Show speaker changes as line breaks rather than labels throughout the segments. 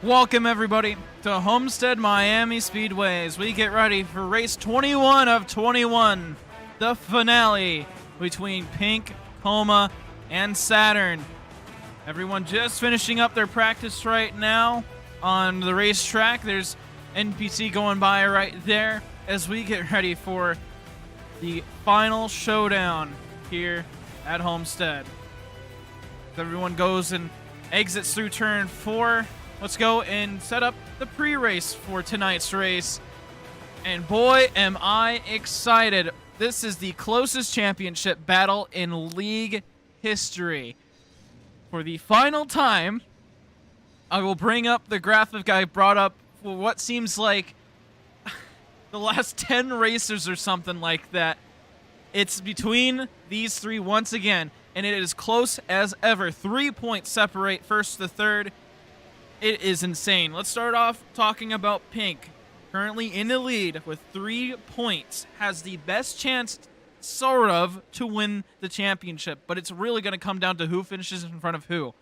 Welcome everybody to Homestead Miami Speedway as we get ready for race 21 of 21, the finale between Pink, Coma, and Saturn. Everyone just finishing up their practice right now on the racetrack. There's NPC going by right there as we get ready for the final showdown here at Homestead. Everyone goes and exits through turn 4. Let's go and set up the pre-race for tonight's race. And boy, am I excited. This is the closest championship battle in league history. For the final time, I will bring up the graphic I brought up for what seems like the last 10 racers or something like that. It's between these three once again, and it is close as ever. 3 points separate first to third. It is insane. Let's start off talking about Pink. Currently in the lead with 3 points. Has the best chance, sort of, to win the championship. But it's really going to come down to who finishes in front of who.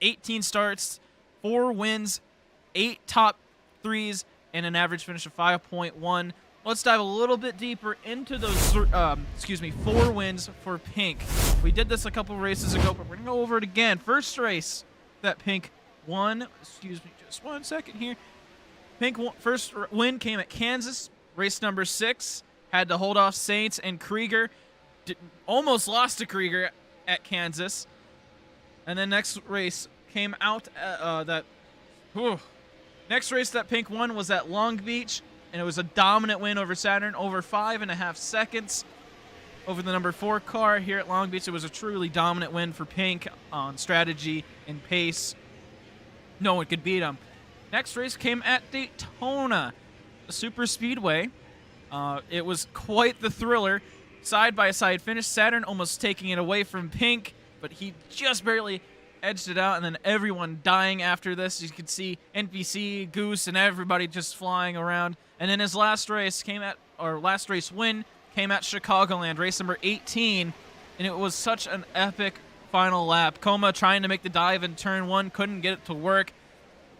18 starts, 4 wins, 8 top 3s, and an average finish of 5.1. Let's dive a little bit deeper into those 4 wins for Pink. We did this a couple races ago, but we're going to go over it again. First race that Pink won, just 1 second here. Pink first win came at Kansas, race number 6. Had to hold off Saints and Krieger. Almost lost to Krieger at Kansas. And then next race came out next race that Pink won was at Long Beach, and it was a dominant win over Saturn, over 5.5 seconds over the number 4 car here at Long Beach. It was a truly dominant win for Pink on strategy and pace. No one could beat him. Next race came at Daytona, a super speedway. It was quite the thriller. Side-by-side finish. Saturn almost taking it away from Pink, but he just barely edged it out, and then everyone dying after this. You could see NPC, Goose, and everybody just flying around. And then his last race win came at Chicagoland, race number 18, and it was such an epic final lap. Coma trying to make the dive in turn 1, couldn't get it to work.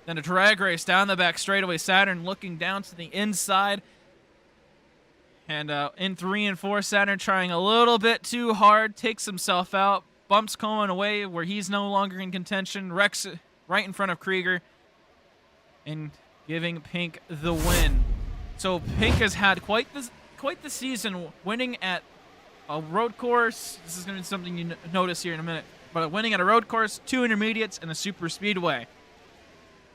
Then a drag race down the back straightaway. Saturn looking down to the inside. And in 3 and 4, Saturn trying a little bit too hard, takes himself out, bumps Coma away where he's no longer in contention, wrecks it right in front of Krieger, and giving Pink the win. So Pink has had quite the season, winning at a road course. This is going to be something you notice here in a minute. But winning at a road course, 2 intermediates, and a super speedway.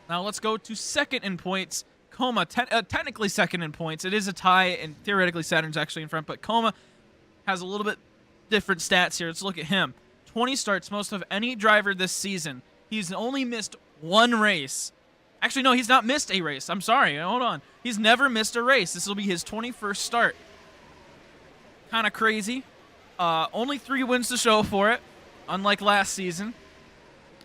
Now let's go to second in points. Coma, technically second in points. It is a tie, and theoretically Saturn's actually in front. But Coma has a little bit different stats here. Let's look at him. 20 starts, most of any driver this season. He's only missed 1 race. Actually, no, he's not missed a race. I'm sorry. Hold on. He's never missed a race. This will be his 21st start. Kind of crazy. Only 3 wins to show for it, unlike last season.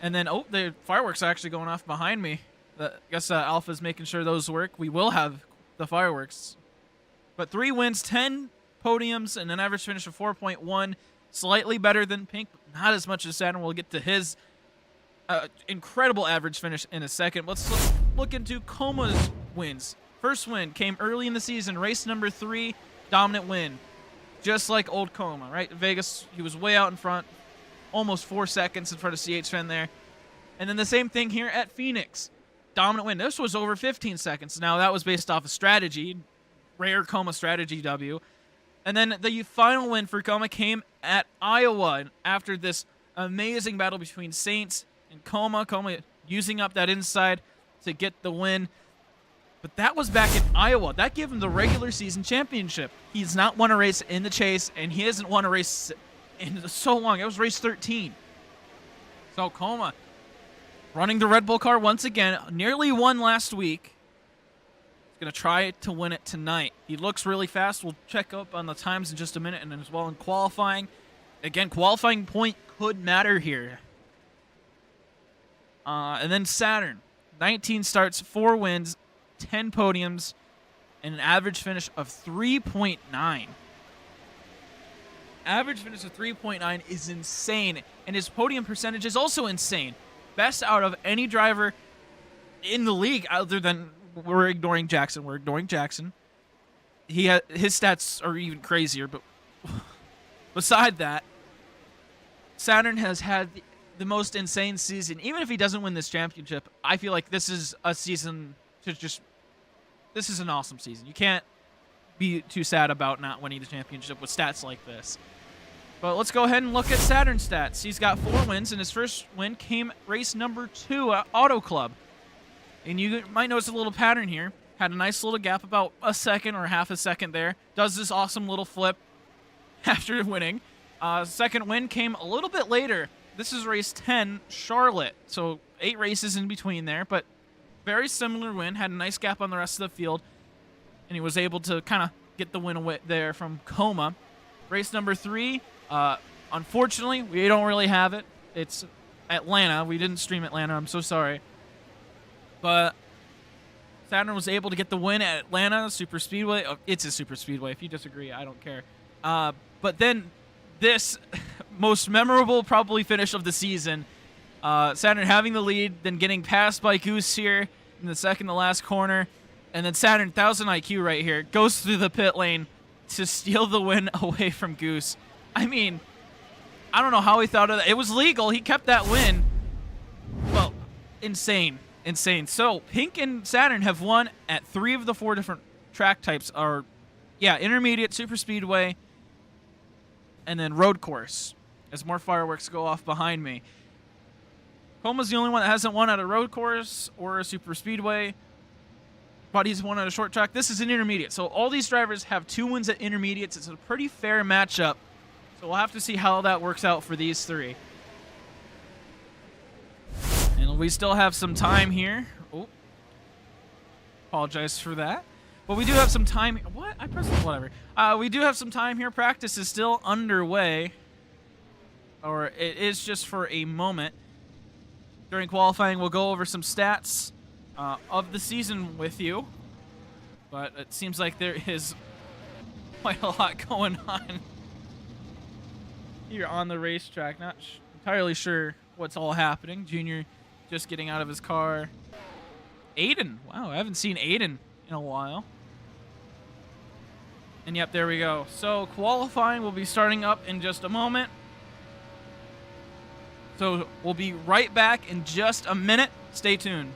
And then, the fireworks are actually going off behind me. I guess Alpha's making sure those work. We will have the fireworks. But 3 wins, 10 podiums, and an average finish of 4.1. Slightly better than Pink, but not as much as Saturn. We'll get to his incredible average finish in a second. Let's look into Coma's wins. First win came early in the season, race number 3, dominant win. Just like old Coma, right? Vegas, he was way out in front, almost 4 seconds in front of CHFN there. And then the same thing here at Phoenix. Dominant win. This was over 15 seconds. Now, that was based off of strategy. Rare Coma strategy W. And then the final win for Coma came at Iowa. And after this amazing battle between Saints and Coma using up that inside to get the win. But that was back in Iowa. That gave him the regular season championship. He's not won a race in the chase, and he hasn't won a race in so long. It was race 13. So Coma running the Red Bull car once again. Nearly won last week. He's going to try to win it tonight. He looks really fast. We'll check up on the times in just a minute, and as well in qualifying. Again, qualifying point could matter here. And then Saturn. 19 starts, 4 wins, 10 podiums, and an average finish of 3.9. Average finish of 3.9 is insane, and his podium percentage is also insane. Best out of any driver in the league, other than we're ignoring Jackson. We're ignoring Jackson. His stats are even crazier, but beside that, Saturn has had the most insane season. Even if he doesn't win this championship, I feel like this is a season to just... This is an awesome season. You can't be too sad about not winning the championship with stats like this. But let's go ahead and look at Saturn's stats. He's got 4 wins, and his first win came race number 2 at Auto Club. And you might notice a little pattern here. Had a nice little gap, about a second or half a second there. Does this awesome little flip after winning. Second win came a little bit later. This is race 10, Charlotte. So 8 races in between there, but very similar win. Had a nice gap on the rest of the field, and he was able to kind of get the win away there from Coma. Race number 3, unfortunately, we don't really have it. It's Atlanta. We didn't stream Atlanta. I'm so sorry. But Saturn was able to get the win at Atlanta Super Speedway. Oh, it's a Super Speedway. If you disagree, I don't care. But then this most memorable probably finish of the season. Saturn having the lead, then getting passed by Goose here in the second to last corner. And then Saturn, 1000 IQ right here, goes through the pit lane to steal the win away from Goose. I mean, I don't know how he thought of that. It was legal. He kept that win. Well, insane. Insane. So, Pink and Saturn have won at 3 of the 4 different track types. Intermediate, Super Speedway, and then road course, as more fireworks go off behind me. Coma's the only one that hasn't won at a road course or a Super Speedway, but he's won at a short track. This is an intermediate. So all these drivers have 2 wins at intermediates. It's a pretty fair matchup. So we'll have to see how that works out for these 3. And we still have some time here. Oh, apologize for that. But we do have some time. What? I pressed it. Whatever. We do have some time here. Practice is still underway. Or it is just for a moment. During qualifying, we'll go over some stats of the season with you. But it seems like there is quite a lot going on here on the racetrack. Not entirely sure what's all happening. Junior just getting out of his car. Aiden. Wow, I haven't seen Aiden in a while. And yep, there we go. So qualifying will be starting up in just a moment. So we'll be right back in just a minute. Stay tuned.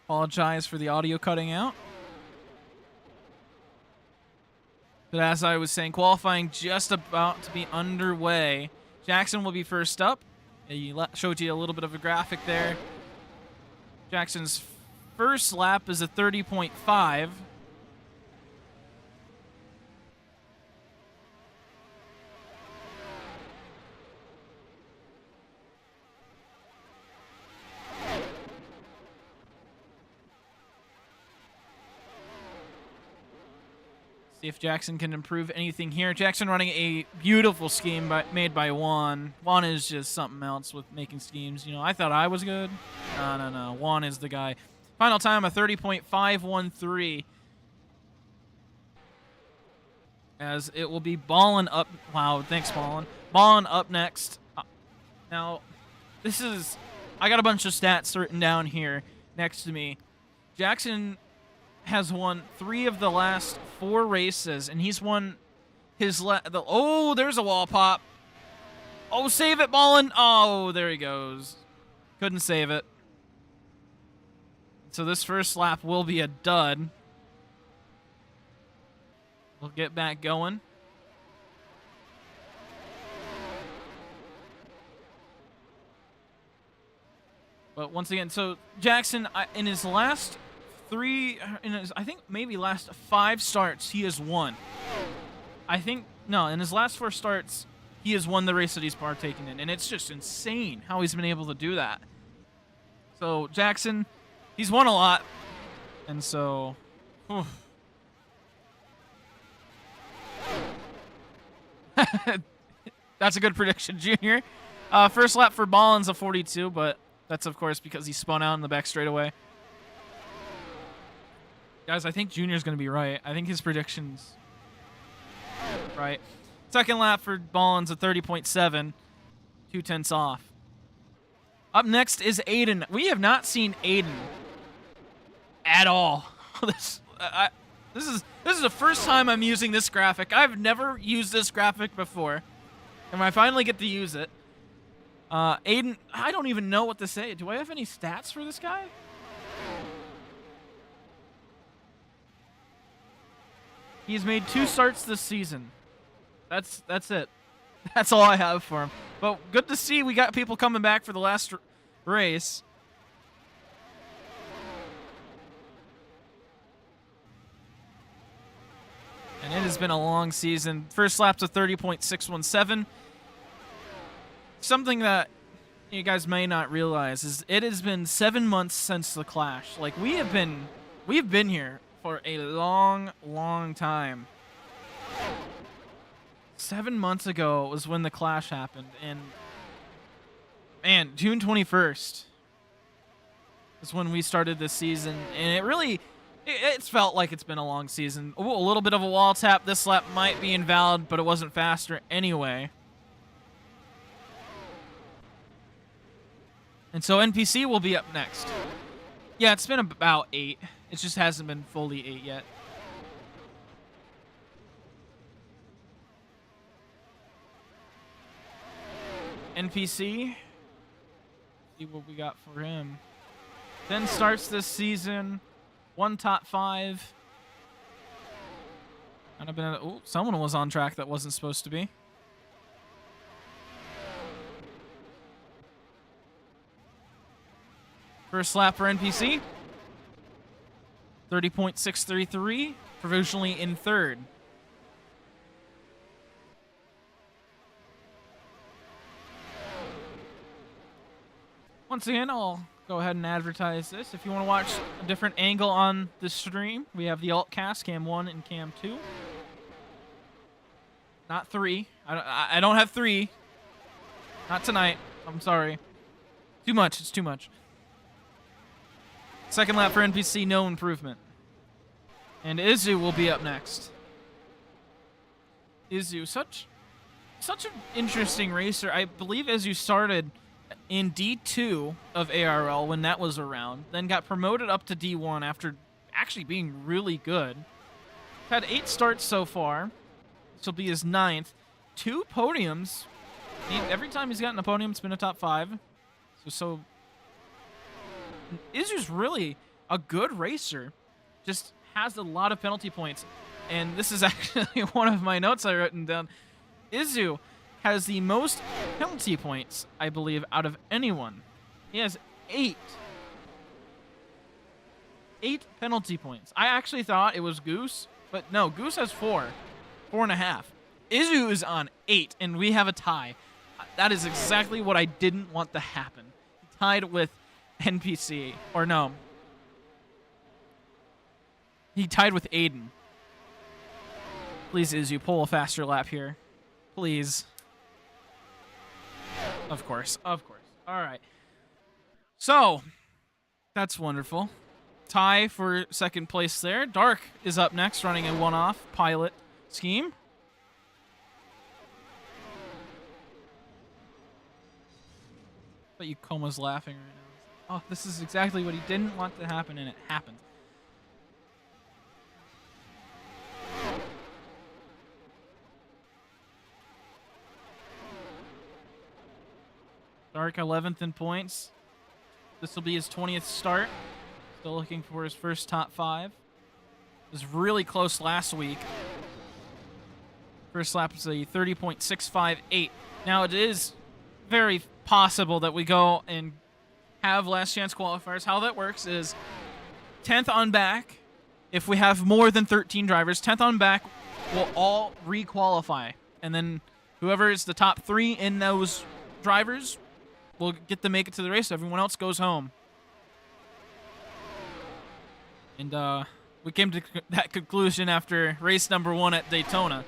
Apologize for the audio cutting out. But as I was saying, qualifying just about to be underway. Jackson will be first up. He showed you a little bit of a graphic there. Jackson's first lap is a 30.5. See if Jackson can improve anything here. Jackson running a beautiful scheme made by Juan. Juan is just something else with making schemes. You know, I thought I was good. No. Juan is the guy. Final time, a 30.513. As it will be Ballin up. Wow, thanks, Ballin. Ballin up next. Now, this is... I got a bunch of stats written down here next to me. Jackson has won 3 of the last 4 races, and he's won his oh, there's a wall pop. Oh, save it, Ballin. Oh, there he goes. Couldn't save it. So this first lap will be a dud. We'll get back going. But once again, so Jackson, in his last 3, I think maybe last 5 starts, he has won. In his last 4 starts, he has won the race that he's partaking in. And it's just insane how he's been able to do that. So Jackson, he's won a lot. And so, that's a good prediction, Junior. First lap for Ballin's a 42, but that's, of course, because he spun out in the back straightaway. Guys, I think Junior's going to be right. I think his prediction's right. Second lap for Ballin's a 30.7. 2/10 off. Up next is Aiden. We have not seen Aiden at all. This is the first time I'm using this graphic. I've never used this graphic before. And I finally get to use it. Aiden, I don't even know what to say. Do I have any stats for this guy? He's made 2 starts this season. That's it. That's all I have for him. But good to see we got people coming back for the last race. And it has been a long season. First lap's a 30.617. Something that you guys may not realize is it has been 7 months since the Clash. Like, we've been here for a long, long time. 7 months ago was when the Clash happened, and man, June 21st is when we started this season, and it's felt like it's been a long season. Ooh, a little bit of a wall tap. This lap might be invalid, but it wasn't faster anyway. And so NPC will be up next. Yeah, it's been about 8. It just hasn't been fully 8 yet. NPC. See what we got for him. Then starts this season. 1 top 5. Kind of been. Oh, someone was on track that wasn't supposed to be. First lap for NPC. 30.633. Provisionally in 3rd. Once again, I'll go ahead and advertise this. If you want to watch a different angle on the stream, we have the alt cast, Cam 1 and Cam 2. Not 3. I don't have 3. Not tonight. I'm sorry. Too much. It's too much. Second lap for NPC, no improvement. And Izu will be up next. Izu, such an interesting racer. I believe Izu started in D2 of AIRL when that was around, then got promoted up to D1 after actually being really good. Had 8 starts so far. This will be his 9th. 2 podiums. Every time he's gotten a podium, it's been a top 5. So Izu's really a good racer, just has a lot of penalty points. And this is actually one of my notes I written down. Izu has the most penalty points, I believe, out of anyone. He has 8. 8 penalty points. I actually thought it was Goose, but no, Goose has 4. 4.5. Izu is on 8, and we have a tie. That is exactly what I didn't want to happen. He tied with NPC. Or no. He tied with Aiden. Please, Izu, pull a faster lap here. Please. Of course. Of course. All right. So, that's wonderful. Tie for second place there. Dark is up next, running a one-off pilot scheme. But Yukoma's laughing right now. Oh, this is exactly what he didn't want to happen, and it happened. Dark 11th in points. This will be his 20th start. Still looking for his first top 5. It was really close last week. First lap was a 30.658. Now it is very possible that we go and have last chance qualifiers. How that works is 10th on back. If we have more than 13 drivers, 10th on back will all re-qualify. And then whoever is the top 3 in those drivers will get to make it to the race. Everyone else goes home. And we came to that conclusion after race number 1 at Daytona.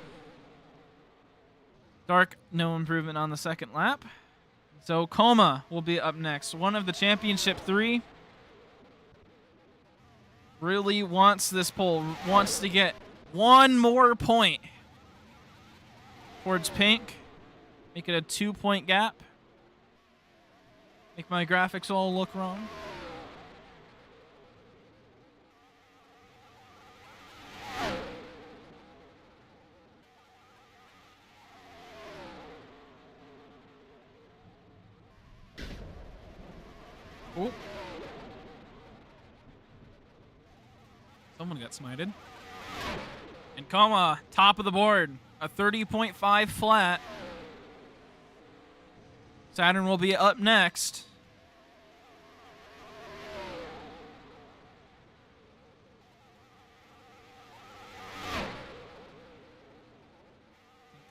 Dark, no improvement on the second lap. So Coma will be up next. One of the championship 3. Really wants this pole. Wants to get one more point towards Pink. Make it a 2-point gap. Make my graphics all look wrong. Oh. Someone got smited. And Coma, top of the board. A 30.5 flat. Saturn will be up next.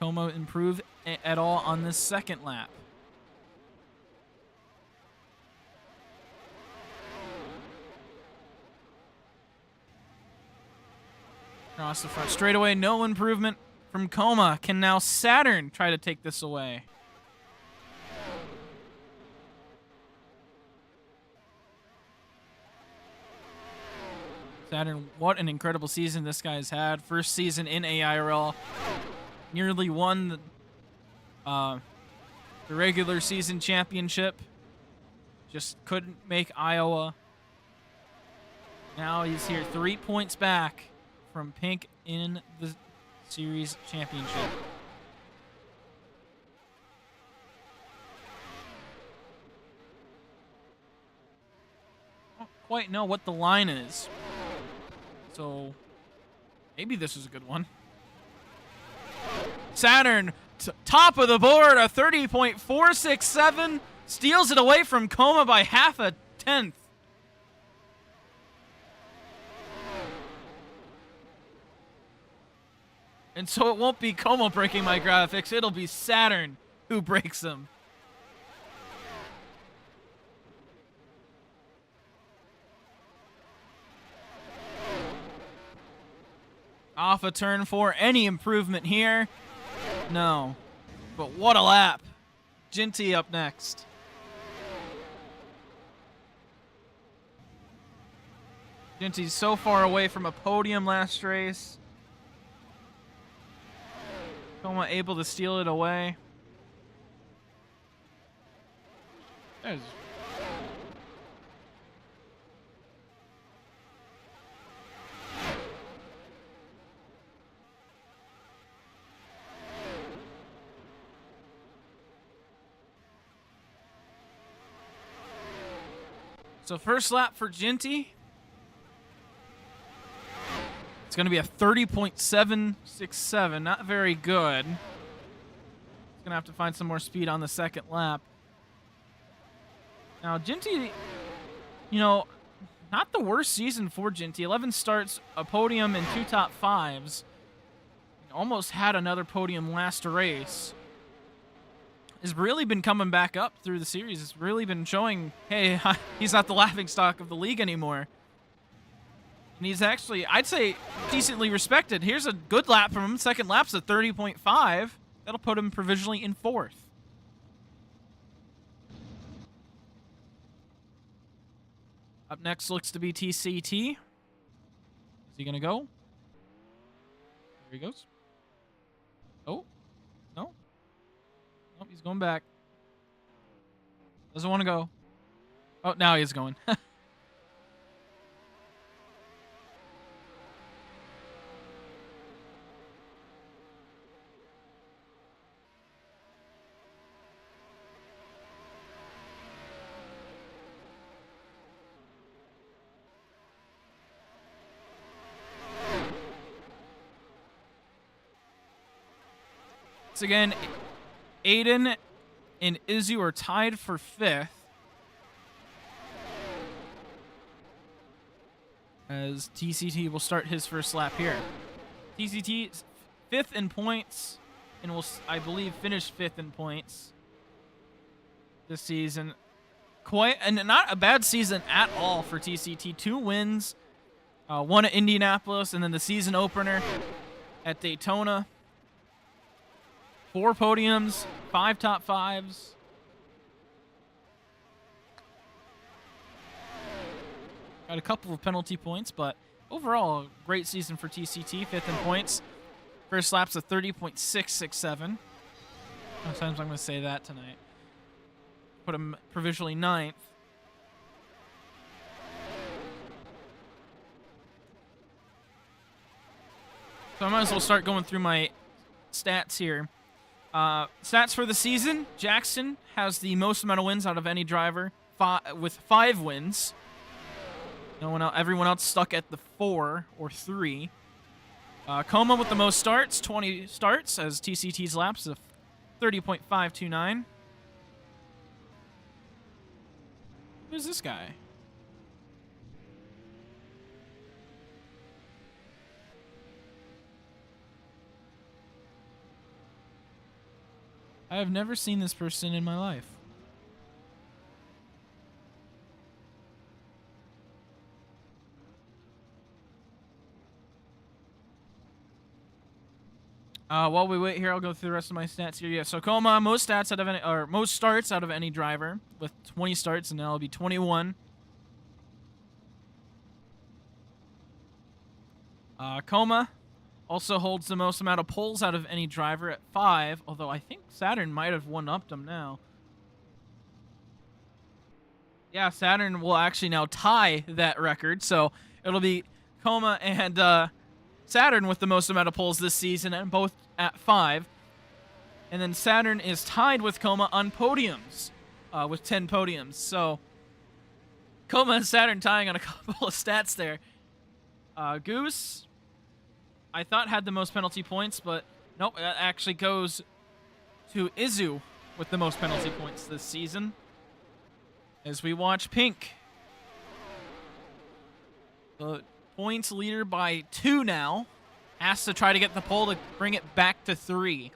Coma improve at all on this second lap. Across the front straightaway, no improvement from Coma. Can now Saturn try to take this away? Saturn, what an incredible season this guy's had. First season in AIRL. Nearly won the regular season championship. Just couldn't make Iowa. Now he's here 3 points back from Pink in the series championship. I don't quite know what the line is. So maybe this is a good one. Saturn, top of the board, a 30.467. Steals it away from Coma by half a tenth. And so it won't be Coma breaking my graphics. It'll be Saturn who breaks them. Off a turn 4. Any improvement here? No. But what a lap. Ginty up next. Ginty's so far away from a podium last race. Coma able to steal it away. There's... So first lap for Ginty. going to be a 30.767. Not very good. He's going to have to find some more speed on the second lap. Now, Ginty, you know, not the worst season for Ginty. 11 starts, a podium, and 2 top 5s. Almost had another podium last race. Has really been coming back up through the series. It's really been showing, hey, he's not the laughingstock of the league anymore. And he's actually, I'd say, decently respected. Here's a good lap from him. Second lap's a 30.5. That'll put him provisionally in 4th. Up next looks to be TCT. Is he going to go? There he goes. Oh, no. Nope, he's going back. Doesn't want to go. Oh, now he's going. Once again, Aiden and Izu are tied for 5th. As TCT will start his first lap here. TCT is 5th in points and will, I believe, finish 5th in points this season. And not a bad season at all for TCT. 2 wins, 1 at Indianapolis, and then the season opener at Daytona. 4 podiums, 5 top 5s. Got a couple of penalty points, but overall, a great season for TCT. 5th in points. First lap's a 30.667. Sometimes I'm going to say that tonight. Put him provisionally 9th. So I might as well start going through my stats here. Stats for the season, Jackson has the most amount of wins out of any driver with 5 wins. Everyone else stuck at the 4 or 3. Coma with the most starts, 20 starts, as TCT's laps of 30.529. Who's this guy? I have never seen this person in my life. While we wait here, I'll go through the rest of my stats here. Yeah, so Coma, most starts out of any driver with 20 starts, and now it'll be 21. Coma also holds the most amount of poles out of any driver at 5, although I think Saturn might have one-upped him now. Yeah, Saturn will actually now tie that record, so it'll be Coma and Saturn with the most amount of poles this season, and both at 5. And then Saturn is tied with Coma on podiums, with 10 podiums. So Coma and Saturn tying on a couple of stats there. Goose, I thought had the most penalty points, but nope, that actually goes to Izu with the most penalty points this season. As we watch Pink, the points leader by 2 now, has to try to get the pole to bring it back to 3.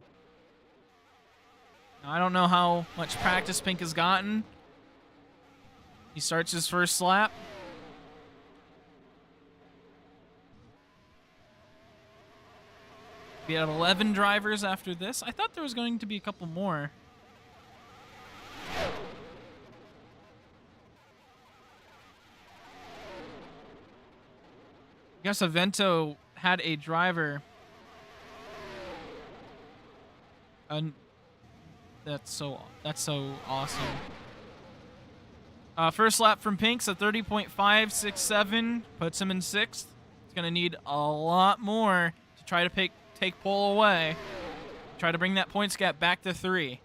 Now, I don't know how much practice Pink has gotten. He starts his first lap. We have 11 drivers after this. I thought there was going to be a couple more. I guess Avento had a driver. And that's so awesome. First lap from Pink's a 30.567, puts him in 6th. He's gonna need a lot more to try to take pole away. Try to bring that points gap back to 3.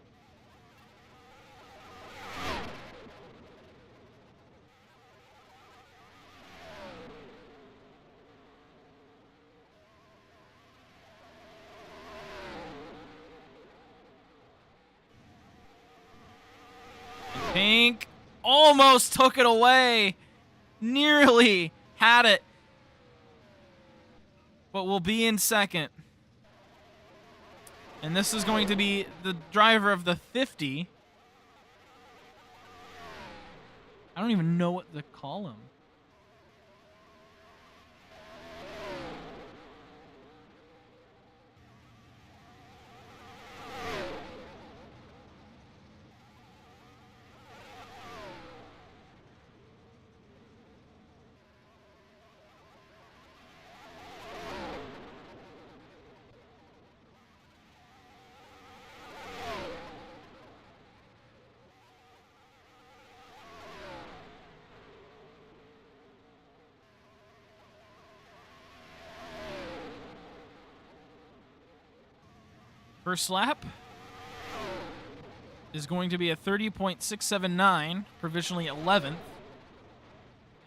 Pink almost took it away. Nearly had it. But we'll be in second. And this is going to be the driver of the 50. I don't even know what to call him. First lap is going to be a 30.679, provisionally 11th.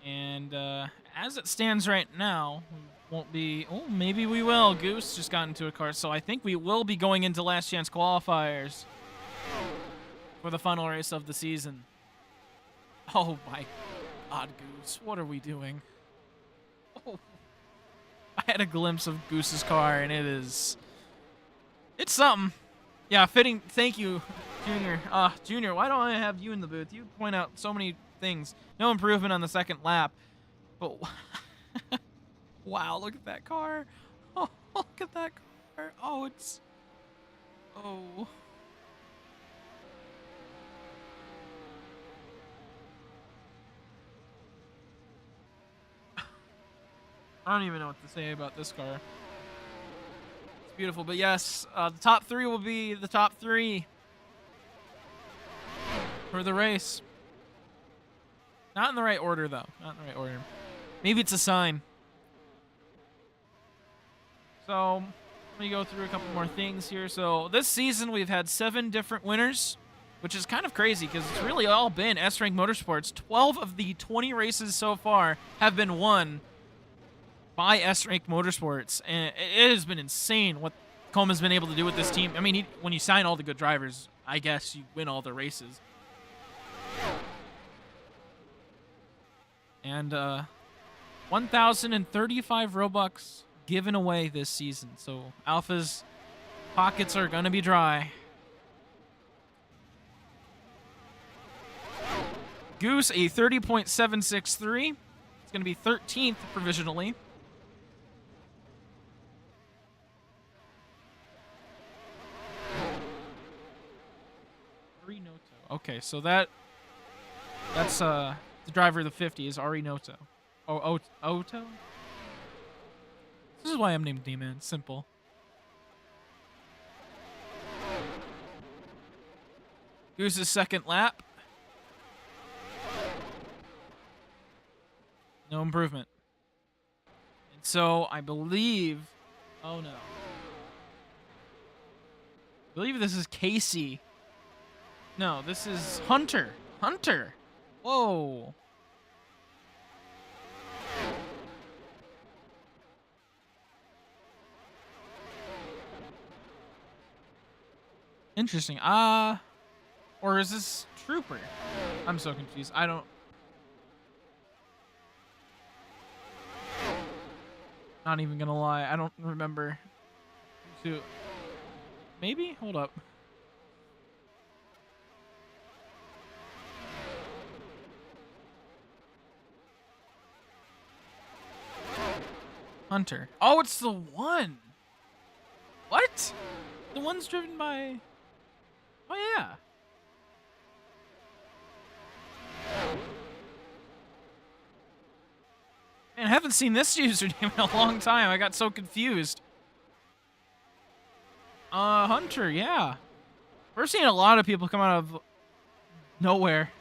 And as it stands right now, we won't be... Oh, maybe we will. Goose just got into a car, so I think we will be going into last chance qualifiers for the final race of the season. Oh, my God, Goose. What are we doing? Oh, I had a glimpse of Goose's car, and it's something. Yeah, fitting. Thank you, Junior. Junior, why don't I have you in the booth? You point out so many things. No improvement on the second lap. But wow, look at that car. Oh, look at that car. Oh, it's... Oh. I don't even know what to say about this car. Beautiful, but yes, the top three will be the top three for the race. Not in the right order, though. Not in the right order. Maybe it's a sign. So, let me go through a couple more things here. So, this season we've had 7 different winners, which is kind of crazy because it's really all been S-Rank Motorsports. 12 of the 20 races so far have been won by S-Rank Motorsports, and it has been insane what Coma's been able to do with this team. I mean, when you sign all the good drivers, I guess you win all the races. And 1,035 Robux given away this season, so Alpha's pockets are going to be dry. Goose, a 30.763. It's going to be 13th provisionally. Okay, so that's the driver of the 50 is Ari Noto. Oto? This is why I'm named D-Man. Simple. Goose's second lap. No improvement. And so I believe... Oh, no. I believe this is Casey. No, this is Hunter. Hunter. Whoa. Interesting. Or is this Trooper? I'm so confused. I don't... Not even gonna lie. I don't remember. Maybe? Hold up. Hunter. Oh, it's the one. What? The one's driven by... Oh, yeah. Man, I haven't seen this username in a long time. I got so confused. Hunter, yeah. We're seeing a lot of people come out of nowhere.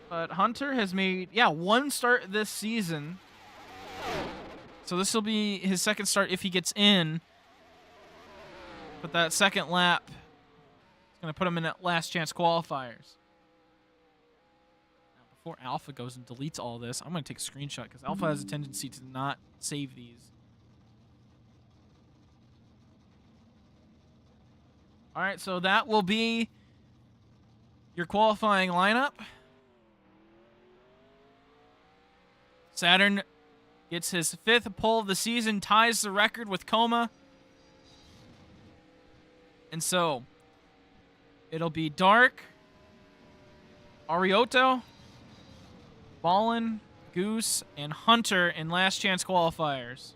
But Hunter has made, yeah, 1 start this season. So this will be his second start if he gets in. But that second lap is going to put him in that last chance qualifiers. Now, before Alpha goes and deletes all this, I'm going to take a screenshot because Alpha has a tendency to not save these. All right, so that will be your qualifying lineup. Saturn gets his 5th pole of the season, ties the record with Coma. And so, it'll be Dark, Ariotto, Ballin, Goose, and Hunter in last chance qualifiers.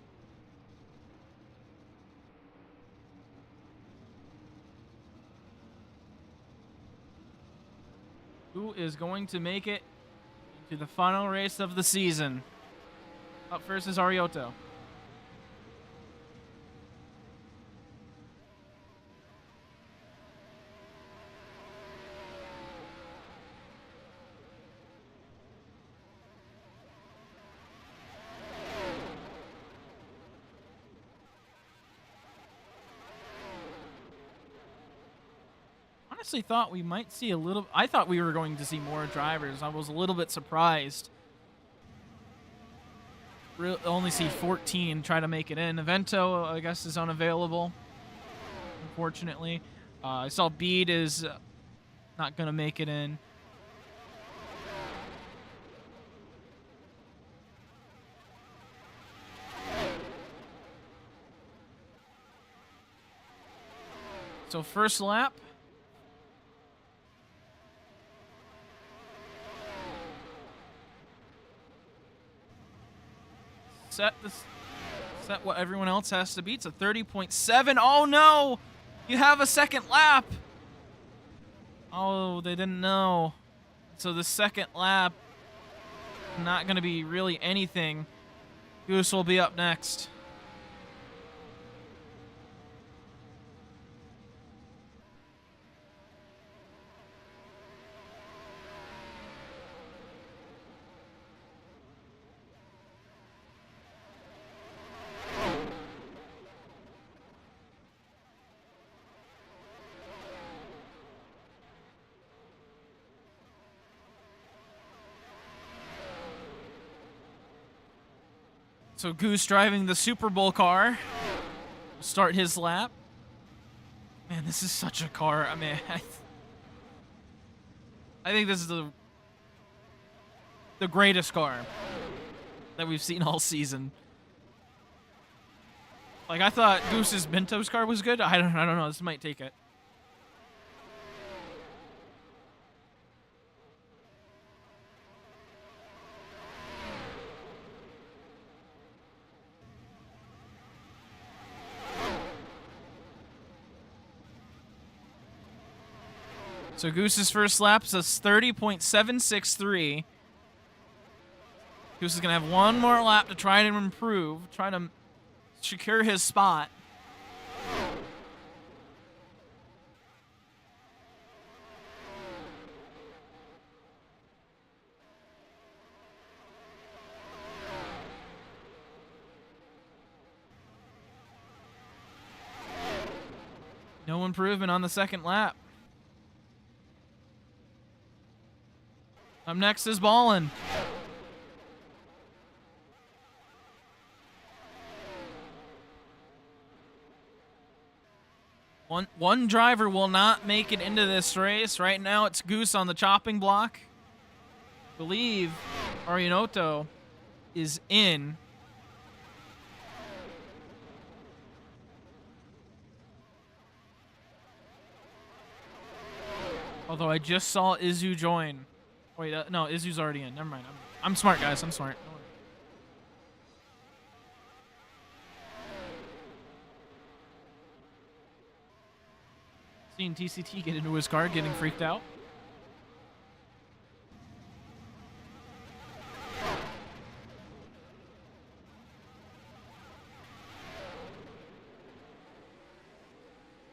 Who is going to make it to the final race of the season? Up first is Ariotto. Honestly thought we might see a little... I thought we were going to see more drivers. I was a little bit surprised. Only see 14 try to make it in. Evento, I guess, is unavailable, unfortunately. I saw Bede is not going to make it in. So first lap. Set what everyone else has to beat. So 30.7. Oh no! You have a second lap. Oh, they didn't know. So the second lap, not going to be really anything. Goose will be up next. So Goose driving the Super Bowl car. Start his lap. Man, this is such a car. I mean, I think this is the greatest car that we've seen all season. Like, I thought Goose's Mentos car was good. I don't know. This might take it. So Goose's first lap is 30.763. Goose is going to have one more lap to try to improve, try to secure his spot. No improvement on the second lap. Up next is Ballin. One driver will not make it into this race. Right now it's Goose on the chopping block. I believe Ariotto is in. Although I just saw Izu join. Wait, no, Izu's already in. Never mind. I'm smart, guys. I'm smart. Don't worry. Seeing TCT get into his car, getting freaked out.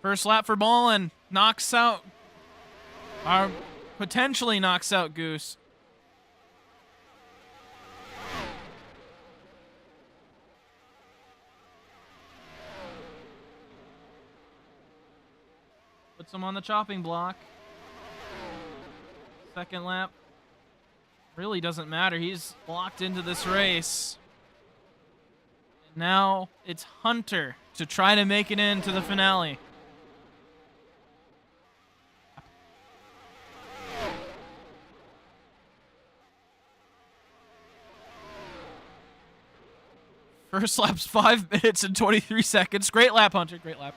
First lap for Ballin. Knocks out... potentially knocks out Goose. Puts him on the chopping block. Second lap. Really doesn't matter. He's locked into this race. And now it's Hunter to try to make it into the finale. First lap's 5 minutes and 23 seconds. Great lap, Hunter. Great lap.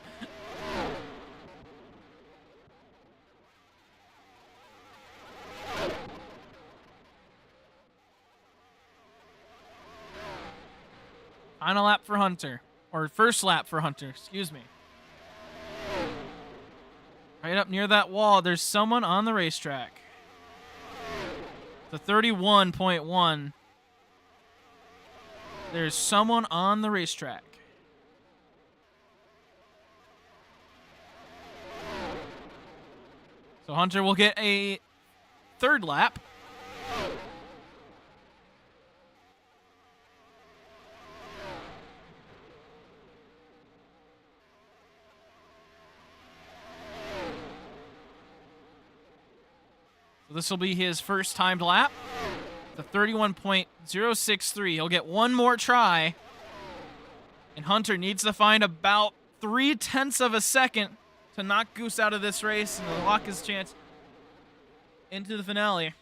Final lap for Hunter. Or first lap for Hunter. Excuse me. Right up near that wall, there's someone on the racetrack. The 31.1. There's someone on the racetrack. So Hunter will get a third lap. So this will be his first timed lap. The 31.063. He'll get one more try. And Hunter needs to find about 0.3 of a second to knock Goose out of this race and to lock his chance into the finale.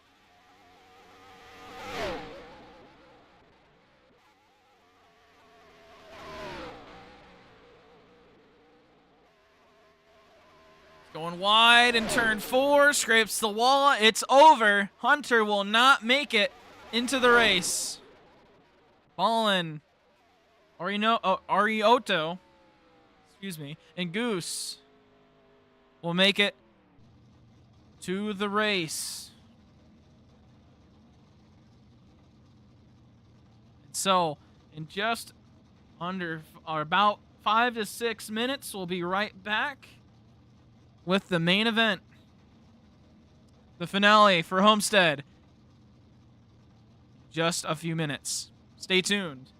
Going wide in turn 4, scrapes the wall. It's over. Hunter will not make it into the race. Fallen. Arioto, excuse me, and Goose will make it to the race. So, in just under or about 5 to 6 minutes, we'll be right back with the main event, the finale for Homestead. Just a few minutes. Stay tuned.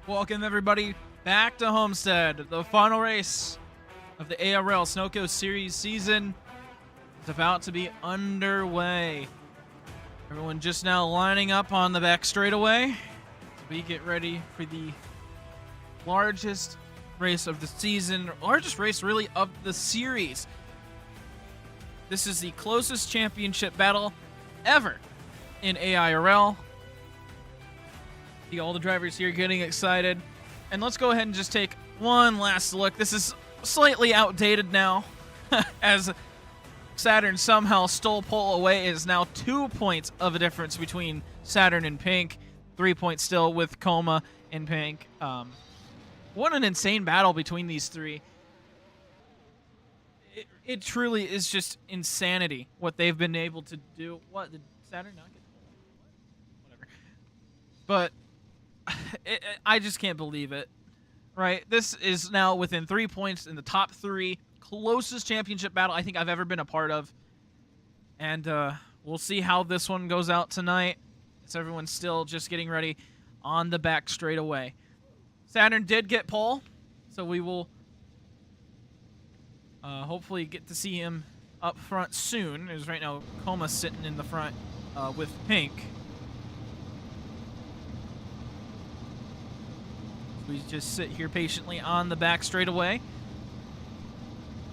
Welcome, everybody, back to Homestead. The final race of the AIRL Sunoco Series season is about to be underway. Everyone just now lining up on the back straightaway. We get ready for the largest race of the season, largest race really of the series. This is the closest championship battle ever in AIRL. See all the drivers here getting excited. And let's go ahead and just take one last look. This is slightly outdated now as Saturn somehow stole pole away. It is now 2 points of a difference between Saturn and Pink. 3 points still with Coma and Pink. What an insane battle between these three. It truly is just insanity what they've been able to do. What, did Saturn not get whatever? But I just can't believe it, right? This is now within 3 points in the top three. Closest championship battle I think I've ever been a part of. And we'll see how this one goes out tonight. As everyone's still just getting ready on the back straightaway. Saturn did get pole, so we will hopefully get to see him up front soon. As right now, Coma's sitting in the front with Pink. We just sit here patiently on the back straightaway.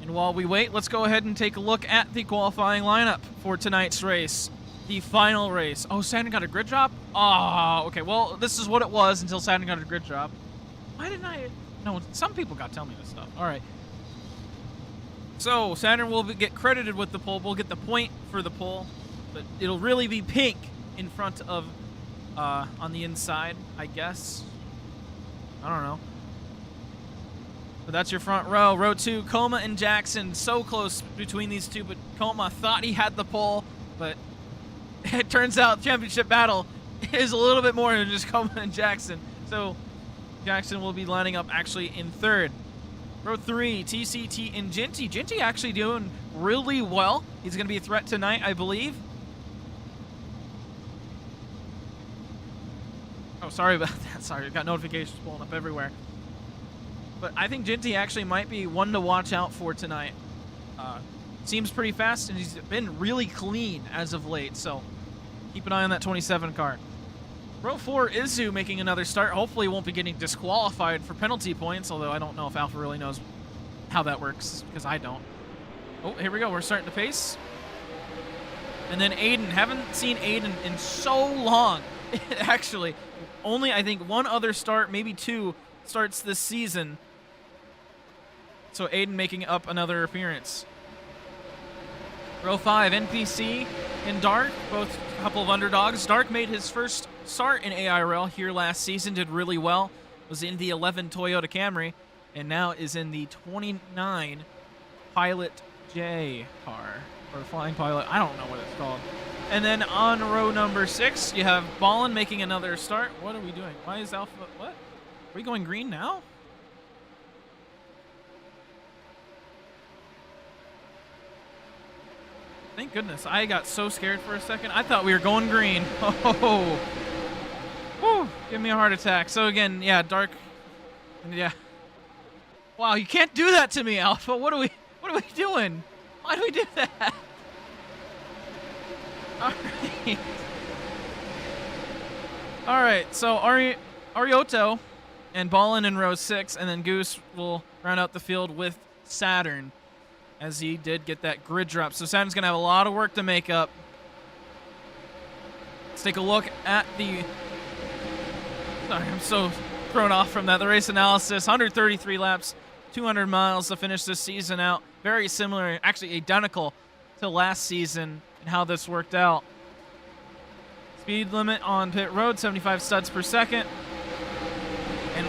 And while we wait, let's go ahead and take a look at the qualifying lineup for tonight's race. The final race. Oh, Saturn got a grid drop? Oh, okay. Well, this is what it was until Saturn got a grid drop. Why didn't I? No, some people got to tell me this stuff. All right. So, Saturn will get credited with the pole. We'll get the point for the pole. But it'll really be Pink in front of, on the inside, I guess. I don't know. But that's your front row. Row 2, Coma and Jackson. So close between these two, but Coma thought he had the pole, but it turns out championship battle is a little bit more than just Coma and Jackson. So Jackson will be lining up actually in third. Row 3, TCT and Ginty. Ginty actually doing really well. He's going to be a threat tonight, I believe. Oh, sorry about that. Sorry, I've got notifications pulling up everywhere. But I think Ginty actually might be one to watch out for tonight. Seems pretty fast, and he's been really clean as of late, so keep an eye on that 27 car. Row 4, Izu making another start. Hopefully won't be getting disqualified for penalty points, although I don't know if Alpha really knows how that works, because I don't. Oh, here we go. We're starting to pace. And then Aiden. Haven't seen Aiden in so long, actually. Only, I think, one other start, maybe two, starts this season. So Aiden making up another appearance. Row 5, NPC and Dark, both a couple of underdogs. Dark made his first start in AIRL here last season, did really well. Was in the 11 Toyota Camry, and now is in the 29 Pilot J car, or Flying Pilot. I don't know what it's called. And then on row number 6, you have Ballin making another start. What are we doing? Why is Alpha... What? Are we going green now? Thank goodness. I got so scared for a second. I thought we were going green. Oh. Whew. Give me a heart attack. So again, yeah, Dark... Yeah. Wow, you can't do that to me, Alpha. What are we doing? Why do we do that? Alright. Alright, so Arioto and Ballin in row 6, and then Goose will round out the field with Saturn, as he did get that grid drop. So Saturn's going to have a lot of work to make up. Let's take a look at the... Sorry, I'm so thrown off from that. The race analysis, 133 laps, 200 miles to finish this season out. Very similar, actually identical to last season and how this worked out. Speed limit on pit road, 75 studs per second. And,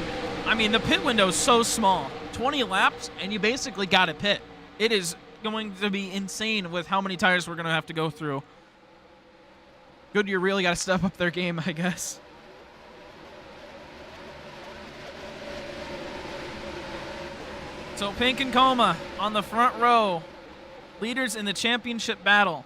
I mean, the pit window is so small. 20 laps, and you basically got to pit. It is going to be insane with how many tires we're going to have to go through. Goodyear really got to step up their game, I guess. So Pink and Coma on the front row. Leaders in the championship battle.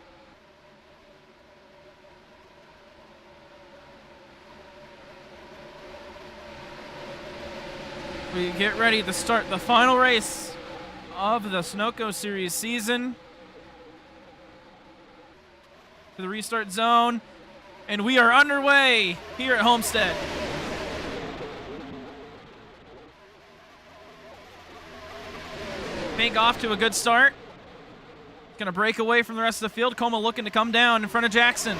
We get ready to start the final race of the Sunoco Series season. To the restart zone, and we are underway here at Homestead. Pink off to a good start. Gonna break away from the rest of the field. Como looking to come down in front of Jackson.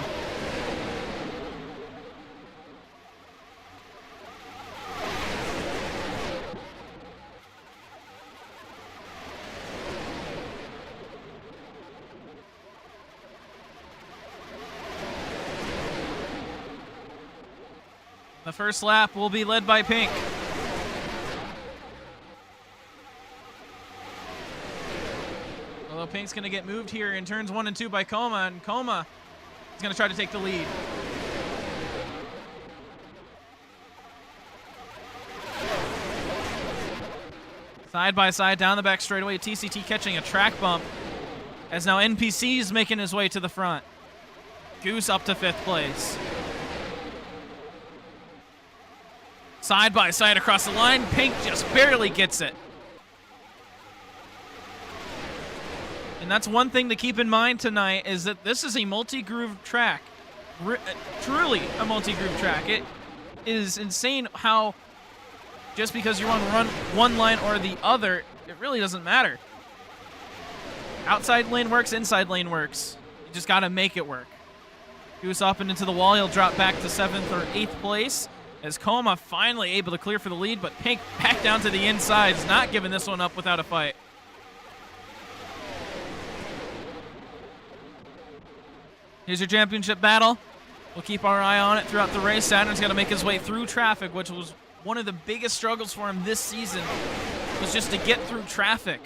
The first lap will be led by Pink. Although Pink's going to get moved here in turns 1 and 2 by Como, and Como is going to try to take the lead. Side by side down the back straightaway, TCT catching a track bump, as now NPC is making his way to the front. Goose up to 5th place. Side by side across the line, Pink just barely gets it. And that's one thing to keep in mind tonight, is that this is a multi-groove track. Truly a multi-groove track. It is insane how just because you're on one line or the other, it really doesn't matter. Outside lane works, inside lane works. You just got to make it work. Goose up and into the wall. He'll drop back to 7th or 8th place, as Como finally able to clear for the lead, but Pink back down to the inside. Is not giving this one up without a fight. Here's your championship battle. We'll keep our eye on it throughout the race. Saturn's got to make his way through traffic, which was one of the biggest struggles for him this season, was just to get through traffic.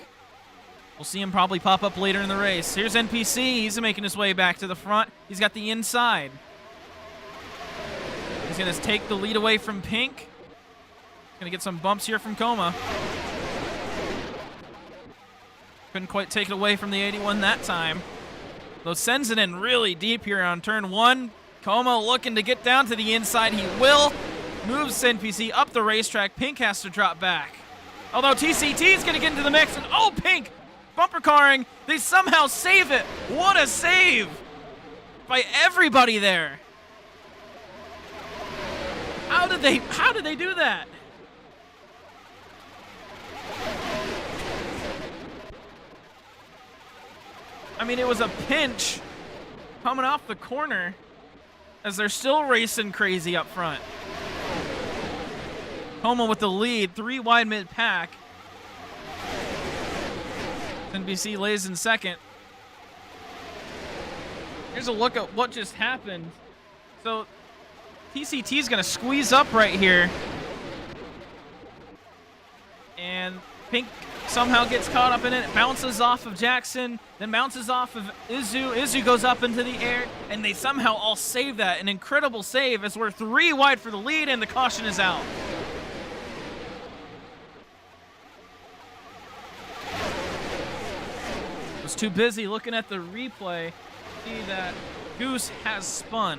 We'll see him probably pop up later in the race. Here's NPC. He's making his way back to the front. He's got the inside. He's going to take the lead away from Pink. Going to get some bumps here from Como. Couldn't quite take it away from the 81 that time. Though sends it in really deep here on turn 1. Como looking to get down to the inside. He will. Moves NPC up the racetrack. Pink has to drop back. Although TCT is going to get into the mix. And oh, Pink bumper carring. They somehow save it. What a save by everybody there. How did they do that? I mean, it was a pinch coming off the corner as they're still racing crazy up front. Como with the lead, 3 wide mid-pack. NBC lays in 2nd. Here's a look at what just happened. So TCT is going to squeeze up right here. And Pink somehow gets caught up in it. It bounces off of Jackson, then bounces off of Izu. Izu goes up into the air, and they somehow all save that. An incredible save, as we're 3 wide for the lead, and the caution is out. Was too busy looking at the replay to see that Goose has spun.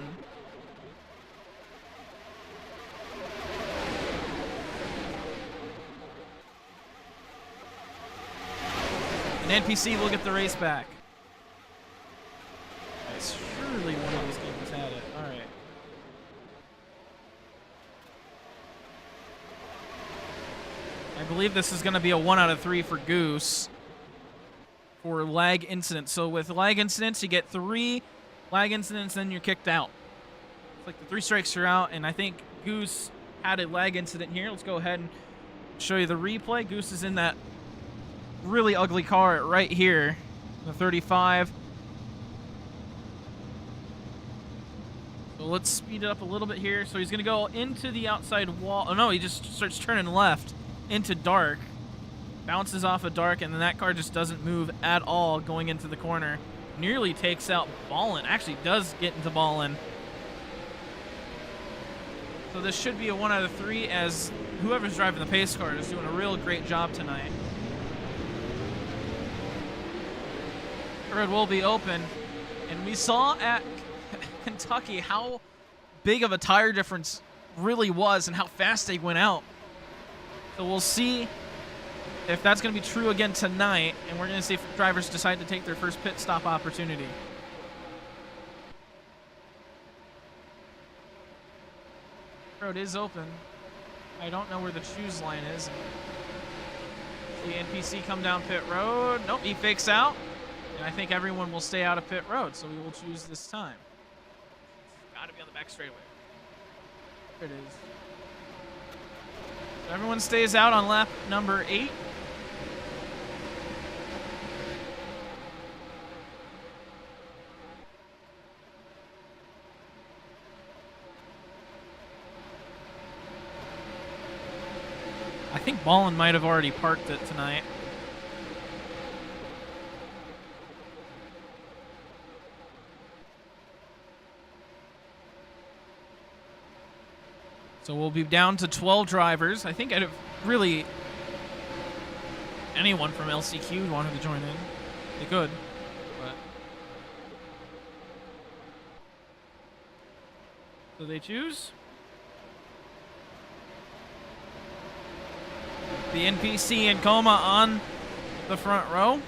And NPC will get the race back. Surely one of these games had it. All right. I believe this is going to be a 1 out of 3 for Goose for lag incidents. So with lag incidents, you get 3 lag incidents, then you're kicked out. It's like the 3 strikes you're out, and I think Goose had a lag incident here. Let's go ahead and show you the replay. Goose is in that really ugly car right here, the 35. So let's speed it up a little bit here. So he's going to go into the outside wall. Oh, no, he just starts turning left into dark. Bounces off of dark, and then that car just doesn't move at all going into the corner. Nearly takes out Ballin. Actually does get into Ballin. So this should be a 1 out of 3, as whoever's driving the pace car is doing a real great job tonight. Road will be open, and we saw at Kentucky how big of a tire difference really was and how fast they went out. So we'll see if that's going to be true again tonight, and we're going to see if drivers decide to take their first pit stop opportunity. Road is open. I don't know where the choose line is. The NPC come down pit road. Nope, he fakes out. And I think everyone will stay out of pit road, so we will choose this time. Got to be on the back straightaway. There it is. So everyone stays out on lap number 8. I think Ballin might have already parked it tonight. So we'll be down to 12 drivers. I think I'd have really anyone from LCQ wanted to join in. They could, but so they choose. The NPC and Coma on the front row.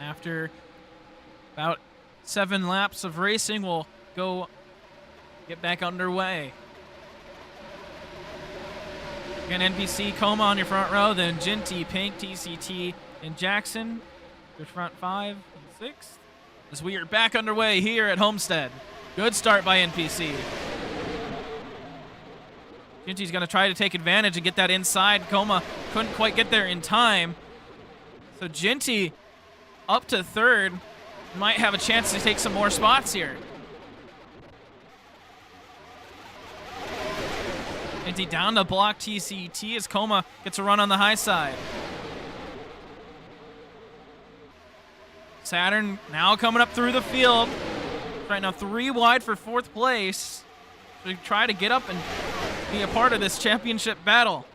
After about 7 laps of racing, we'll go get back underway. Again, NPC, Coma on your front row, then Ginty, Pink, TCT, and Jackson, your front 5 and 6th. As we are back underway here at Homestead. Good start by NPC. Ginty's going to try to take advantage and get that inside. Coma couldn't quite get there in time. So Ginty up to 3rd, might have a chance to take some more spots here. Ginty down to block TCT as Coma gets a run on the high side. Saturn now coming up through the field. Right now 3 wide for 4th place. We try to get up and be a part of this championship battle.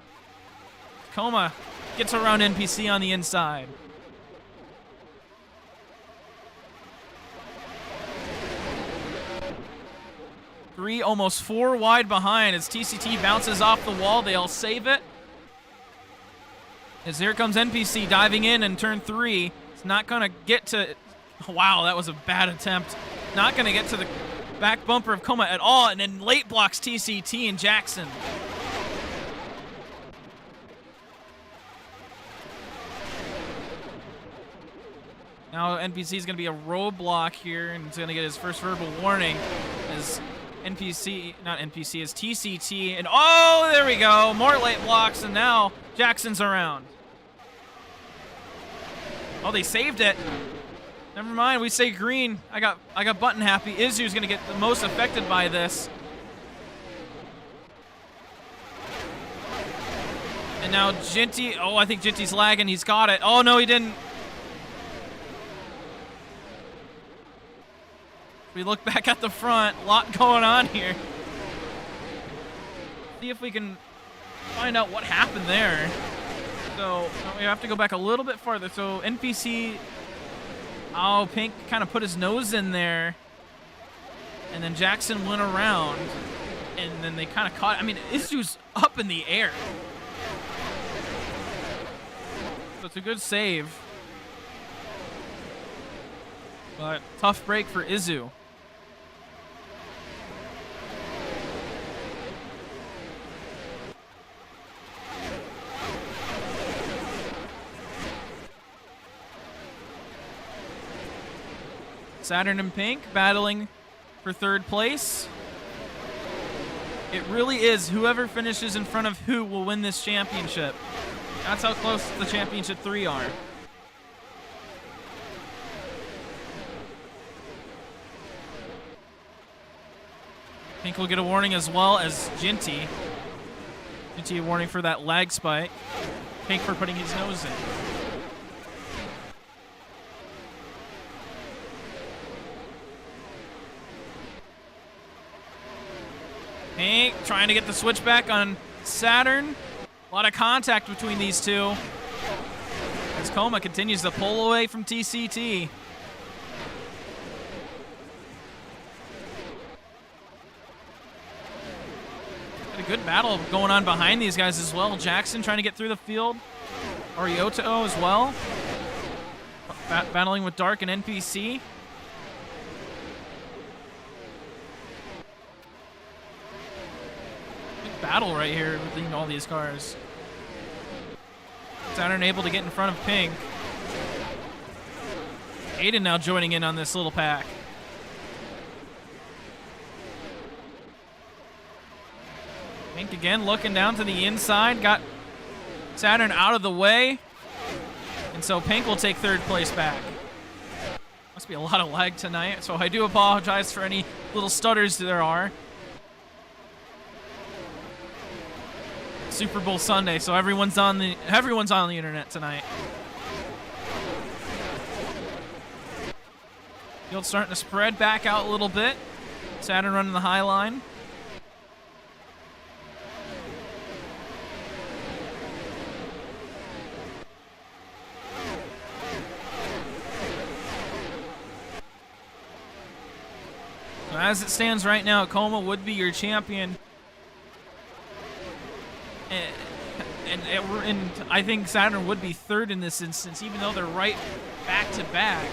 Coma gets around NPC on the inside. Almost 4 wide behind as TCT bounces off the wall. They'll save it. As here comes NPC diving in turn 3. It's not going to get to... Wow, that was a bad attempt. Not going to get to the back bumper of Coma at all, and then late blocks TCT and Jackson. Now NPC is going to be a roadblock here, and he's going to get his first verbal warning as... not NPC, is TCT, and oh, there we go, more late blocks, and now Jackson's around. Oh, they saved it. Never mind, we say green. I got button happy. Izu's gonna get the most affected by this. And now Ginty, oh, I think Ginty's lagging. He's got it. Oh no, he didn't. We look back at the front, a lot going on here. See if we can find out what happened there. So we have to go back a little bit farther. So NPC, oh, Pink kind of put his nose in there. And then Jackson went around. And then they kind of caught, I mean, Izu's up in the air. So it's a good save. But tough break for Izu. Saturn and Pink battling for 3rd place. It really is whoever finishes in front of who will win this championship. That's how close the championship 3 are. Pink will get a warning as well as Ginty. Ginty a warning for that lag spike. Pink for putting his nose in. Pink trying to get the switchback on Saturn. A lot of contact between these two as Coma continues to pull away from TCT. Got a good battle going on behind these guys as well. Jackson trying to get through the field. Arioto as well. Battling with Dark and NPC. Big battle right here between all these cars. Saturn able to get in front of Pink. Aiden now joining in on this little pack. Pink again looking down to the inside. Got Saturn out of the way. And so Pink will take third place back. Must be a lot of lag tonight, so I do apologize for any little stutters there are. Super Bowl Sunday, so everyone's on the internet tonight. Field starting to spread back out a little bit. Saturn running the high line. So as it stands right now, Coma would be your champion. And I think Saturn would be third in this instance, even though they're right back to back.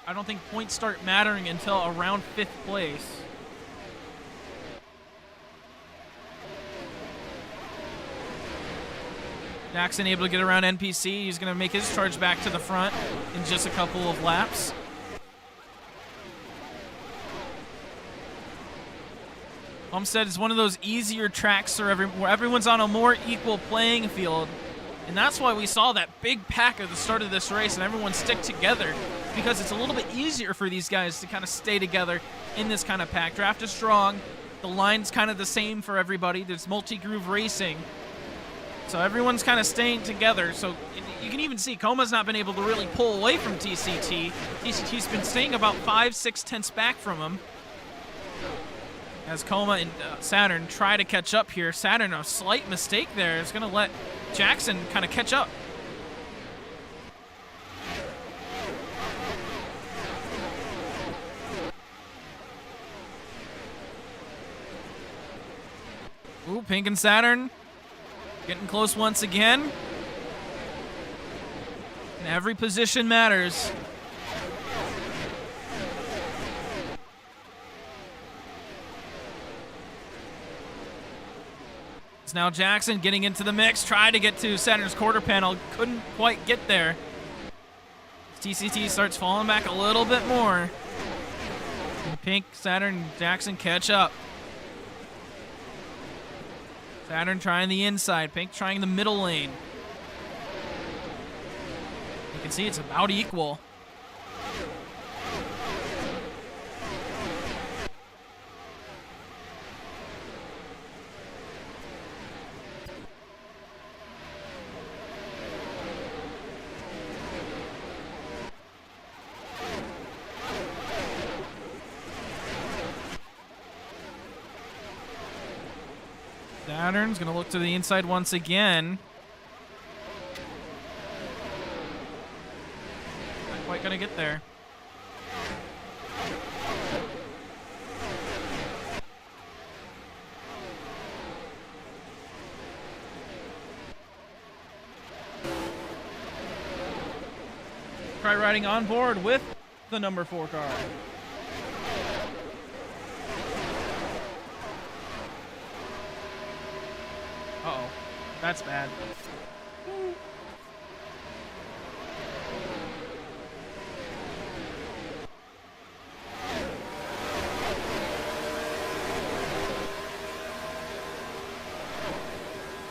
I don't think points start mattering until around 5th place. Jackson able to get around NPC. He's going to make his charge back to the front in just a couple of laps. Homestead is one of those easier tracks where everyone's on a more equal playing field. And that's why we saw that big pack at the start of this race and everyone stick together, because it's a little bit easier for these guys to kind of stay together in this kind of pack. Draft is strong. The line's kind of the same for everybody. There's multi-groove racing. So everyone's kind of staying together. So you can even see Coma's not been able to really pull away from TCT. TCT's been staying about 5-6 tenths back from him. As Coma and Saturn try to catch up here. Saturn, a slight mistake there, is going to let Jackson kind of catch up. Ooh, Pink and Saturn getting close once again. And every position matters. It's now Jackson getting into the mix, tried to get to Saturn's quarter panel, couldn't quite get there. TCT starts falling back a little bit more. And Pink, Saturn, Jackson catch up. Saturn trying the inside, Pink trying the middle lane. You can see it's about equal. Saturn's going to look to the inside once again. Not quite going to get there. Try riding on board with the number 4 car. Uh-oh. That's bad.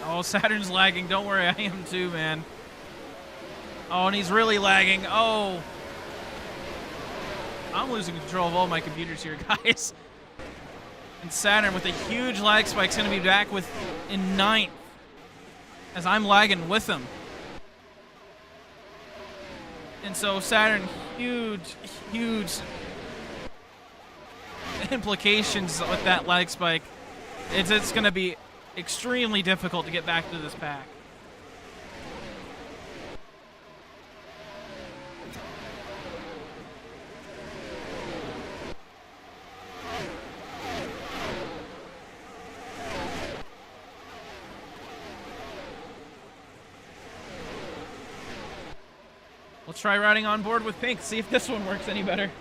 Oh, Saturn's lagging. Don't worry, I am too, man. Oh, and he's really lagging. Oh. I'm losing control of all my computers here, guys. And Saturn with a huge lag spike is going to be back in 9th as I'm lagging with him. And so Saturn, huge implications with that lag spike. It's going to be extremely difficult to get back to this pack. Let's try riding on board with Pink, see if this one works any better.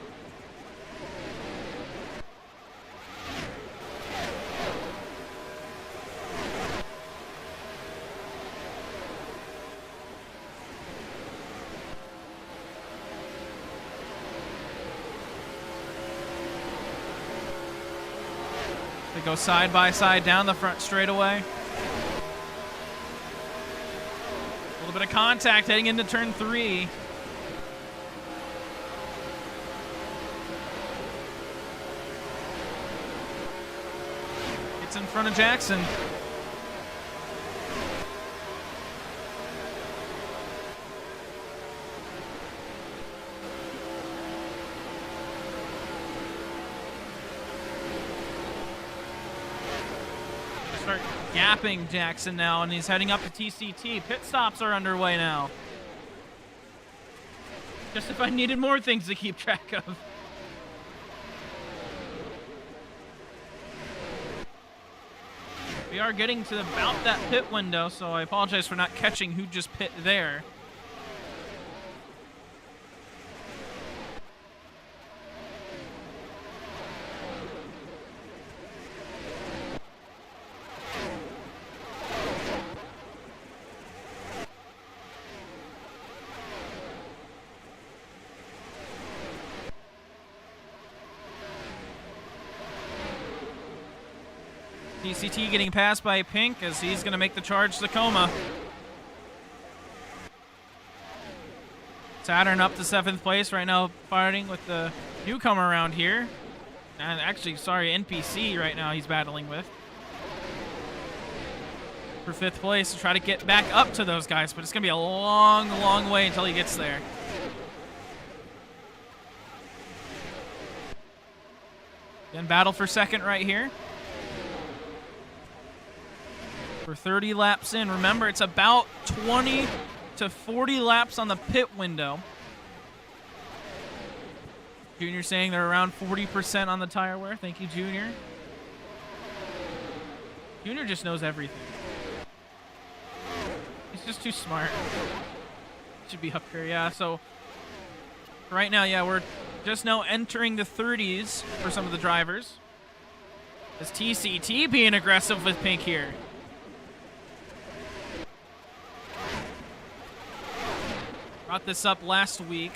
They go side by side down the front straightaway. A little bit of contact heading into turn 3. It's in front of Jackson. Start gapping Jackson now, and he's heading up to TCT. Pit stops are underway now. Just if I needed more things to keep track of. We are getting to about that pit window, so I apologize for not catching who just pit there. DCT getting passed by Pink as he's going to make the charge to Coma. Saturn up to 7th place right now, fighting with the newcomer around here. And actually, sorry, NPC right now he's battling with. For 5th place to try to get back up to those guys, but it's going to be a long, long way until he gets there. Then battle for 2nd right here. We're 30 laps in. Remember, it's about 20 to 40 laps on the pit window. Junior saying they're around 40% on the tire wear. Thank you, Junior. Junior just knows everything. He's just too smart. Should be up here, yeah. So right now, yeah, we're just now entering the 30s for some of the drivers. Is TCT being aggressive with Pink here? Brought this up last week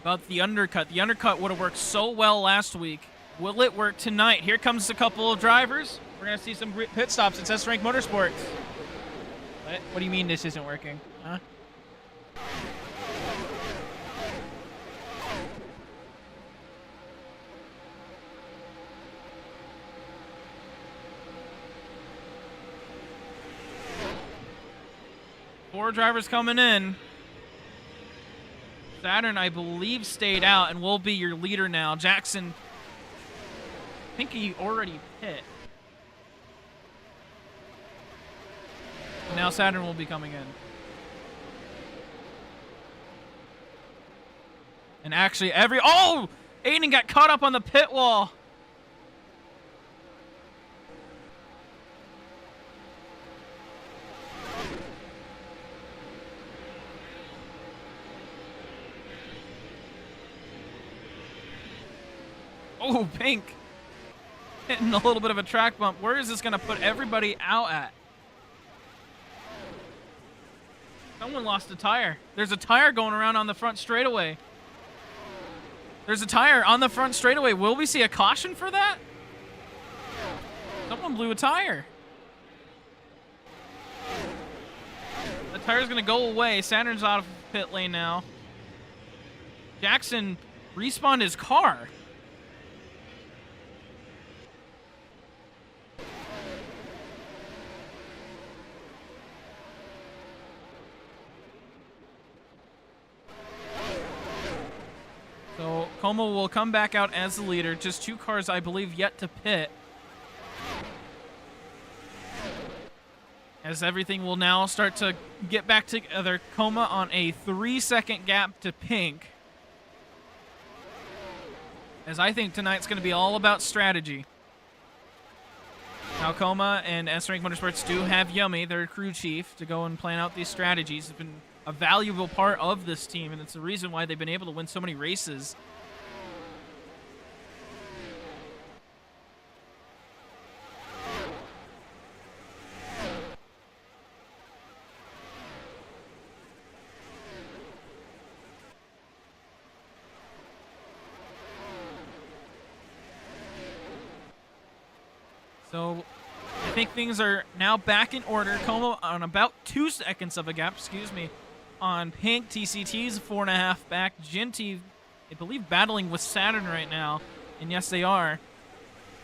about the undercut. The undercut would have worked so well last week. Will it work tonight? Here comes a couple of drivers. We're going to see some pit stops. It says Rank Motorsports. What do you mean this isn't working? Huh? Four drivers coming in. Saturn, I believe, stayed out and will be your leader now. Jackson, I think he already pit. Now Saturn will be coming in. And actually oh! Aiden got caught up on the pit wall. Oh, Pink hitting a little bit of a track bump. Where is this going to put everybody out at? Someone lost a tire. There's a tire going around on the front straightaway. There's a tire on the front straightaway. Will we see a caution for that? Someone blew a tire. The tire's going to go away. Saturn's out of pit lane now. Jackson respawned his car. So Como will come back out as the leader. Just 2 cars, I believe, yet to pit. as everything will now start to get back together. Coma on a 3-second gap to Pink, as I think tonight's going to be all about strategy. Now Coma and S-Rank Motorsports do have Yummy, their crew chief, to go and plan out these strategies. It's been a valuable part of this team, and it's the reason why they've been able to win so many races. So I think things are now back in order. Como on about 2 seconds of a gap, on Pink. TCT's 4.5 back. Ginty, I believe, battling with Saturn right now. And yes, they are.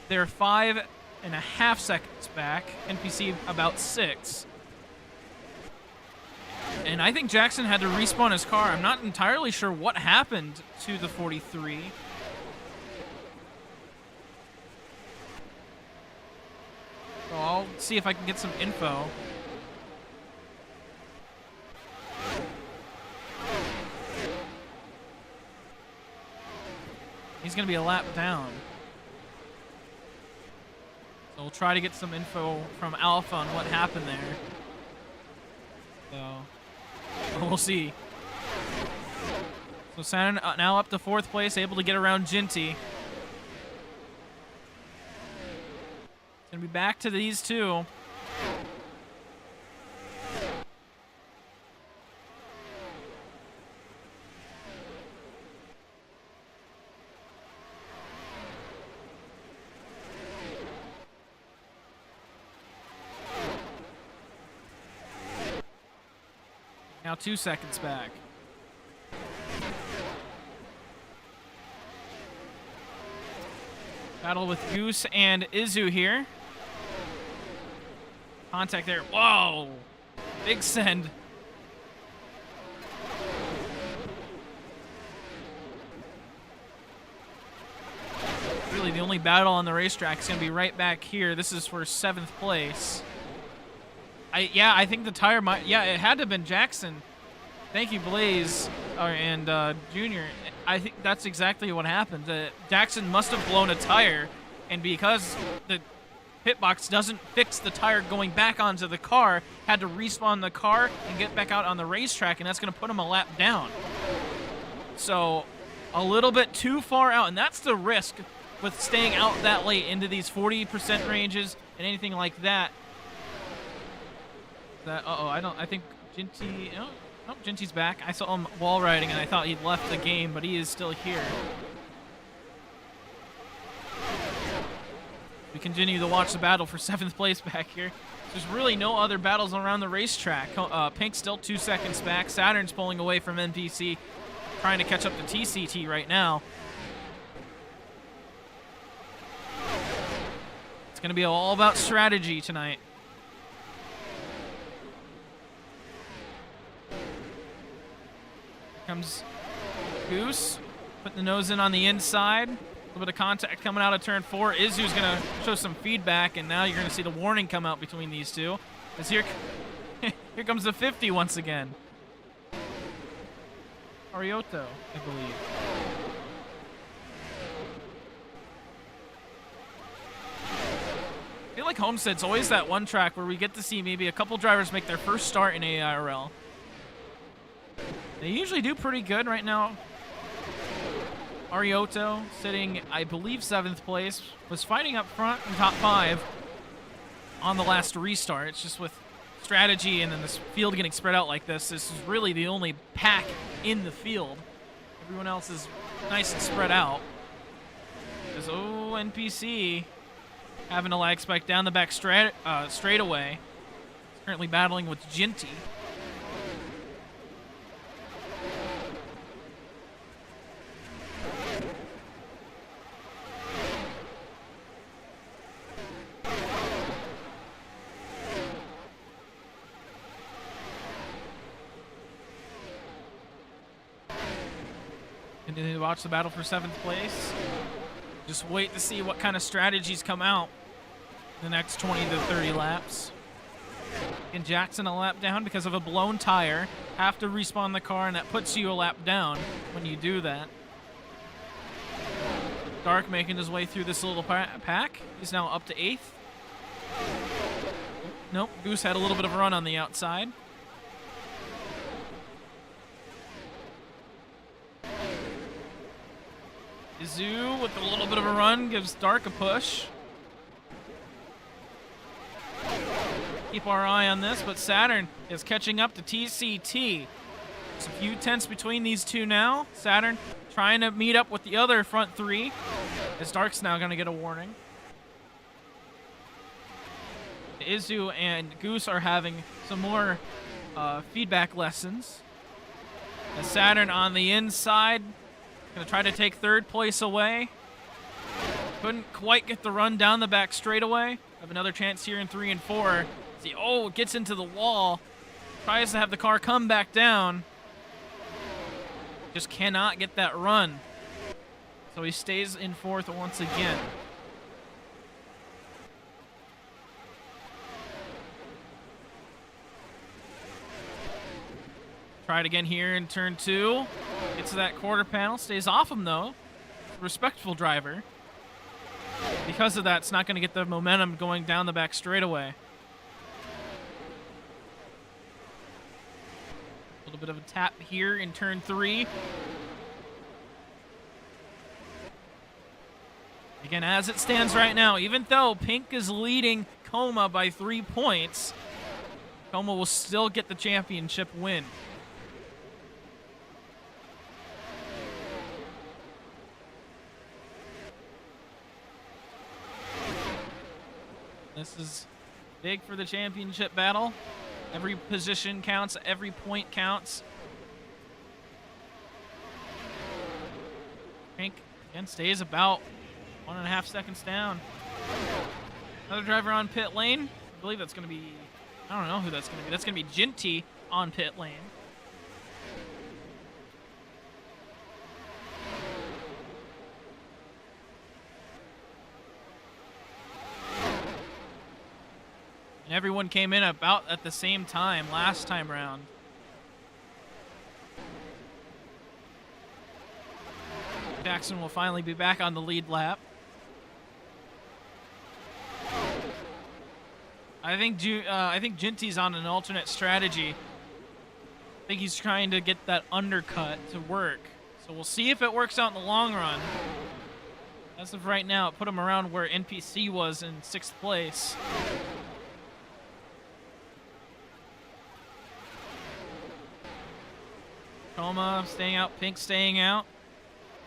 They're 5.5 seconds back. NPC about 6. And I think Jackson had to respawn his car. I'm not entirely sure what happened to the 43. So I'll see if I can get some info. He's going to be a lap down. So we'll try to get some info from Alpha on what happened there. So we'll see. So Saturn now up to 4th place, able to get around Ginty. Gonna be back to these two. Now 2 seconds back. Battle with Goose and Izu here. Contact there. Whoa! Big send. Really, the only battle on the racetrack is going to be right back here. This is for 7th place. I think the tire might... Yeah, it had to have been Jackson. Thank you, Blaze and Junior. I think that's exactly what happened. Jackson must have blown a tire, and because the pit box doesn't fix the tire going back onto the car, had to respawn the car and get back out on the racetrack, and that's going to put him a lap down. So a little bit too far out, and that's the risk with staying out that late into these 40% ranges and anything like that. I think Ginty, oh, Ginty's back. I saw him wall riding, and I thought he'd left the game, but he is still here. We continue to watch the battle for 7th place back here. There's really no other battles around the racetrack. Pink's still 2 seconds back. Saturn's pulling away from NPC, trying to catch up to TCT right now. It's going to be all about strategy tonight. Here comes Goose, putting the nose in on the inside. A little bit of contact coming out of turn 4. Izu's going to show some feedback, and now you're going to see the warning come out between these two. As here comes the 50 once again. Arioto, I believe. I feel like Homestead's always that one track where we get to see maybe a couple drivers make their first start in AIRL. They usually do pretty good right now. Arioto, sitting, I believe, 7th place, was fighting up front in top 5 on the last restart. It's just with strategy and then this field getting spread out like this, this is really the only pack in the field. Everyone else is nice and spread out. There's, NPC having a lag spike down the back straightaway. Currently battling with Ginty. Continue to watch the battle for 7th place. Just wait to see what kind of strategies come out in the next 20 to 30 laps. And Jackson a lap down because of a blown tire. Have to respawn the car, and that puts you a lap down when you do that. Dark making his way through this little pack. He's now up to 8th. Nope, Goose had a little bit of a run on the outside. Izu with a little bit of a run gives Dark a push. Keep our eye on this, but Saturn is catching up to TCT. There's a few tenths between these two now. Saturn trying to meet up with the other front three, as Dark's now going to get a warning. Izu and Goose are having some more feedback lessons. As Saturn on the inside, going to try to take 3rd place away. Couldn't quite get the run down the back straightaway. Have another chance here in 3 and 4. See, gets into the wall. Tries to have the car come back down. Just cannot get that run. So he stays in 4th once again. Try it again here in turn 2. Gets to that quarter panel. Stays off him, though. Respectful driver. Because of that, it's not going to get the momentum going down the back straightaway. A little bit of a tap here in turn 3. Again, as it stands right now, even though Pink is leading Coma by 3 points, Coma will still get the championship win. This is big for the championship battle. Every position counts, every point counts. Pink, again, stays about 1.5 seconds down. Another driver on pit lane. I believe that's going to be, I don't know who that's going to be. That's going to be Ginty on pit lane. And everyone came in about at the same time last time round. Jackson will finally be back on the lead lap. I think Ginty's on an alternate strategy. I think he's trying to get that undercut to work. So we'll see if it works out in the long run. As of right now, it put him around where NPC was in 6th place. Coma staying out, Pink staying out.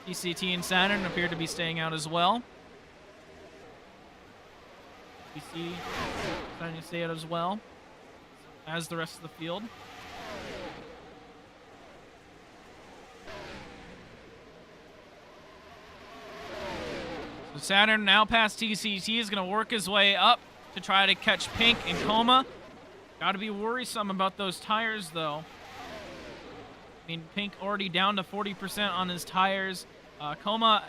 TCT and Saturn appear to be staying out as well. PC trying to stay out as well, as the rest of the field. So Saturn now past TCT is going to work his way up to try to catch Pink and Coma. Got to be worrisome about those tires, though. I mean, Pink already down to 40% on his tires. Coma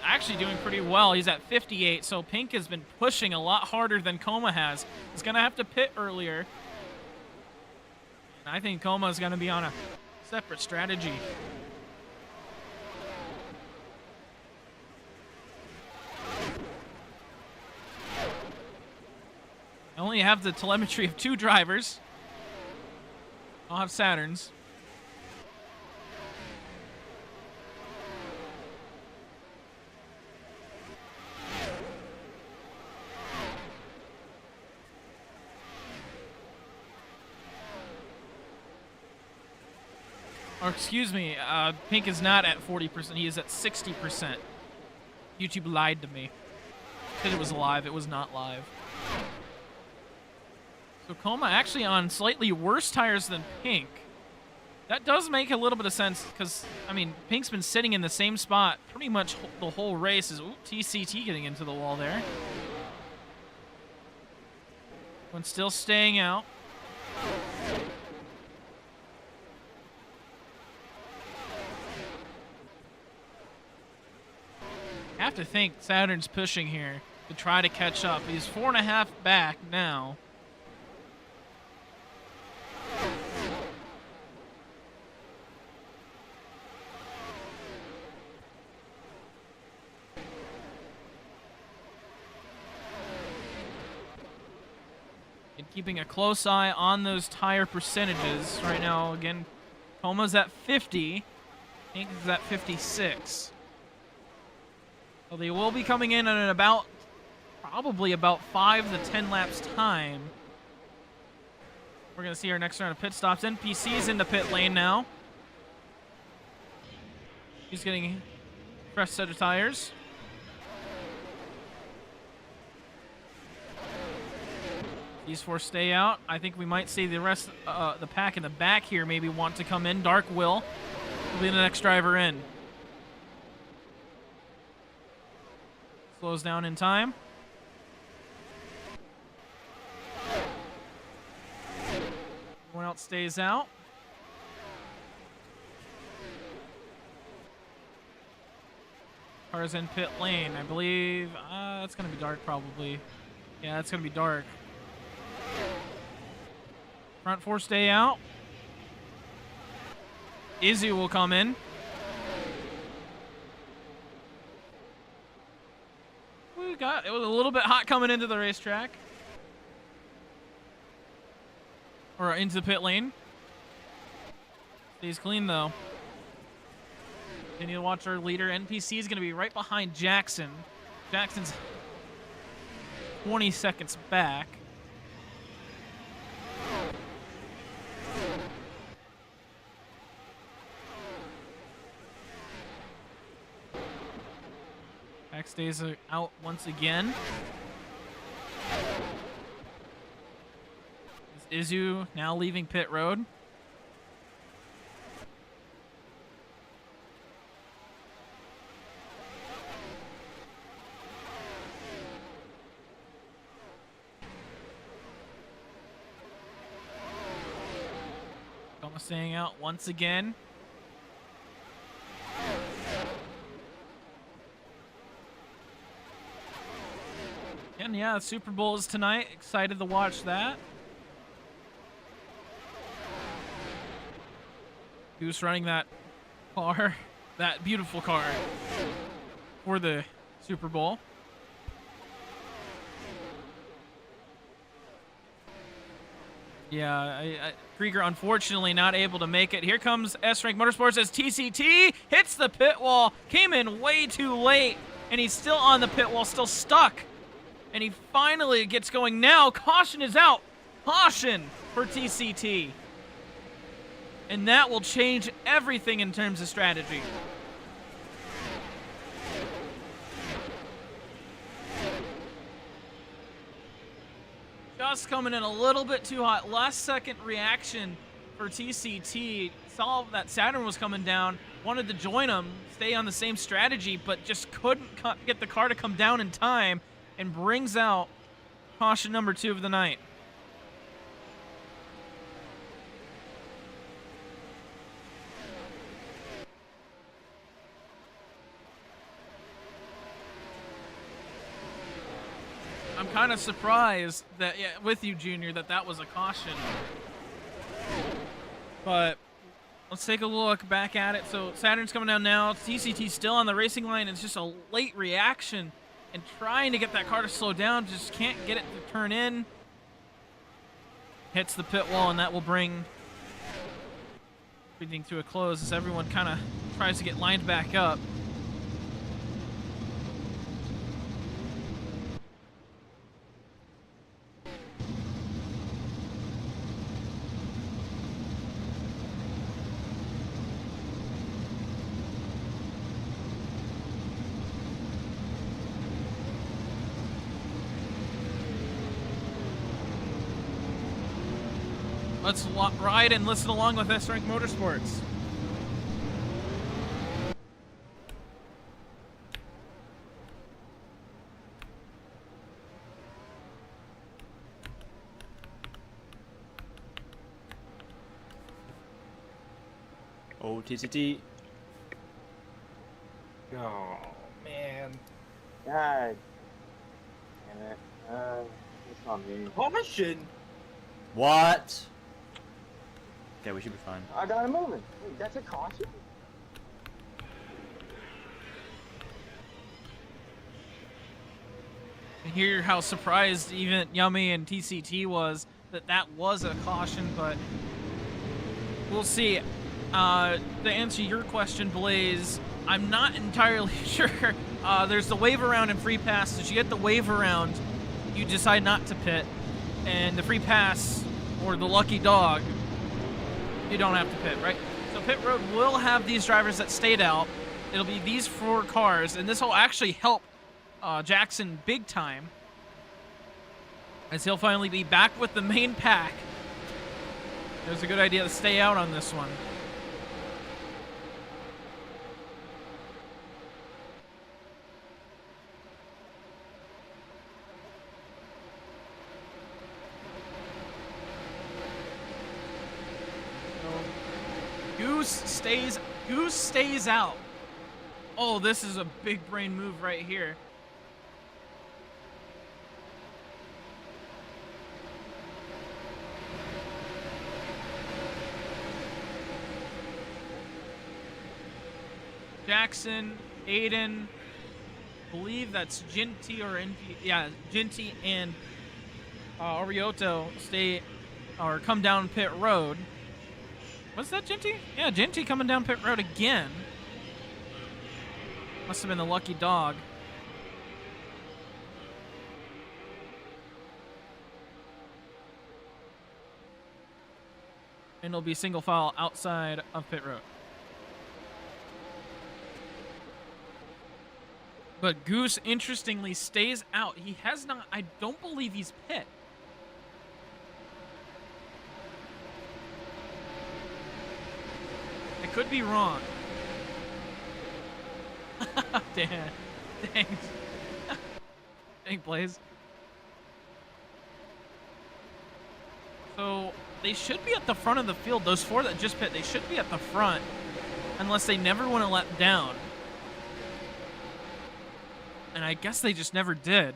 actually doing pretty well. He's at 58, so Pink has been pushing a lot harder than Coma has. He's going to have to pit earlier. And I think Coma is going to be on a separate strategy. I only have the telemetry of 2 drivers. I'll have Saturns. Or excuse me, Pink is not at 40%. He is at 60%. YouTube lied to me. Said it was live. It was not live. So Coma actually on slightly worse tires than Pink. That does make a little bit of sense because, I mean, Pink's been sitting in the same spot pretty much the whole race. Ooh, TCT getting into the wall there. One still staying out. I have to think Saturn's pushing here to try to catch up. He's 4.5 back now. keeping a close eye on those tire percentages right now. Again, Toma's at 50. Pink is at 56. So they will be coming in at probably about 5 to 10 laps time. We're going to see our next round of pit stops. NPC's in the pit lane now. He's getting a fresh set of tires. These four stay out. I think we might see the rest, the pack in the back here maybe want to come in. Dark will be the next driver in. Slows down in time. Everyone else stays out. Cars in pit lane, I believe. That's going to be dark probably. Yeah, that's going to be dark. Front four stay out. Izzy will come in. It was a little bit hot coming into the racetrack. Or into the pit lane. Stays clean though. Continue to watch our leader. NPC is going to be right behind Jackson. Jackson's 20 seconds back. Pack stays out once again. Izu now leaving pit road. Toma staying out once again. And yeah, the Super Bowl is tonight. Excited to watch that. Who's running that car, that beautiful car, for the Super Bowl. Yeah, Krieger unfortunately not able to make it. Here comes S-Rank Motorsports as TCT hits the pit wall. Came in way too late, and he's still on the pit wall, still stuck. And he finally gets going now. Caution is out. Caution for TCT. And that will change everything in terms of strategy. Just coming in a little bit too hot. Last second reaction for TCT. Saw that Saturn was coming down. Wanted to join him. Stay on the same strategy. But just couldn't get the car to come down in time. And brings out caution number 2 of the night. I'm kind of surprised that, yeah, with you, Junior, that was a caution. But let's take a look back at it. So Saturn's coming down now. TCT still on the racing line. It's just a late reaction. And trying to get that car to slow down, just can't get it to turn in. Hits the pit wall, and that will bring everything to a close as everyone kind of tries to get lined back up. Let's ride and listen along with S-Rank Motorsports.
Oh, TCT.
Oh, man.
God. Damn it. It's not me.
Caution!
What? Okay, we should be fine.
I got him moving. Wait, that's a caution?
Hear how surprised even Yummy and TCT was that that was a caution, but we'll see. To answer your question, Blaze, I'm not entirely sure. There's the wave around and free pass. As you get the wave around, you decide not to pit, and the free pass or the lucky dog, you don't have to pit, right? So pit road will have these drivers that stayed out. It'll be these 4 cars, and this will actually help Jackson big time, as he'll finally be back with the main pack. It was a good idea to stay out on this one. Goose stays out. Oh, this is a big brain move right here. Jackson, Aiden, believe that's Ginty or NP. Yeah, Ginty and Orioto stay or come down pit road. Was that Ginty? Yeah, Ginty coming down pit road again. Must have been the lucky dog. And it'll be single file outside of pit road. But Goose, interestingly, stays out. He has not, I don't believe he's pit. I could be wrong. Damn. Thanks. Thank Blaze. So they should be at the front of the field. Those 4 that just pit, they should be at the front. Unless they never want to let down. And I guess they just never did.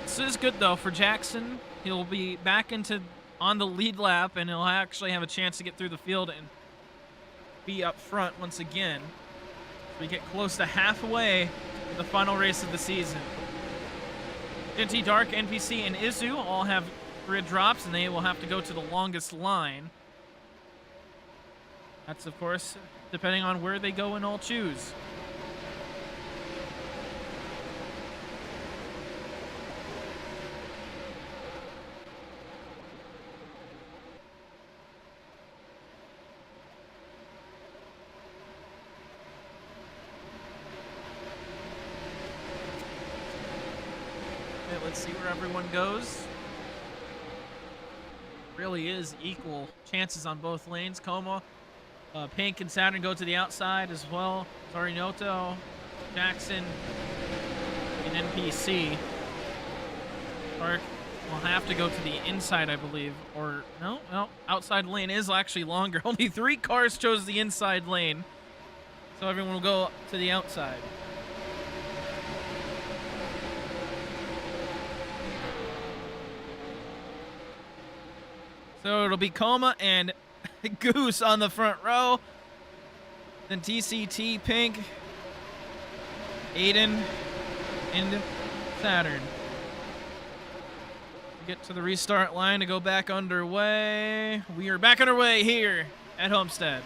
This is good though for Jackson. He'll be back on the lead lap, and he'll actually have a chance to get through the field and be up front once again. We get close to halfway to the final race of the season. Ginty, Dark, NPC, and Izu all have grid drops, and they will have to go to the longest line. That's, of course, depending on where they go and all choose. Okay, let's see where everyone goes. Really is equal chances on both lanes. Como, Pink, and Saturn go to the outside as well. Zorinoto, Jackson, and NPC. Dark will have to go to the inside, I believe. Or, no, outside lane is actually longer. Only 3 cars chose the inside lane. So everyone will go to the outside. So it'll be Coma and Goose on the front row. Then TCT, Pink, Aiden, and Saturn. Get to the restart line to go back underway. We are back underway here at Homestead.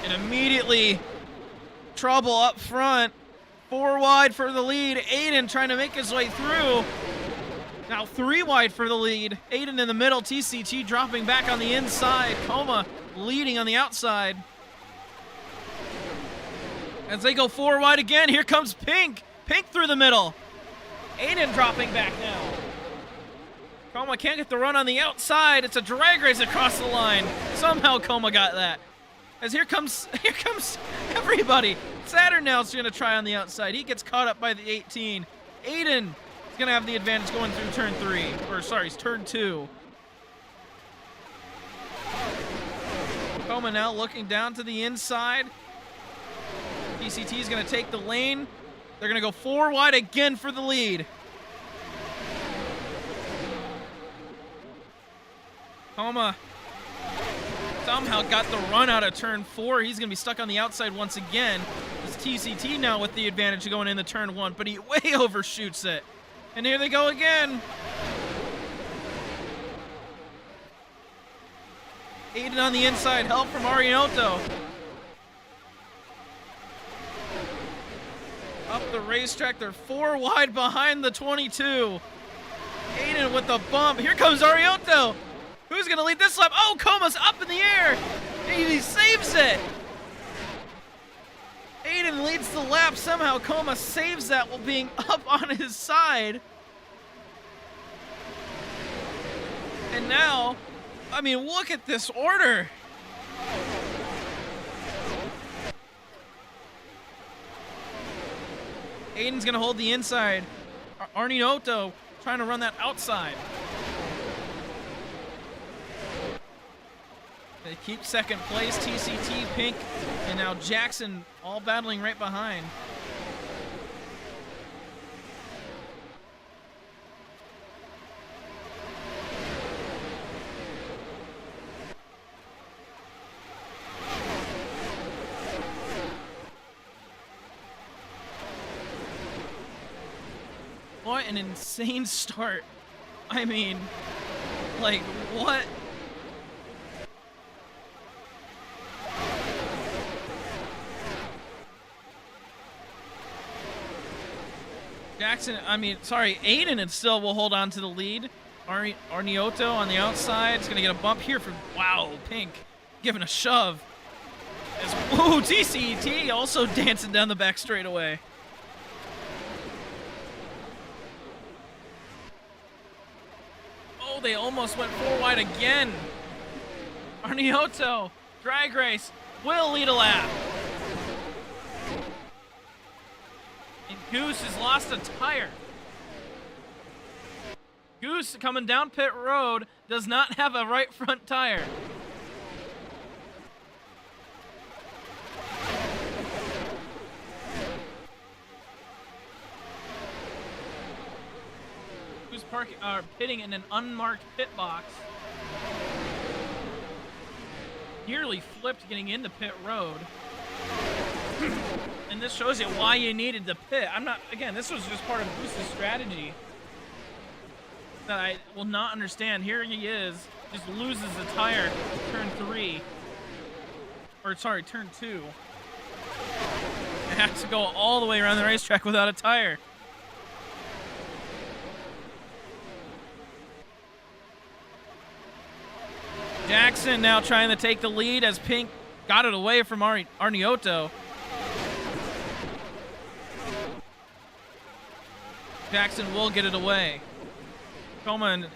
And immediately trouble up front. 4 wide for the lead. Aiden trying to make his way through. Now 3 wide for the lead. Aiden in the middle. TCT dropping back on the inside. Coma leading on the outside. As they go 4 wide again, here comes Pink. Pink through the middle. Aiden dropping back now. Coma can't get the run on the outside. It's a drag race across the line. Somehow Coma got that. As here comes everybody. Saturn now is going to try on the outside. He gets caught up by the 18. Aiden is going to have the advantage going through turn 3. Or, sorry, it's turn 2. Coma now looking down to the inside. PCT is going to take the lane. They're going to go 4 wide again for the lead. Coma somehow got the run out of turn 4. He's going to be stuck on the outside once again. It's TCT now with the advantage going into turn 1, but he way overshoots it. And here they go again. Aiden on the inside, help from Arioto. Up the racetrack, they're 4 wide behind the 22. Aiden with the bump. Here comes Arioto. Who's going to lead this lap? Oh, Coma's up in the air. He saves it. Aiden leads the lap. Somehow Coma saves that while being up on his side. And now, I mean, look at this order. Aiden's going to hold the inside. Arioto trying to run that outside. They keep second place, TCT, Pink, and now Jackson all battling right behind. What an insane start. I mean, like, what? Jackson, I mean, sorry, Aiden and still will hold on to the lead. Arioto on the outside is going to get a bump here from, wow, Pink giving a shove. As, ooh, TCT also dancing down the back straightaway. Oh, they almost went 4 wide again. Arioto, drag race, will lead a lap. And Goose has lost a tire. Goose coming down pit road does not have a right front tire. Goose pitting in an unmarked pit box. Nearly flipped getting into pit road. And this shows you why you needed the pit. Again, this was just part of Goose's strategy that I will not understand. Here he is, just loses the tire, turn 3. Or sorry, turn 2. And has to go all the way around the racetrack without a tire. Jackson now trying to take the lead as Pink got it away from Arioto. Jackson will get it away. Coma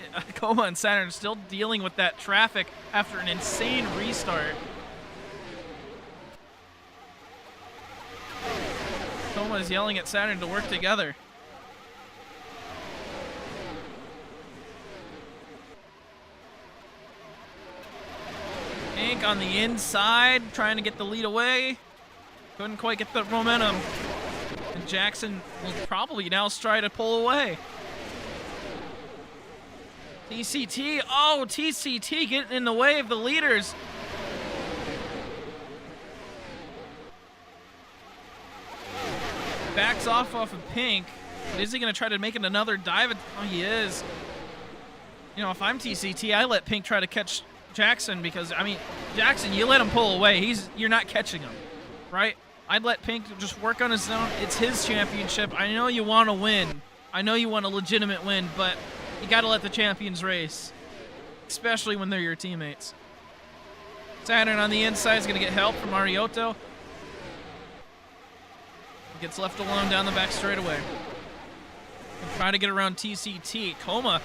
and Saturn still dealing with that traffic after an insane restart. Coma is yelling at Saturn to work together. Pink on the inside, trying to get the lead away. Couldn't quite get the momentum. And Jackson will probably now try to pull away. TCT, oh, TCT getting in the way of the leaders. Backs off of Pink. But is he going to try to make it another dive? Oh, he is. You know, if I'm TCT, I let Pink try to catch Jackson because, I mean, Jackson, you let him pull away. You're not catching him, right? I'd let Pink just work on his own. It's his championship. I know you want to win. I know you want a legitimate win, but you got to let the champions race, especially when they're your teammates. Saturn on the inside is going to get help from Arioto. Gets left alone down the back straightaway. Trying to get around TCT. Coma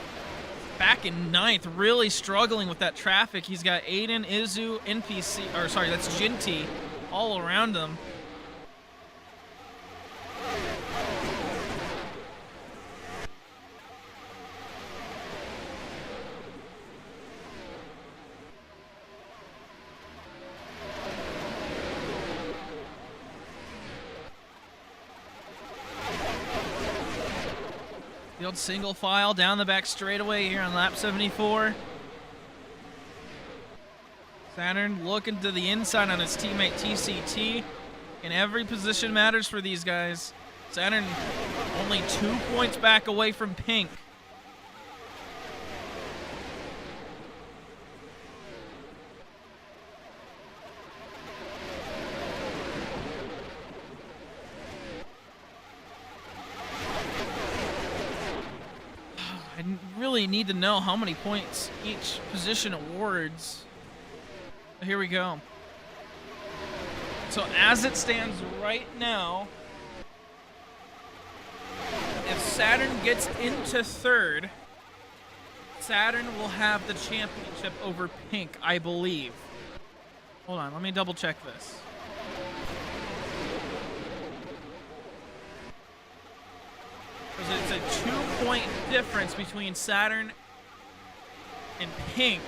back in 9th, really struggling with that traffic. He's got Aiden, Izu, NPC, or sorry, that's Jinty all around him. Field single file down the back straightaway here on lap 74. Saturn looking to the inside on his teammate TCT. And every position matters for these guys. Saturn only 2 points back away from Pink. I really need to know how many points each position awards. Here we go. So as it stands right now, if Saturn gets into third, Saturn will have the championship over Pink, I believe. Hold on, let me double check this. Because it's a 2-point difference between Saturn and Pink.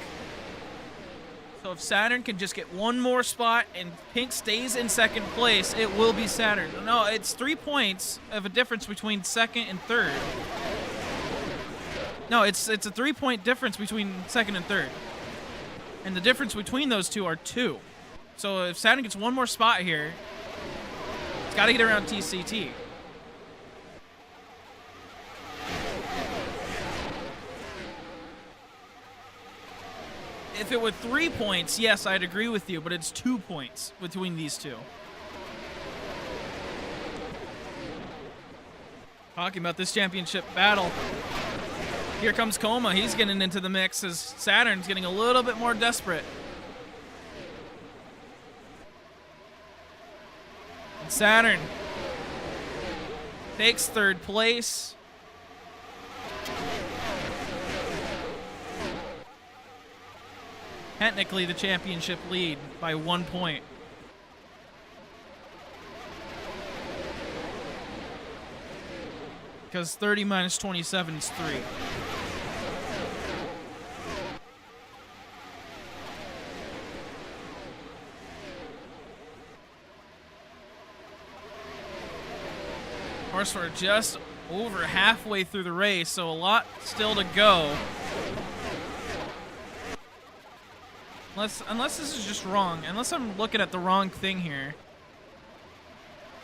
So if Saturn can just get one more spot and Pink stays in second place, it will be Saturn. No, it's 3 points of a difference between second and third. No, it's a 3-point difference between second and third. And the difference between those two are 2. So if Saturn gets one more spot here, it's got to get around TCT. If it were 3 points, yes, I'd agree with you, but it's 2 points between these two. Talking about this championship battle. Here comes Coma. He's getting into the mix as Saturn's getting a little bit more desperate. And Saturn takes third place. Technically the championship lead by 1 point. Because 30 minus 27 is 3. Of course, we're just over halfway through the race, so a lot still to go. Unless this is just wrong. Unless I'm looking at the wrong thing here.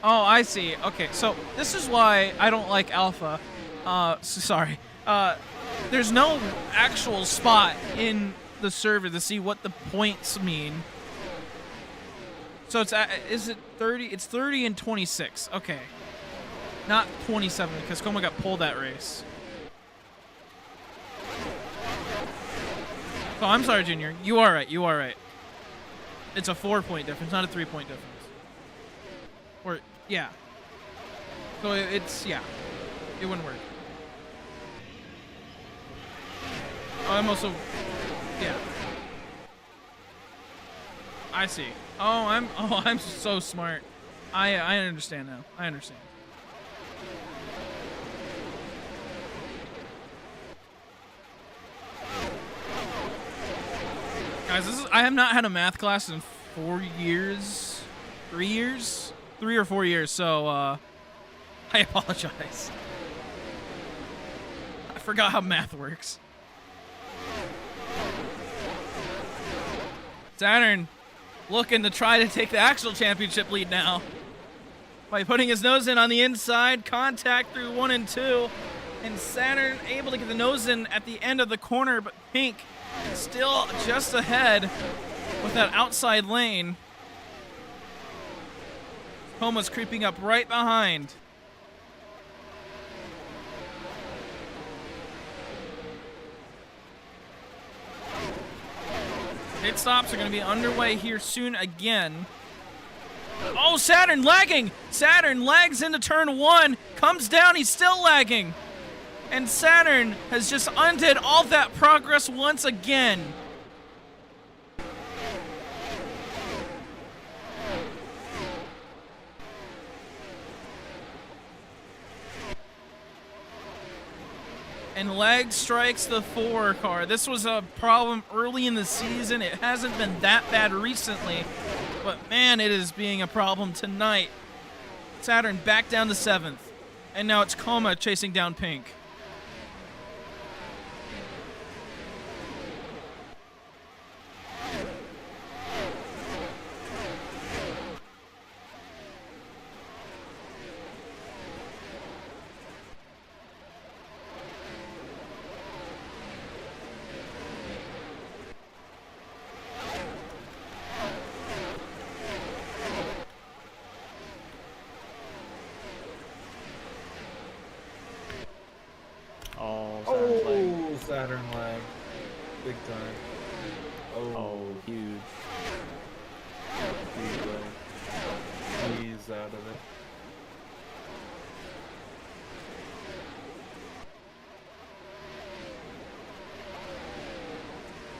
Oh, I see. Okay, so this is why I don't like Alpha. Sorry. There's no actual spot in the server to see what the points mean. So it's is it 30? It's 30 and 26. Okay. Not 27 because Coma got pulled that race. Oh, I'm sorry, Junior. You are right. You are right. It's a 4-point difference, not a 3-point difference. Or, yeah. So it's, yeah. It wouldn't work. Oh, I'm also, yeah. I see. Oh, I'm so smart. I understand now. I understand. Guys, I have not had a math class in 4 years, 3 years, 3 or 4 years. So I apologize. I forgot how math works. Saturn looking to try to take the actual championship lead now by putting his nose in on the inside, contact through 1 and 2, and Saturn able to get the nose in at the end of the corner, but Pink still just ahead with that outside lane. Coma's creeping up right behind. Pit stops are going to be underway here soon again. Oh, Saturn lagging! Saturn lags into turn 1, comes down, he's still lagging. And Saturn has just undid all that progress once again. And lag strikes the 4 car. This was a problem early in the season. It hasn't been that bad recently, but man, it is being a problem tonight. Saturn back down to 7th. And now it's Coma chasing down Pink.
Saturn lag. Big time.
Oh, huge.
Huge lag. He's out of it.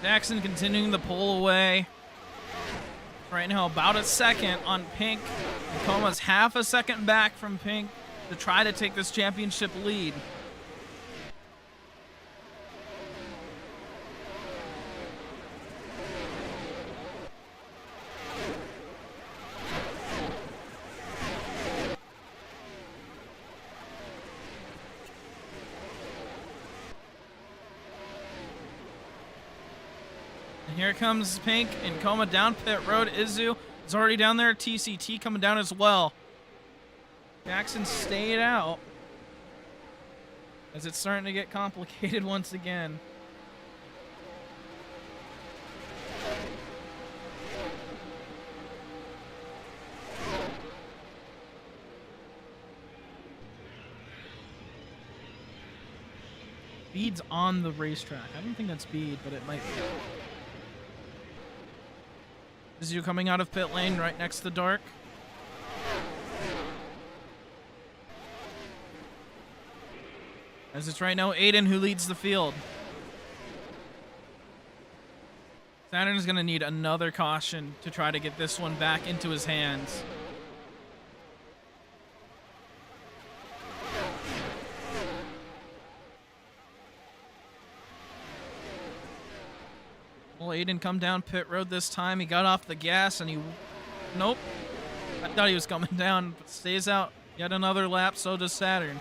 Jackson continuing the pull away. Right now, about a second on Pink. Tacoma's half a second back from Pink to try to take this championship lead. Here comes Pink and Coma down pit road. Izu is already down there. TCT coming down as well. Jackson stayed out as it's starting to get complicated once again. Speed's on the racetrack. I don't think that's speed, but it might be. Is you coming out of pit lane right next to Dark? As it's right now Aiden who leads the field. Saturn is going to need another caution to try to get this one back into his hands. Well, Aiden come down pit road this time. He got off the gas and he... Nope. I thought he was coming down, but stays out yet another lap. So does Saturn.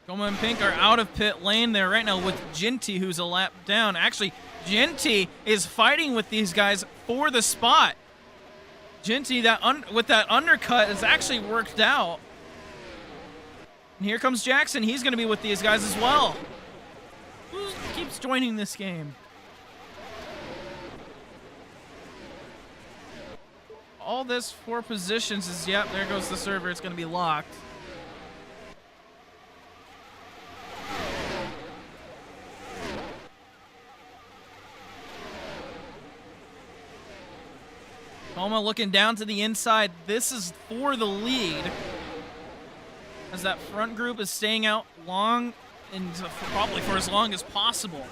Coma and Pink are out of pit lane there right now with Ginty, who's a lap down. Actually, Ginty is fighting with these guys for the spot. Ginty, with that undercut, has actually worked out. And here comes Jackson. He's going to be with these guys as well. Who keeps joining this game? All this for positions is, yep, there goes the server. It's going to be locked. Coma looking down to the inside. This is for the lead, as that front group is staying out long and probably for as long as possible.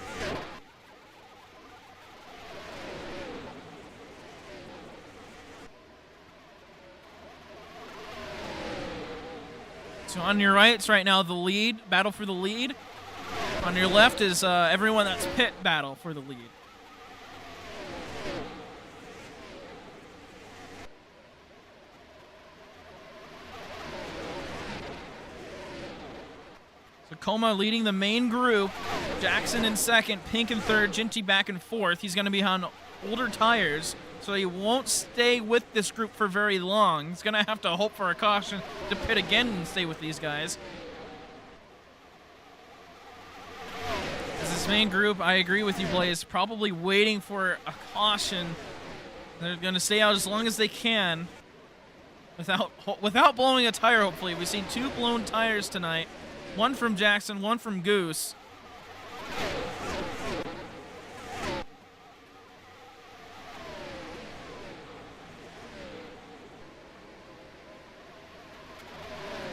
So on your right, it's right now the lead, battle for the lead. On your left is everyone that's pit battle for the lead. So Coma leading the main group. Jackson in second, Pink in third, Ginty back in fourth. He's going to be on older tires, so he won't stay with this group for very long. He's going to have to hope for a caution to pit again and stay with these guys. As this main group, I agree with you, Blaze, probably waiting for a caution. They're going to stay out as long as they can without blowing a tire, hopefully. We've seen 2 blown tires tonight. One from Jackson, one from Goose.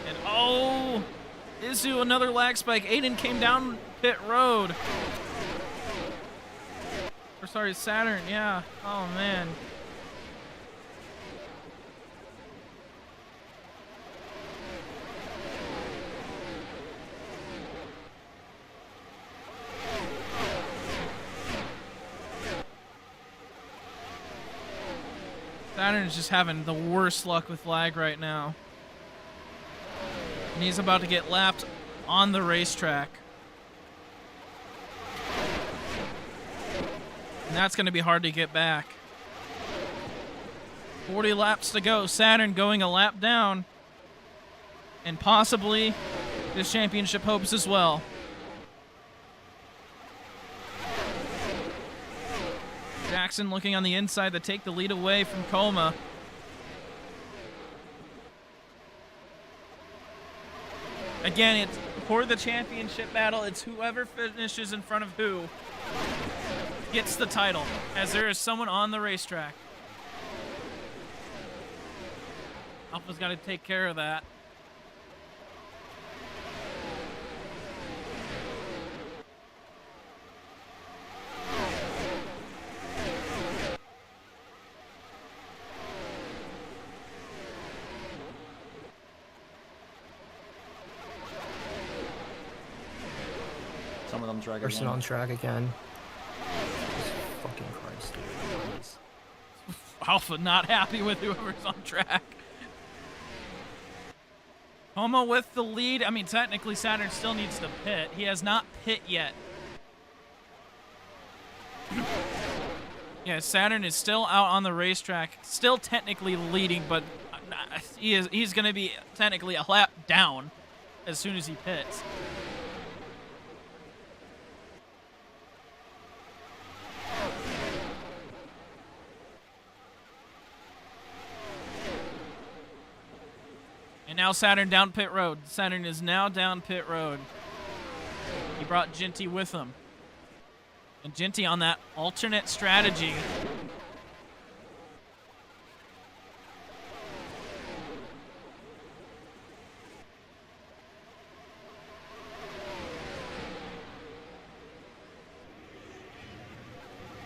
And oh, Izu, another lag spike. Aiden came down pit road. Or sorry, Saturn, yeah. Oh man. Saturn is just having the worst luck with lag right now. And he's about to get lapped on the racetrack. And that's going to be hard to get back. 40 laps to go. Saturn going a lap down. And possibly his championship hopes as well. Jackson looking on the inside to take the lead away from Coma. Again, it's for the championship battle. It's whoever finishes in front of who gets the title, as there is someone on the racetrack. Alpha's got to take care of that.
Someone on track
Person
again.
on track again. Jesus fucking Christ, dude.
Alpha not happy with whoever's on track. Homo with the lead. I mean, technically Saturn still needs to pit. He has not pit yet. Yeah, Saturn is still out on the racetrack, still technically leading, but he's going to be technically a lap down as soon as he pits. And now Saturn down pit road. Saturn is now down pit road. He brought Ginty with him. And Ginty on that alternate strategy.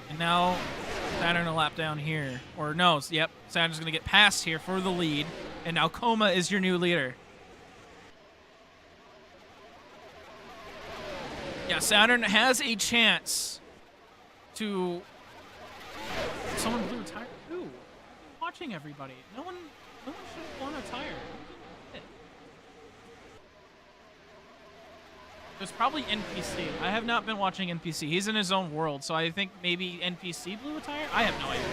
And now Saturn a lap down here. Or no, yep, Saturn's going to get past here for the lead. And now Coma is your new leader. Yeah, Saturn has a chance to... Someone blew a tire. Who? Watching everybody. No one should have blown a tire. It was probably NPC. I have not been watching NPC. He's in his own world, so I think maybe NPC blew a tire? I have no idea.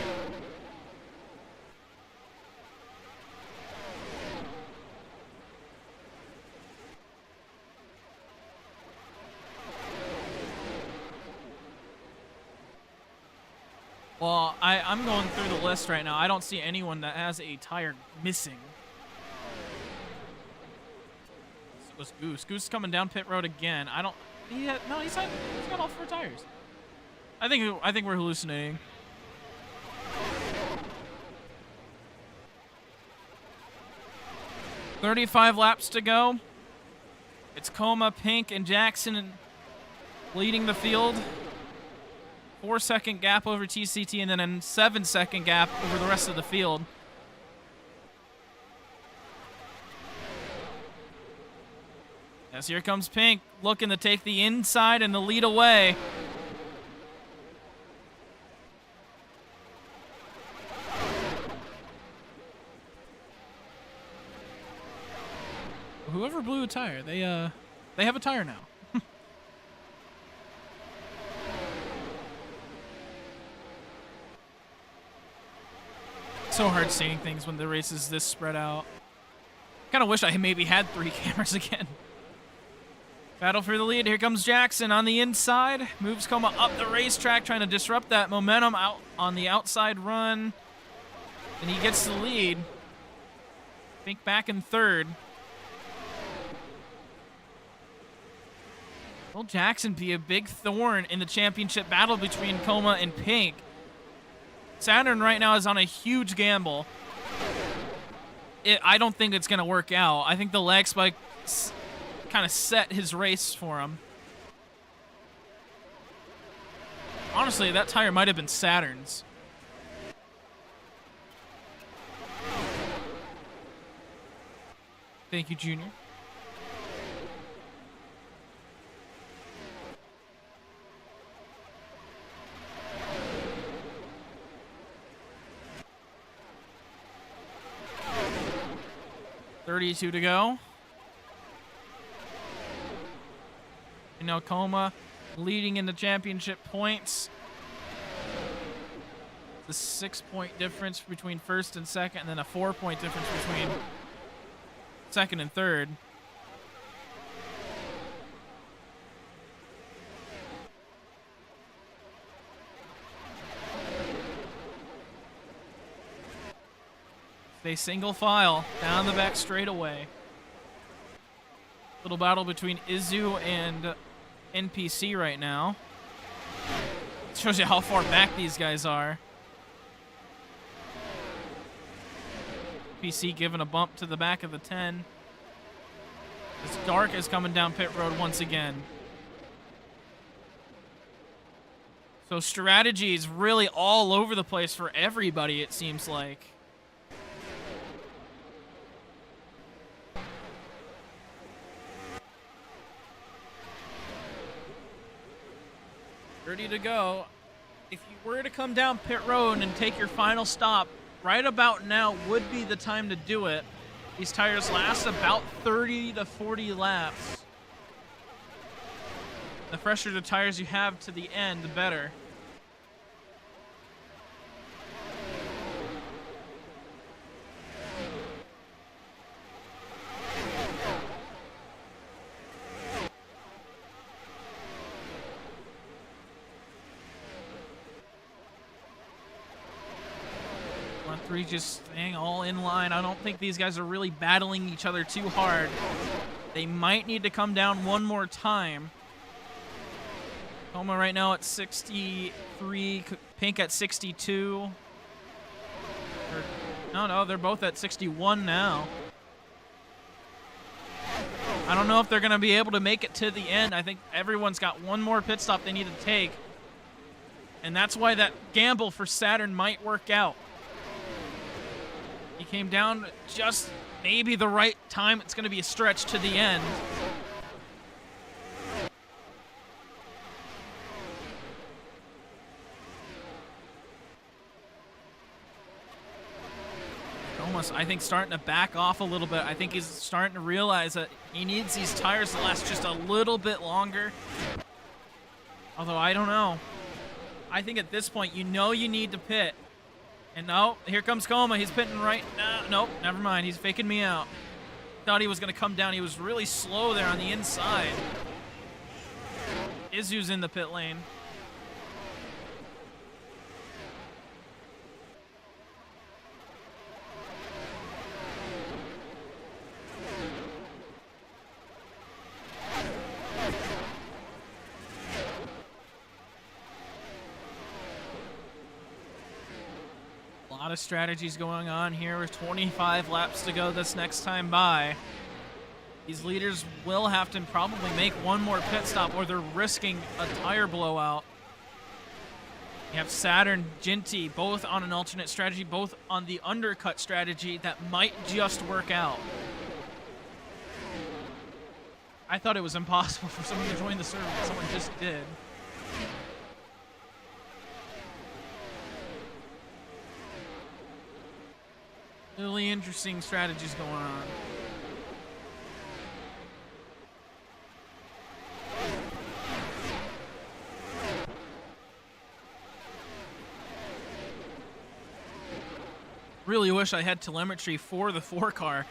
Well, I'm going through the list right now. I don't see anyone that has a tire missing. It was Goose. Goose coming down pit road again. I don't. He's got all 4 tires. I think we're hallucinating. "35 laps to go. It's Coma, Pink, and Jackson leading the field. 4-second gap over TCT, and then a 7-second gap over the rest of the field. Yes, here comes Pink, looking to take the inside and the lead away. Whoever blew a tire, they have a tire now. So hard seeing things when the race is this spread out. Kind of wish I maybe had 3 cameras again. Battle for the lead. Here comes Jackson on the inside. Moves Coma up the racetrack, trying to disrupt that momentum out on the outside run. And he gets the lead. Pink back in 3rd. Will Jackson be a big thorn in the championship battle between Coma and Pink? Saturn right now is on a huge gamble. I don't think it's going to work out. I think the lag spike kind of set his race for him. Honestly, that tire might have been Saturn's. Thank you, Junior. .32 to go. And now Coma leading in the championship points. The 6-point difference between 1st and 2nd, and then a 4-point difference between 2nd and 3rd. They single file down the back straightaway. Little battle between Izu and NPC right now. Shows you how far back these guys are. NPC giving a bump to the back of the 10. This Dark is coming down pit road once again. So strategy is really all over the place for everybody, it seems like. Ready to go. If you were to come down pit road and take your final stop, right about now would be the time to do it. These tires last about 30 to 40 laps. The fresher the tires you have to the end, the better. Front three just staying all in line. I don't think these guys are really battling each other too hard. They might need to come down one more time. Coma right now at 63, Pink at 62. No, they're both at 61 now. I don't know if they're going to be able to make it to the end. I think everyone's got one more pit stop they need to take. And that's why that gamble for Saturn might work out. He came down just maybe the right time. It's going to be a stretch to the end. Almost, I think, starting to back off a little bit. I think he's starting to realize that he needs these tires to last just a little bit longer. Although, I don't know. I think at this point, you know you need to pit. And no, here comes Coma. He's pitting right now. Nope, never mind. He's faking me out. Thought he was going to come down. He was really slow there on the inside. Izu's in the pit lane. A lot of strategies going on here with 25 laps to go this next time by. These leaders will have to probably make one more pit stop or they're risking a tire blowout. You have Saturn, Ginty, both on an alternate strategy, both on the undercut strategy that might just work out. I thought it was impossible for someone to join the server, but someone just did. Really interesting strategies going on. Really wish I had telemetry for the 4-car,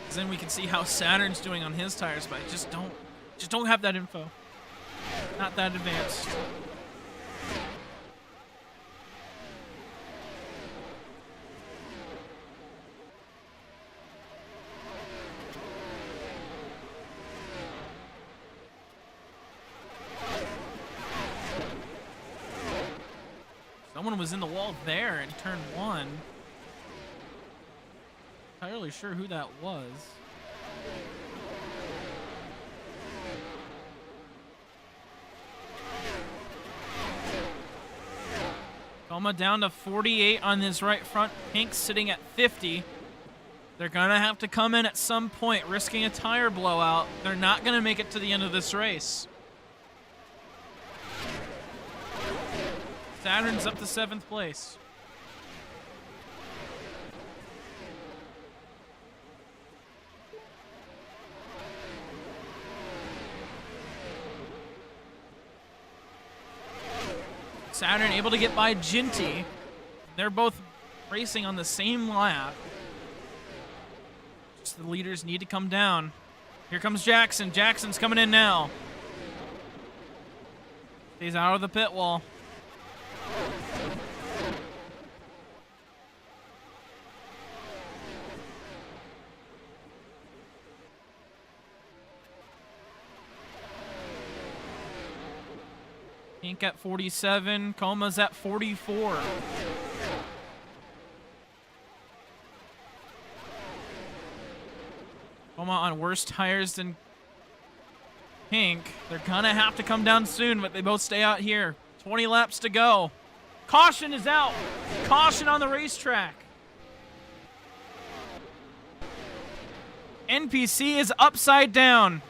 because then we can see how Saturn's doing on his tires, but I just don't have that info. Not that advanced. Someone was in the wall there in turn 1. Not entirely sure who that was. Coma down to 48 on his right front. Pink sitting at 50. They're going to have to come in at some point, risking a tire blowout. They're not going to make it to the end of this race. Saturn's up to 7th place. Saturn able to get by Ginty. They're both racing on the same lap. Just the leaders need to come down. Here comes Jackson. Jackson's coming in now. Stays out of the pit wall. Pink at 47. Coma's at 44. Coma on worse tires than Pink. They're gonna have to come down soon, but they both stay out here. 20 laps to go. Caution is out. Caution on the racetrack. NPC is upside down.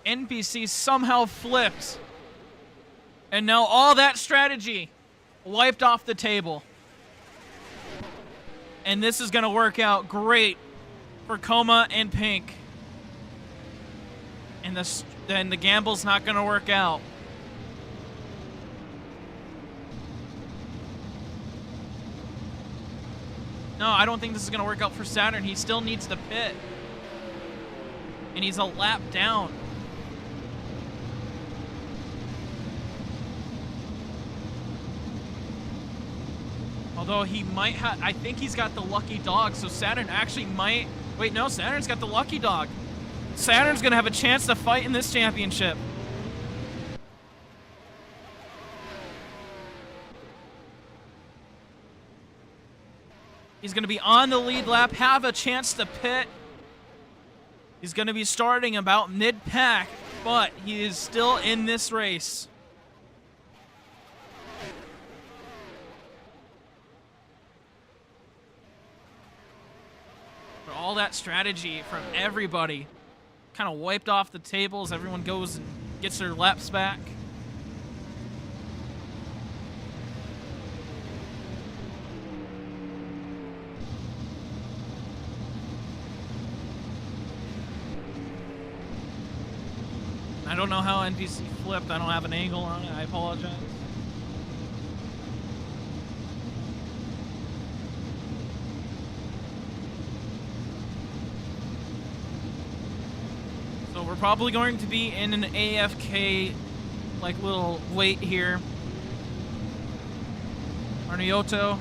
NPC somehow flipped. And now all that strategy wiped off the table. And this is going to work out great for Coma and Pink. And the gamble's not going to work out. No, I don't think this is going to work out for Saturn. He still needs to pit. And he's a lap down. Although he might have, I think he's got the lucky dog, so Saturn actually might, wait, no, Saturn's got the lucky dog. Saturn's going to have a chance to fight in this championship. He's going to be on the lead lap, have a chance to pit. He's going to be starting about mid-pack, but he is still in this race. For all that strategy from everybody kind of wiped off the tables. Everyone goes and gets their laps back. I don't know how NPC flipped. I don't have an angle on it. I apologize. So we're probably going to be in an AFK like little wait here. Arnioto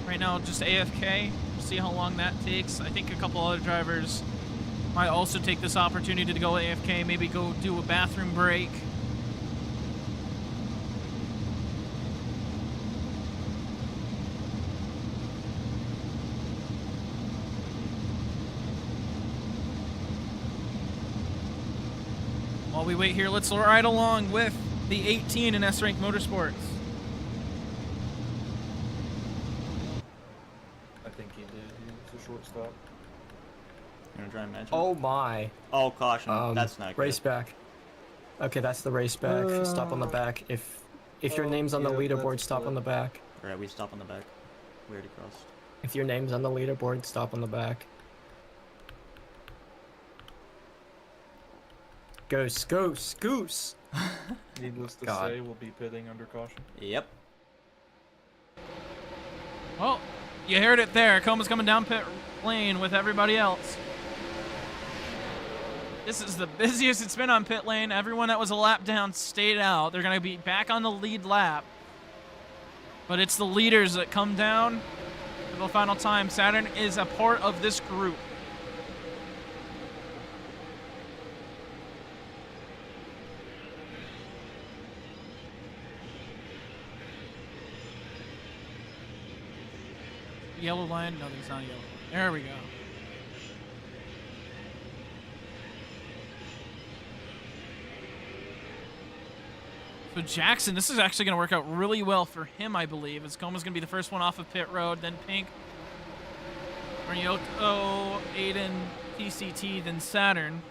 right now just AFK. See how long that takes. I think a couple other drivers might also take this opportunity to go AFK, maybe go do a bathroom break. While we wait here, let's ride along with the 18 in S-Rank Motorsports.
I think he did. He was a shortstop.
You wanna try and match him?
Oh my.
Oh, caution. That's not good.
Race back. Okay, that's the race back. Stop on the back. If your name's on the
yeah,
leaderboard,
that's
stop
good.
on the back.
Alright, we stop on the back. We already crossed.
If your name's on the leaderboard, stop on the back. Goose, goose, goose.
Needless to
God.
say, we'll be pitting under caution.
Yep.
Well, you heard it there. Coma's coming down pit lane with everybody else. This is the busiest it's been on pit lane. Everyone that was a lap down stayed out. They're going to be back on the lead lap. But it's the leaders that come down for the final time. Saturn is a part of this group. Yellow line? No, there's not a yellow. There we go. So Jackson, this is actually going to work out really well for him, I believe, as Coma's going to be the first one off of pit road, then Pink, Arnioto, Aiden, TCT, then Saturn.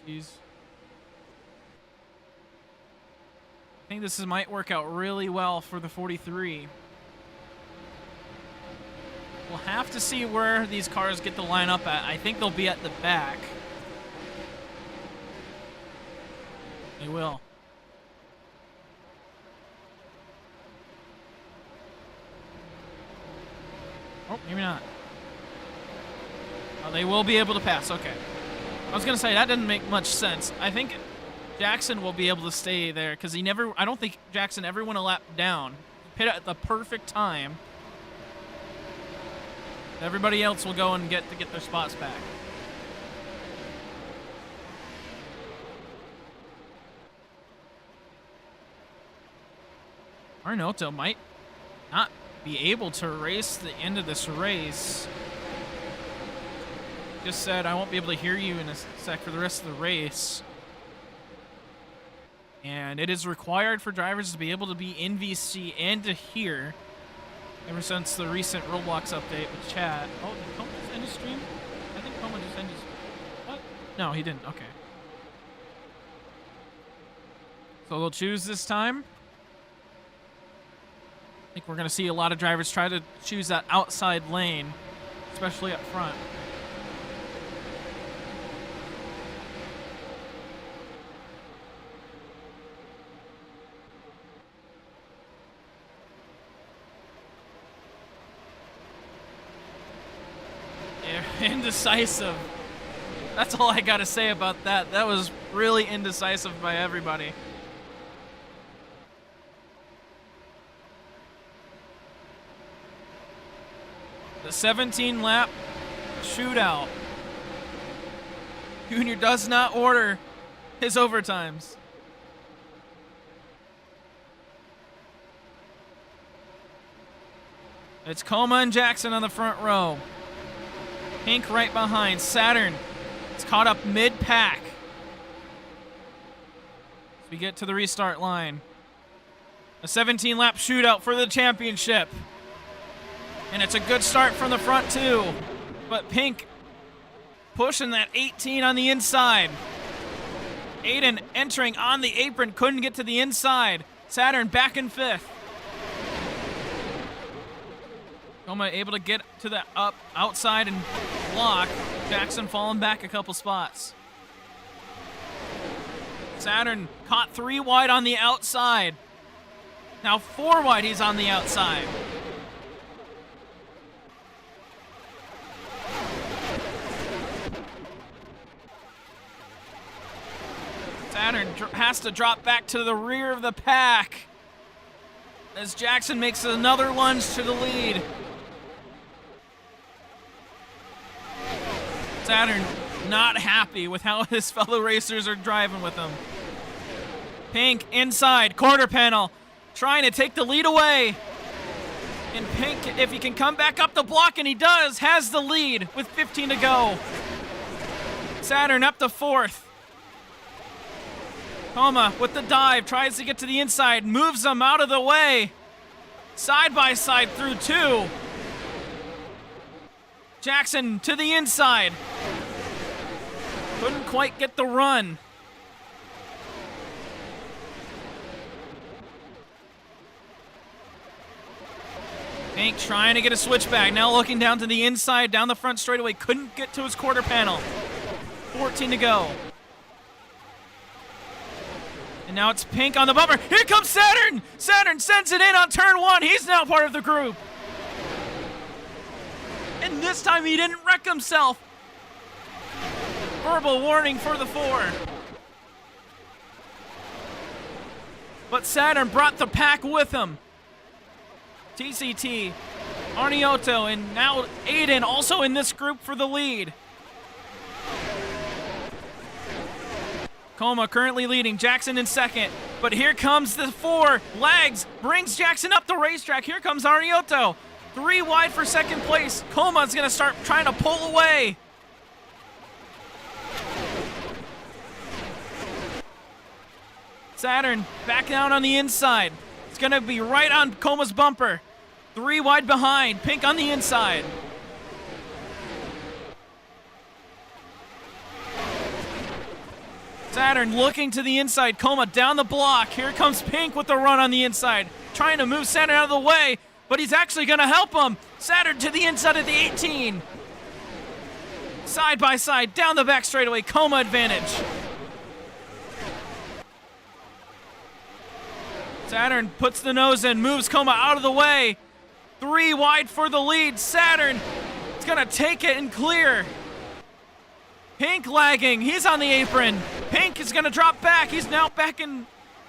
Jeez. I think this might work out really well for the 43. We'll have to see where these cars get to line up at. I think they'll be at the back. They will. Oh, maybe not. Oh, they will be able to pass. Okay. I was going to say, that didn't make much sense. I think Jackson will be able to stay there because I don't think Jackson ever went a lap down. Pit at the perfect time. Everybody else will go and get their spots back. Arnotto might not be able to race the end of this race. Just said, I won't be able to hear you in a sec for the rest of the race. And it is required for drivers to be able to be in VC and to hear ever since the recent Roblox update with chat. Oh, did Coma just end his stream? I think Coma just ended his... What? No, he didn't. Okay. So they'll choose this time. I think we're going to see a lot of drivers try to choose that outside lane, especially up front. Indecisive. That's all I gotta say about that. That was really indecisive by everybody. The 17-lap shootout. Junior does not order his overtimes. It's Coma and Jackson on the front row. Pink right behind. Saturn is caught up mid-pack. As we get to the restart line. A 17-lap shootout for the championship. And it's a good start from the front, too. But Pink pushing that 18 on the inside. Aiden entering on the apron. Couldn't get to the inside. Saturn back in fifth. Coma able to get to the outside and block. Jackson falling back a couple spots. Saturn caught 3 wide on the outside. Now 4 wide, he's on the outside. Saturn has to drop back to the rear of the pack as Jackson makes another lunge to the lead. Saturn not happy with how his fellow racers are driving with him. Pink inside, quarter panel, trying to take the lead away. And Pink, if he can come back up the block, and he does, has the lead with 15 to go. Saturn up to 4th. Coma with the dive, tries to get to the inside, moves them out of the way. Side by side through 2. Jackson to the inside. Couldn't quite get the run. Pink trying to get a switchback. Now looking down to the inside, down the front straightaway. Couldn't get to his quarter panel. 14 to go. And now it's Pink on the bumper. Here comes Saturn! Saturn sends it in on turn 1. He's now part of the group. And this time he didn't wreck himself. Verbal warning for the 4. But Saturn brought the pack with him. TCT, Arnotto, and now Aiden also in this group for the lead. Coma currently leading, Jackson in second. But here comes the 4. Lags, brings Jackson up the racetrack. Here comes Arnotto. 3 wide for second place. Coma's gonna start trying to pull away. Saturn back down on the inside. It's gonna be right on Coma's bumper. 3 wide behind, Pink on the inside. Saturn looking to the inside, Coma down the block. Here comes Pink with the run on the inside. Trying to move Saturn out of the way, but he's actually gonna help him. Saturn to the inside of the 18. Side by side, down the back straightaway, Coma advantage. Saturn puts the nose in, moves Coma out of the way. 3 wide for the lead. Saturn is gonna take it and clear. Pink lagging, he's on the apron. Pink is gonna drop back. He's now back in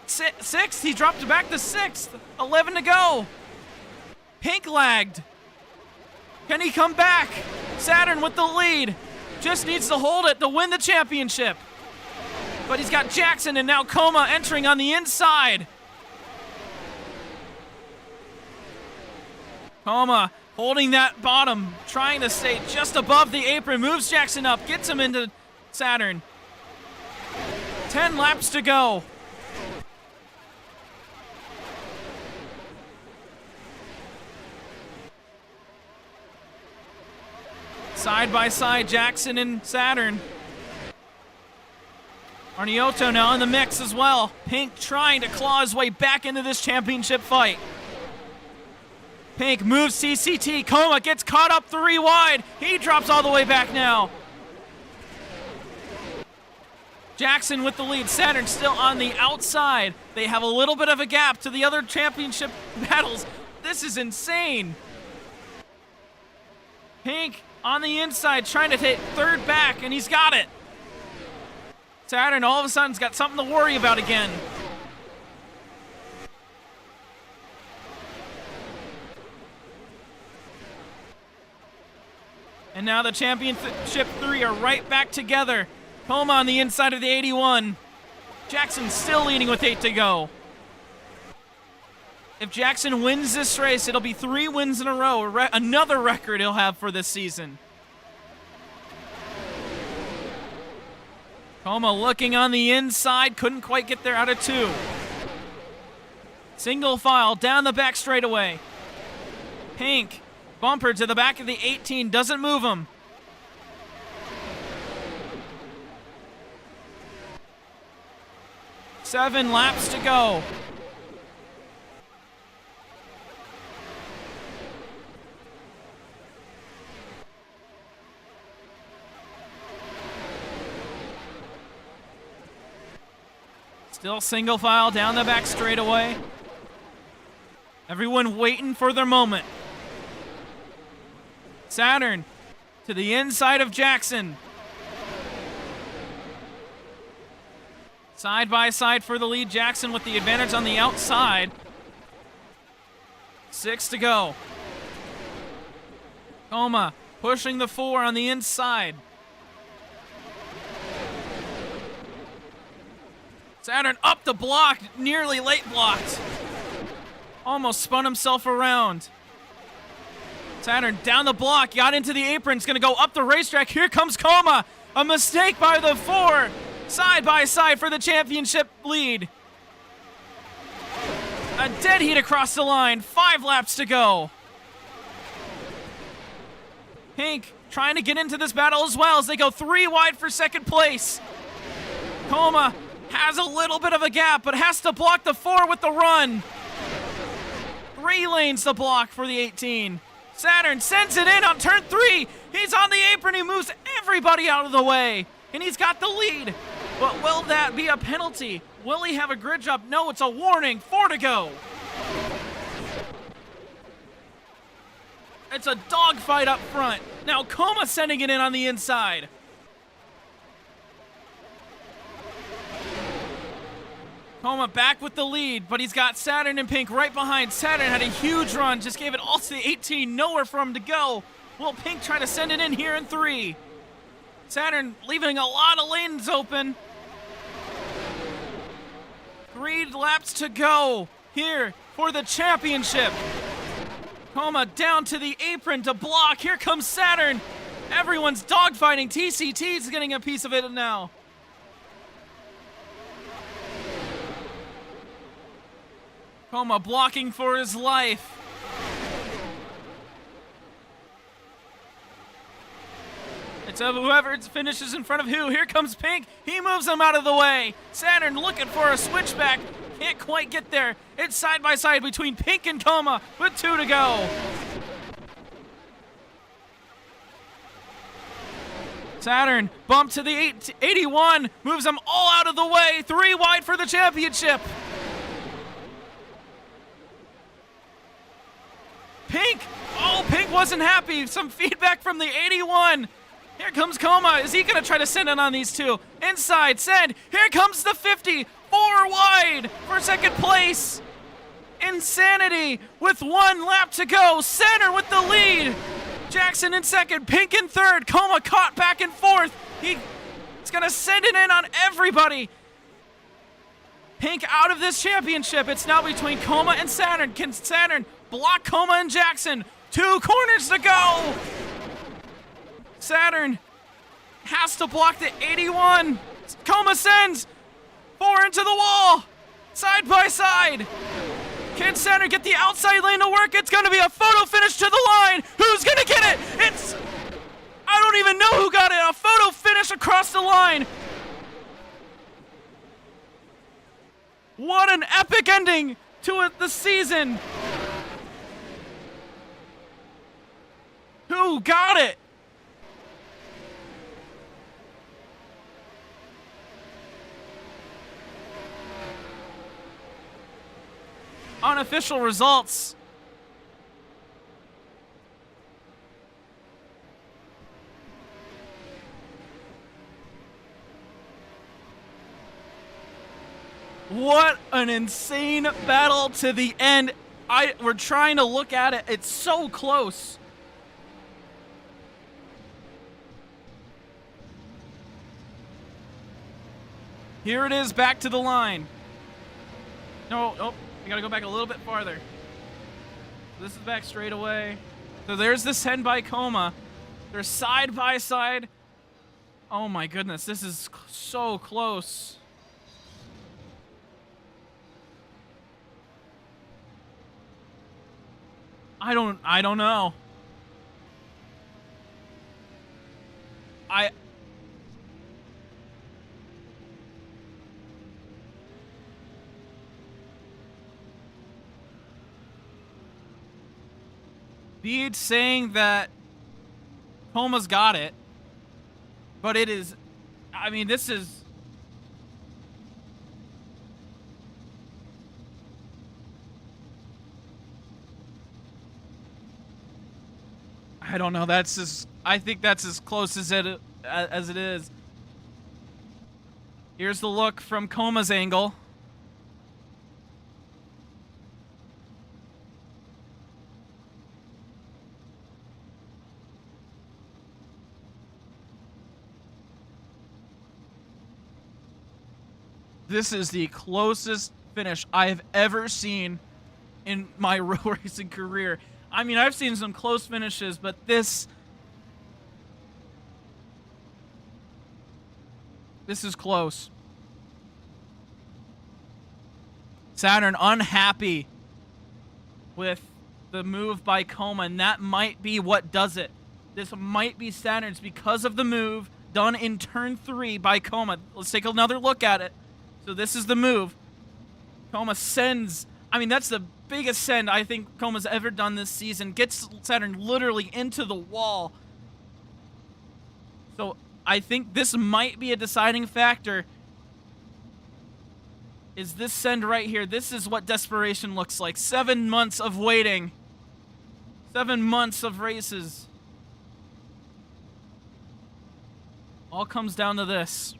6th. He dropped back to 6th. 11 to go. Pink lagged. Can he come back? Saturn with the lead. Just needs to hold it to win the championship. But he's got Jackson and now Coma entering on the inside. Coma holding that bottom, trying to stay just above the apron, moves Jackson up, gets him into Saturn. 10 laps to go. Side by side, Jackson and Saturn. Arniotto now in the mix as well. Pink trying to claw his way back into this championship fight. Pink moves CCT. Coma gets caught up 3 wide. He drops all the way back now. Jackson with the lead. Saturn still on the outside. They have a little bit of a gap to the other championship battles. This is insane. Pink on the inside trying to take third back, and he's got it. Saturn all of a sudden's got something to worry about again. And now the championship 3 are right back together. Coma on the inside of the 81. Jackson still leading with 8 to go. If Jackson wins this race, it'll be 3 wins in a row. Another record he'll have for this season. Coma looking on the inside. Couldn't quite get there out of 2. Single file down the back straightaway. Pink. Bumper to the back of the 18. Doesn't move him. Seven laps to go. Still single file down the back straightaway. Everyone waiting for their moment. Saturn to the inside of Jackson. Side by side for the lead. Jackson with the advantage on the outside. 6 to go. Coma pushing the 4 on the inside. Saturn up the block, nearly late blocked. Almost spun himself around. Saturn down the block, got into the apron, it's gonna go up the racetrack. Here comes Coma. A mistake by the 4. Side by side for the championship lead. A dead heat across the line, 5 laps to go. Pink trying to get into this battle as well as they go 3 wide for second place. Coma has a little bit of a gap, but has to block the 4 with the run. 3 lanes to block for the 18. Saturn sends it in on turn 3. He's on the apron. He moves everybody out of the way, and he's got the lead. But will that be a penalty? Will he have a grid drop? No, it's a warning. 4 to go. It's a dogfight up front. Now Coma sending it in on the inside. Coma back with the lead, but he's got Saturn and Pink right behind. Saturn had a huge run, just gave it all to the 18, nowhere for him to go. Will Pink try to send it in here in 3? Saturn leaving a lot of lanes open. 3 laps to go here for the championship. Coma down to the apron to block. Here comes Saturn. Everyone's dogfighting. TCT's getting a piece of it now. Coma blocking for his life. It's whoever finishes in front of who. Here comes Pink. He moves him out of the way. Saturn looking for a switchback. Can't quite get there. It's side by side between Pink and Coma with 2 to go. Saturn bump to the 81. Moves them all out of the way. 3 wide for the championship. Pink! Oh, Pink wasn't happy. Some feedback from the 81. Here comes Coma. Is he going to try to send it on these 2? Inside, send. Here comes the 50. 4 wide for second place. Insanity with 1 lap to go. Center with the lead. Jackson in second. Pink in third. Coma caught back and forth. He's going to send it in on everybody. Pink out of this championship. It's now between Coma and Saturn. Can Saturn block Coma and Jackson? 2 corners to go. Saturn has to block the 81. Coma sends 4 into the wall. Side by side. Can Saturn get the outside lane to work? It's going to be a photo finish to the line. Who's going to get it? It's... I don't even know who got it. A photo finish across the line. What an epic ending to the season. Who got it? Unofficial results. What an insane battle to the end. We're trying to look at it. It's so close. Here it is, back to the line. No, oh, we gotta go back a little bit farther. This is back straight away. So there's the send by Coma. They're side by side. Oh my goodness, this is so close. I don't know. Bede saying that Coma's got it, but it is, I mean, this is, I don't know. I think that's as close as it is. Here's the look from Coma's angle. This is the closest finish I've ever seen in my road racing career. I mean, I've seen some close finishes, but this is close. Saturn unhappy with the move by Coma, and that might be what does it. This might be Saturn's because of the move done in turn 3 by Coma. Let's take another look at it. So this is the move. Coma sends, I mean, that's the biggest send I think Coma's ever done this season. Gets Saturn literally into the wall. So I think this might be a deciding factor. Is this send right here? This is what desperation looks like. 7 months of waiting. 7 months of races. All comes down to this.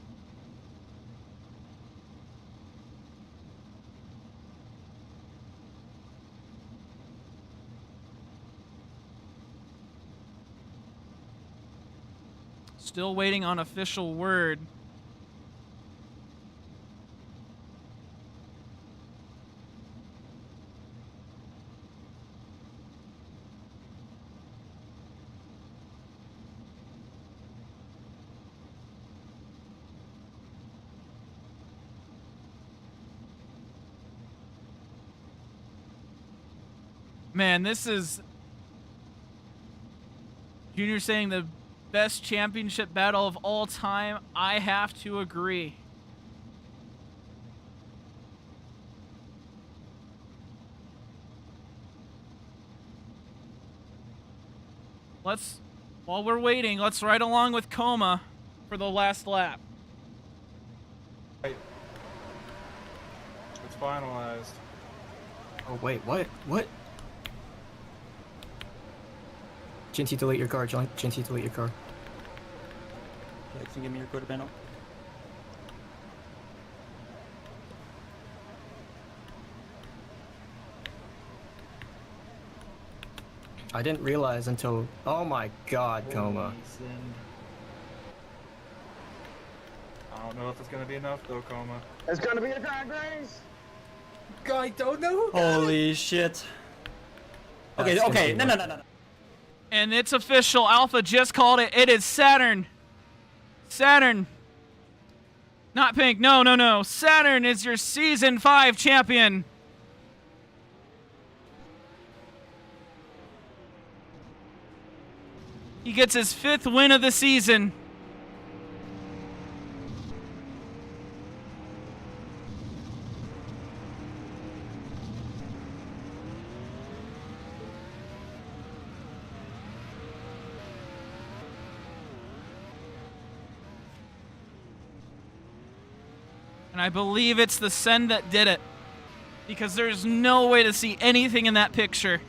Still waiting on official word. Man, this is Junior saying the best championship battle of all time. I have to agree. While we're waiting, let's ride along with Coma for the last lap.
It's finalized.
Oh, wait, what? What? Jinty, delete your car. Jinty, delete your car.
Yeah, can you give me your code panel?
I didn't realize until... Oh my god, Coma.
I don't know if it's gonna be enough though, Coma.
It's gonna be a drag race.
I don't know.
Holy shit. Okay,
That's
okay,
gonna
no,
be
no, no, no.
And it's official. Alpha just called it. It is Saturn. Saturn. Not Pink. No, no, no. Saturn is your Season 5 champion. He gets his 5th win of the season. And I believe it's the send that did it, because there's no way to see anything in that picture.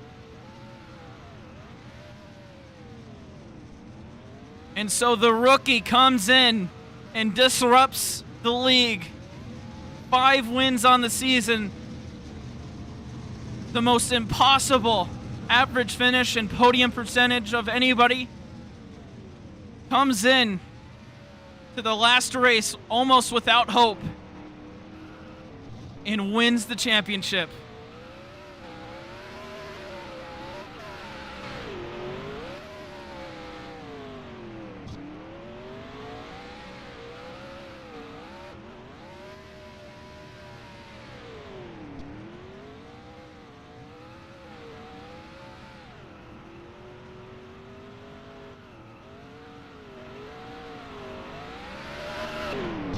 And so the rookie comes in and disrupts the league. 5 wins on the season. The most impossible average finish and podium percentage of anybody. Comes in to the last race almost without hope and wins the championship.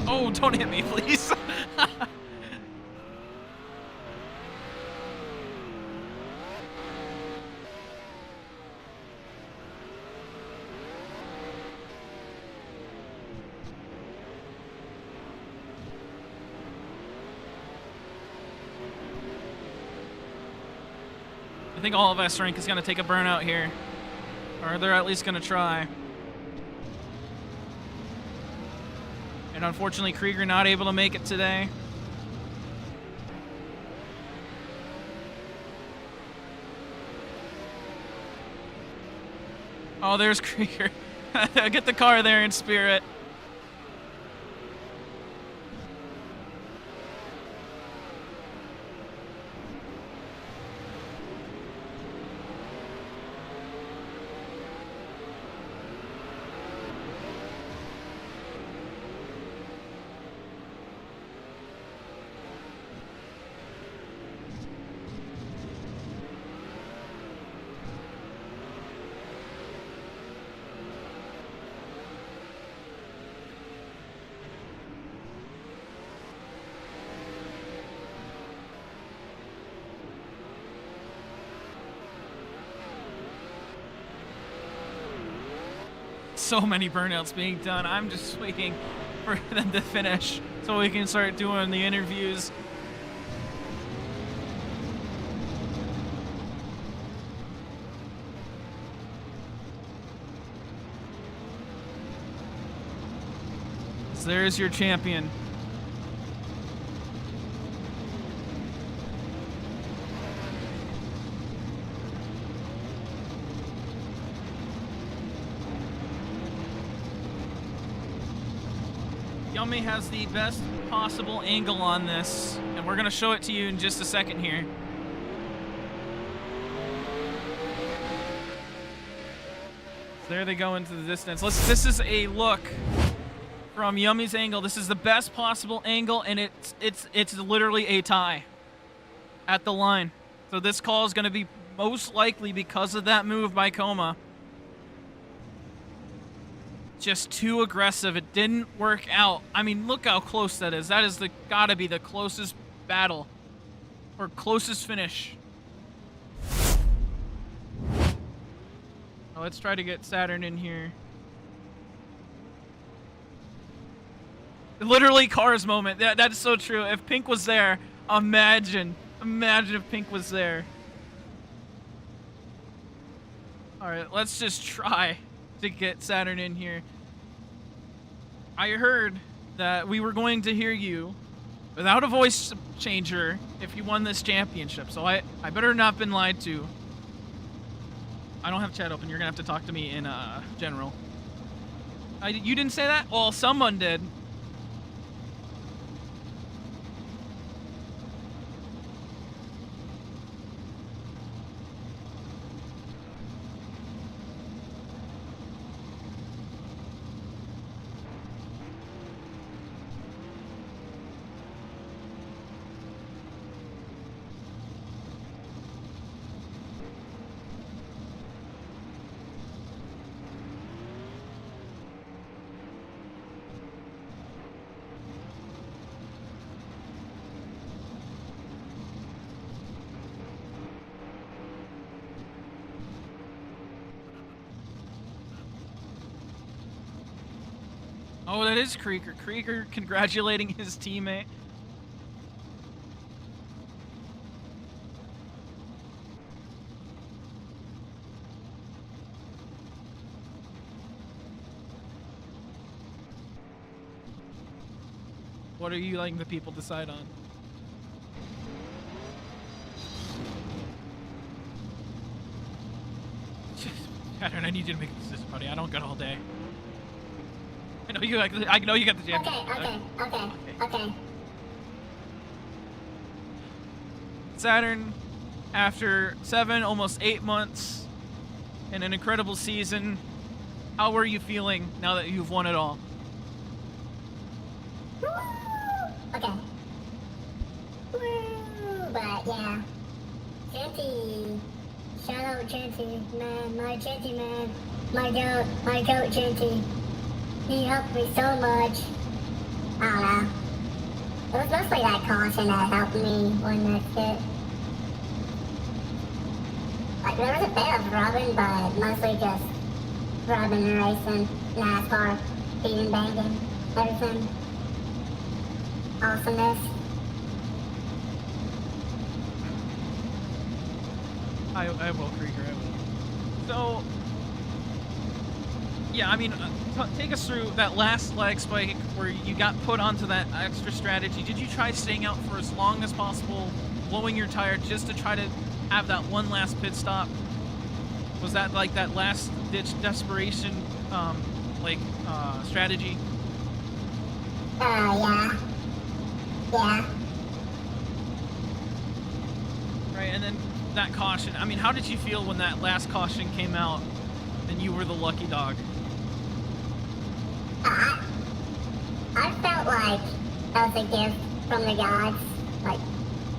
Oh, don't hit me, please. I think all of S rank is going to take a burnout here. Or they're at least going to try. And unfortunately, Krieger not able to make it today. Oh, there's Krieger. Get the car there in spirit. So many burnouts being done. I'm just waiting for them to finish so we can start doing the interviews. So there's your champion. Yummy has the best possible angle on this, and we're going to show it to you in just a second here. So there they go into the distance. This is a look from Yummy's angle. This is the best possible angle, and it's literally a tie at the line. So this call is going to be most likely because of that move by Coma. Just too aggressive. It didn't work out. I mean, look how close that is. That is gotta be the closest battle or closest finish. Now let's try to get Saturn in here. Literally Cars moment. That's so true. If Pink was there, imagine if Pink was there. All right, let's just try to get Saturn in here. I heard that we were going to hear you without a voice changer if you won this championship, so I better not have been lied to. I don't have chat open. You're gonna have to talk to me in general. You didn't say that? Well, someone did. Oh, that is Krieger. Krieger congratulating his teammate. What are you letting the people decide on? Pattern, I need you to make a decision, buddy. I don't got all day. I know you got the jam.
Okay.
Saturn, after 7, almost 8 months, and an incredible season, how are you feeling now that you've won it all?
Woo! Okay. Woo! But yeah, Genty. Shout out Genty, man. My Genty, man. My goat Genty. He helped me so much. I don't know. It was mostly that caution that helped me win that shit. Like, there was a bit of rubbing, but mostly just rubbing and racing, NASCAR, beating, banging, everything. Awesomeness.
I will, Krieger, I will. So, yeah, I mean, take us through that last leg spike where you got put onto that extra strategy. Did you try staying out for as long as possible, blowing your tire just to try to have that one last pit stop? Was that like that last ditch desperation, strategy?
Yeah. Yeah.
Right, and then that caution. I mean, how did you feel when that last caution came out and you were the lucky dog?
I felt like that was a gift from the gods. Like,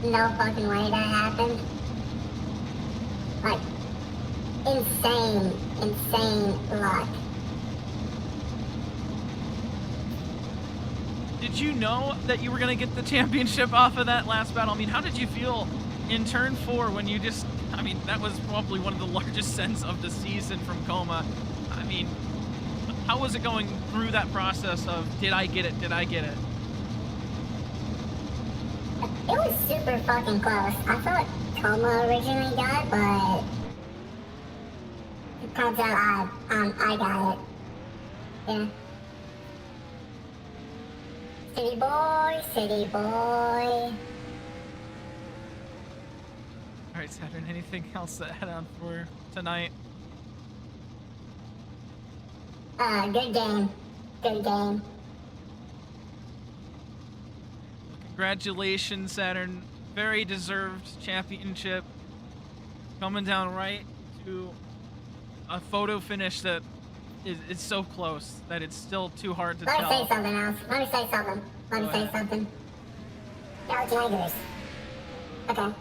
no fucking way that happened. Like, insane luck.
Did you know that you were going to get the championship off of that last battle? I mean, how did you feel in turn 4 when you just, I mean, that was probably one of the largest sends of the season from Coma. I mean, how was it going through that process of, did I get it? Did I get it?
It was super fucking close. I thought Coma originally got it, but it turns out I got it. Yeah. City boy.
All right, Saturn, anything else to add on for tonight?
Good game.
Congratulations, Saturn. Very deserved championship. Coming down right to a photo finish that is so close that it's still too hard to
Let me
tell.
say something else. Let me say something. Go Tigers. Okay.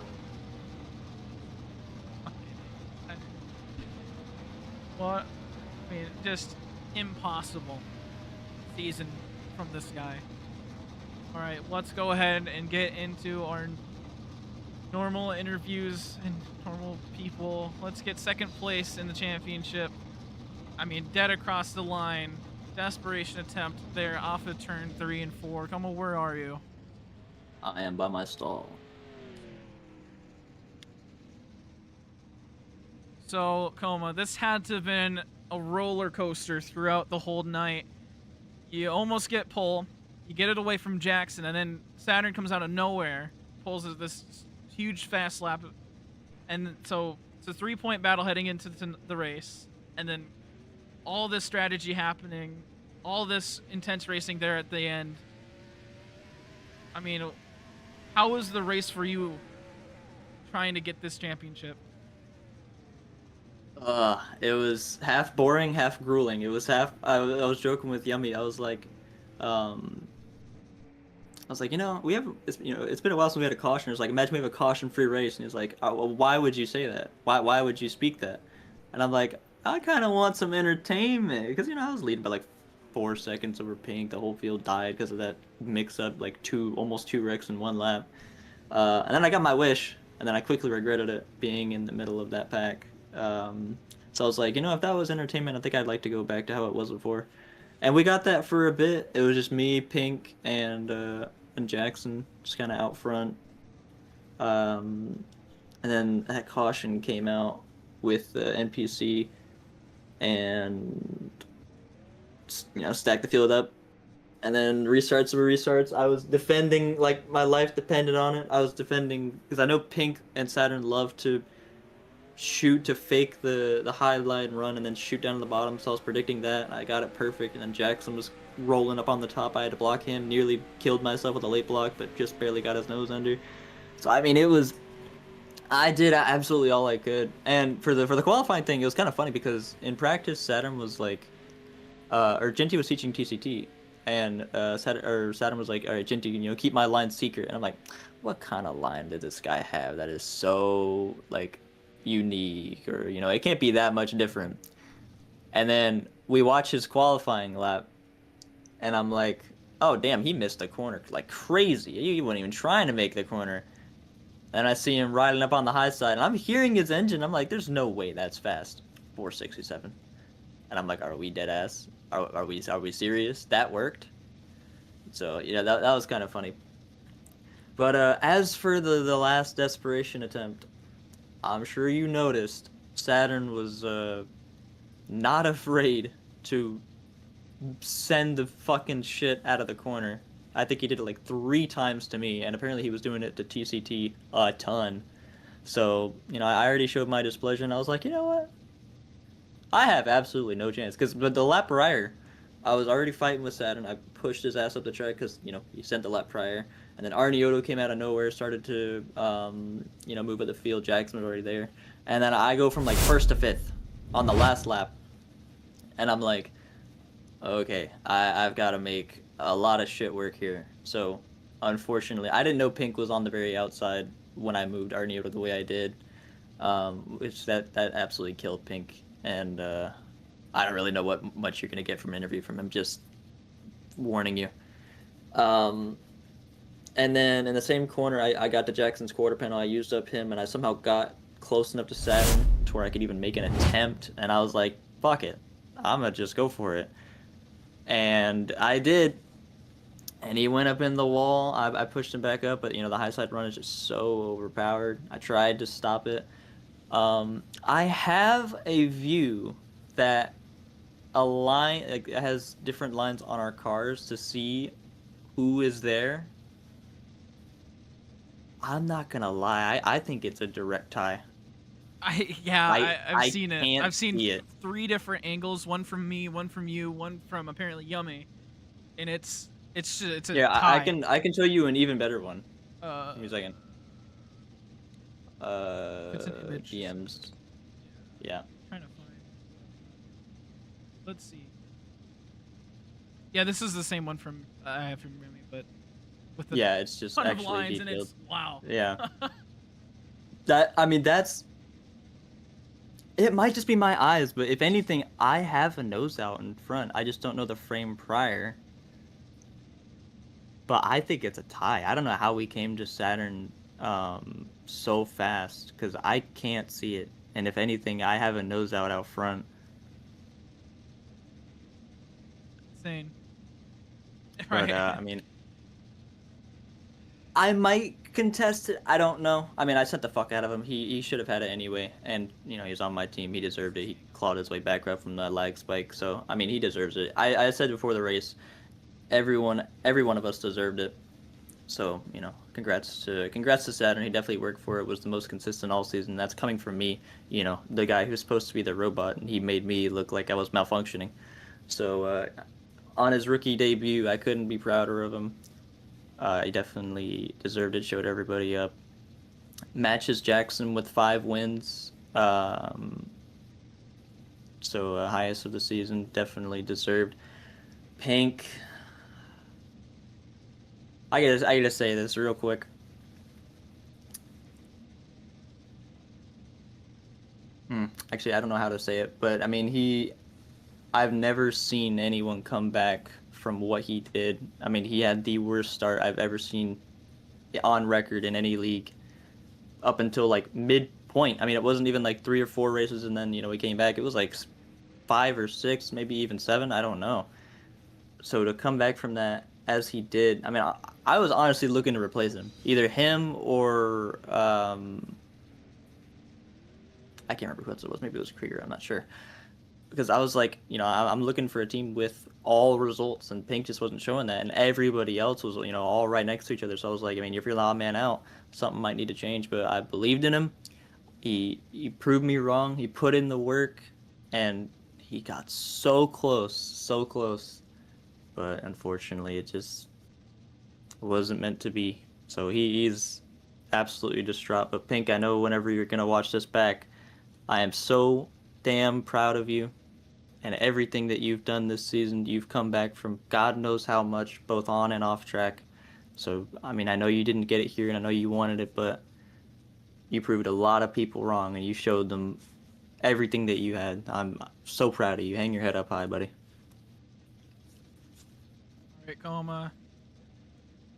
What? I mean, just impossible season from this guy. All right, let's go ahead and get into our normal interviews and normal people. Let's get second place in the championship. I mean, dead across the line. Desperation attempt there off of turn 3 and 4. Come on, where are you?
I am by my stall.
So, Coma, this had to have been a roller coaster throughout the whole night. You almost get pole, you get it away from Jackson, and then Saturn comes out of nowhere, pulls this huge fast lap, and so it's a 3-point battle heading into the race, and then all this strategy happening, all this intense racing there at the end. I mean, how was the race for you trying to get this championship?
It was half boring, half grueling. It was half. I was joking with Yummy. I was like, we have. It's been a while since we had a caution. It's like, imagine we have a caution-free race, and he's like, well, why would you say that? Why would you speak that? And I'm like, I kind of want some entertainment because I was leading by like 4 seconds over Pink. The whole field died because of that mix-up, like almost two wrecks in one lap. And then I got my wish, and then I quickly regretted it being in the middle of that pack. So I was like, if that was entertainment, I think I'd like to go back to how it was before. And we got that for a bit. It was just me, Pink, and Jackson, just kind of out front. And then that caution came out with the NPC, and stacked the field up. And then restarts were restarts. I was defending like my life depended on it. I was defending because I know Pink and Saturn love to shoot to fake the high line run and then shoot down to the bottom. So I was predicting that. I got it perfect. And then Jackson was rolling up on the top. I had to block him. Nearly killed myself with a late block, but just barely got his nose under. So I mean, I did absolutely all I could. And for the qualifying thing, it was kind of funny because in practice, Saturn was like, or Genty was teaching TCT. And Saturn was like, all right, Genty, keep my line secret. And I'm like, what kind of line did this guy have that is so, like, unique? Or, it can't be that much different. And then we watch his qualifying lap. And I'm like, oh, damn, he missed the corner like crazy. He wasn't even trying to make the corner. And I see him riding up on the high side. And I'm hearing his engine. I'm like, there's no way that's fast. 467. And I'm like, are we dead ass? Are we serious? That worked. So that was kind of funny. But as for the last desperation attempt, I'm sure you noticed Saturn was not afraid to send the fucking shit out of the corner. I think he did it like 3 times to me, and apparently he was doing it to TCT a ton. So I already showed my displeasure, and I was like, you know what? I have absolutely no chance. Because the lap prior, I was already fighting with Saturn. I pushed his ass up the track because, he sent the lap prior. And then Arnioto came out of nowhere, started to, move up the field. Jackson was already there. And then I go from, like, 1st to 5th on the last lap. And I'm like, okay, I've got to make a lot of shit work here. So, unfortunately, I didn't know Pink was on the very outside when I moved Arnioto the way I did. Which that absolutely killed Pink. And I don't really know what much you're going to get from an interview from him, just warning you. And then in the same corner, I got to Jackson's quarter panel. I used up him, and I somehow got close enough to Saturn to where I could even make an attempt. And I was like, fuck it. I'm going to just go for it. And I did. And he went up in the wall. I pushed him back up, but, the high side run is just so overpowered. I tried to stop it. I have a view that a line it has different lines on our cars to see who is there. I'm not gonna lie, I think it's a direct tie.
I've seen it. I've seen
it.
3 different angles, one from me, one from you, one from apparently Yummy, and it's a tie.
I can show you an even better one. Give me a second.
It's an image.
DMs. Yeah.
Trying to find. Let's see. Yeah, this is the same one from I have from Remy, but with the
it's just
ton of
actually
lines
detailed.
and it's wow.
Yeah. That's. It might just be my eyes, but if anything, I have a nose out in front. I just don't know the frame prior. But I think it's a tie. I don't know how we came to Saturn so fast, because I can't see it. And if anything, I have a nose out front.
Insane.
But, I might contest it. I don't know. I sent the fuck out of him. He should have had it anyway. And, he's on my team. He deserved it. He clawed his way back up from the lag spike. So, he deserves it. I said before the race, every one of us deserved it. So, congrats to Saturn. He definitely worked for it. Was the most consistent all season. That's coming from me, the guy who's supposed to be the robot, and he made me look like I was malfunctioning. So, on his rookie debut, I couldn't be prouder of him. He definitely deserved it. Showed everybody up. Matches Jackson with 5 wins. So, highest of the season. Definitely deserved. Pink. I gotta say this real quick. Actually, I don't know how to say it, but I've never seen anyone come back from what he did. He had the worst start I've ever seen on record in any league up until like midpoint. It wasn't even like 3 or 4 races and then, we came back. It was like 5 or 6, maybe even 7. I don't know. So to come back from that as he did, I mean, I was honestly looking to replace him, either him or I can't remember who else it was. Maybe it was Krieger. I'm not sure. Because I was like, I'm looking for a team with all results, and Pink just wasn't showing that, and everybody else was, all right next to each other. So I was like, I mean, if you're the odd man out, something might need to change. But I believed in him. He proved me wrong. He put in the work, and he got so close, so close. But unfortunately, it just wasn't meant to be. So he's absolutely distraught. But Pink, I know whenever you're gonna watch this back, I am so damn proud of you and everything that you've done this season. You've come back from God knows how much, both on and off track. So, I mean, I know you didn't get it here, and I know you wanted it, but you proved a lot of people wrong, and you showed them everything that you had. I'm so proud of you. Hang your head up high, buddy.
All right, Coma.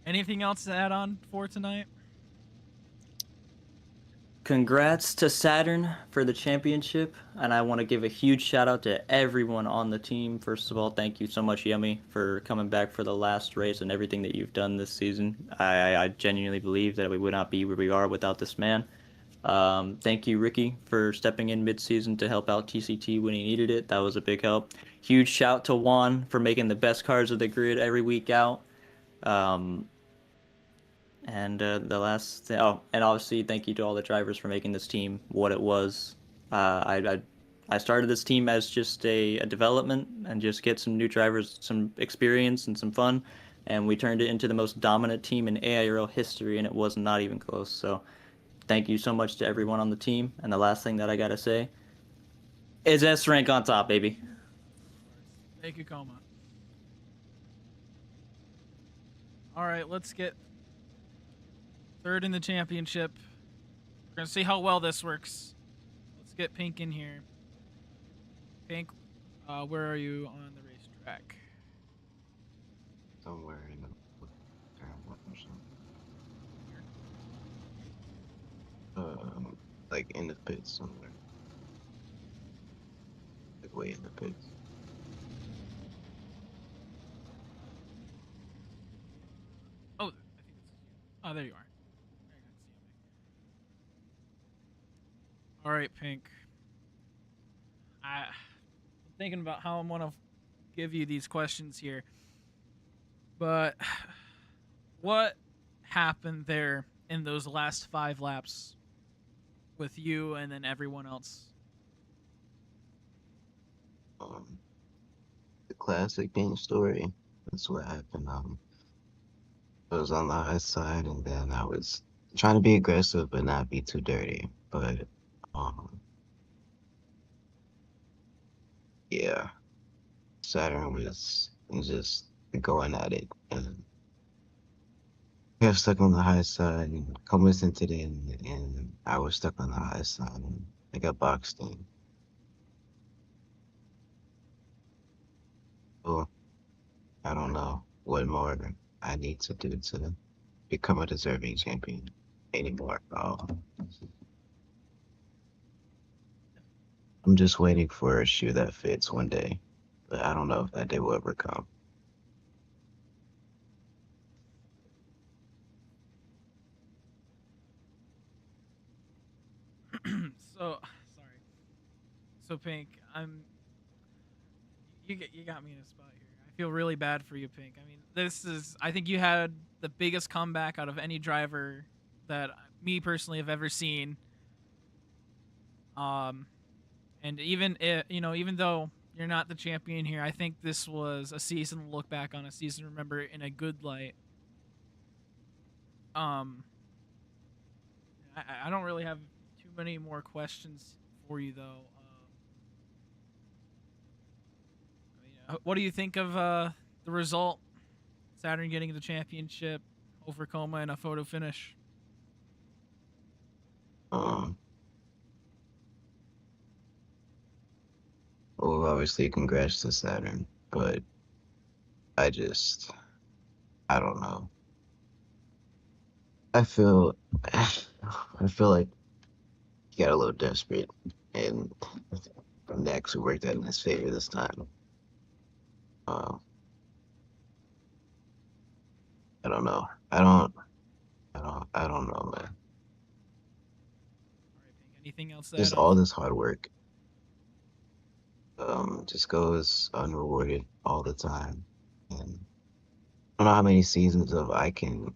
Anything else to add on for tonight?
Congrats to Saturn for the championship, and I want to give a huge shout out to everyone on the team. First of all, thank you so much, Yummy, for coming back for the last race and everything that you've done this season. I genuinely believe that we would not be where we are without this man. Thank you, Ricky, for stepping in mid-season to help out TCT when he needed it. That was a big help. Huge shout to Juan for making the best cars of the grid every week out. And the last thing, and obviously thank you to all the drivers for making this team what it was. I started this team as just a development and just get some new drivers, some experience and some fun, and we turned it into the most dominant team in AIRL history, and it was not even close. So thank you so much to everyone on the team. And the last thing that I gotta say is S rank on top, baby.
Thank you, Coma. All right, let's get third in the championship. We're going to see how well this works. Let's get Pink in here. Pink, where are you on the racetrack?
Somewhere in the like in the pits somewhere. Like way in the pits.
Oh, I think it's... Oh, there you are. Very good to see you. All right, Pink. I'm thinking about how I'm going to give you these questions here. But what happened there in those last 5 laps with you and then everyone else?
The classic game story. That's what happened. I was on the high side, and then I was trying to be aggressive but not be too dirty. But yeah, Saturn was just going at it, and I got stuck on the high side and Comas into it, and I was stuck on the high side, and I got boxed in. Well, I don't know what more I need to do to become a deserving champion anymore. I'm just waiting for a shoe that fits one day, but I don't know if that day will ever come.
So, sorry. So, Pink, you got me in a spot here. I feel really bad for you, Pink. I mean, I think you had the biggest comeback out of any driver that me personally have ever seen. And even even though you're not the champion here, I think this was a season to look back on, a season to remember in a good light. I don't really have too many more questions for you, though. What do you think of the result? Saturn getting the championship over Coma in a photo finish.
Well, obviously, congrats to Saturn, but I don't know. I feel like he got a little desperate, and that actually worked out in his favor this time. I don't know. I don't know, man.
All right, Pink. Anything else to
Just
add
all
on?
this hard work just goes unrewarded all the time. And I don't know how many seasons of I can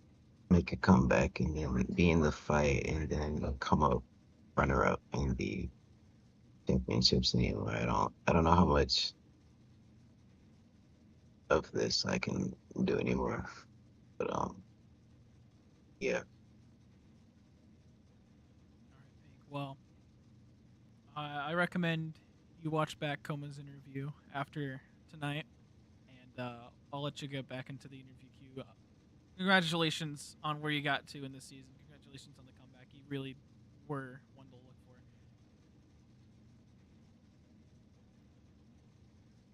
make a comeback and then be in the fight and then come up runner up in the championships anymore. I don't know how much of this I can do anymore. But yeah.
All right, Pink. Well, I recommend you watch back Coma's interview after tonight, and I'll let you get back into the interview queue. Congratulations on where you got to in this season. Congratulations on the comeback. You really were one to look for.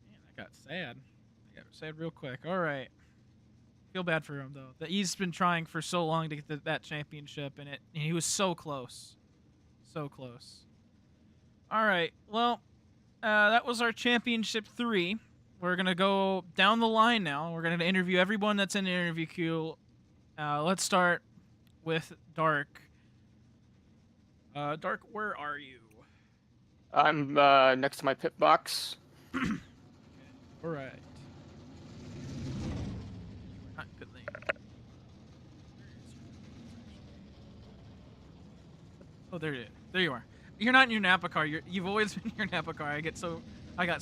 Man, I got sad. I got sad real quick. All right. Feel bad for him though. That he's been trying for so long to get that championship, and he was so close, so close. All right. Well, that was our championship 3. We're gonna go down the line now. We're gonna interview everyone that's in the interview queue. Let's start with Dark. Dark, where are you?
I'm next to my pit box.
All right. Not good lane. Oh, there you. There you are. You're not in your Napa car. You've always been in your Napa car. I got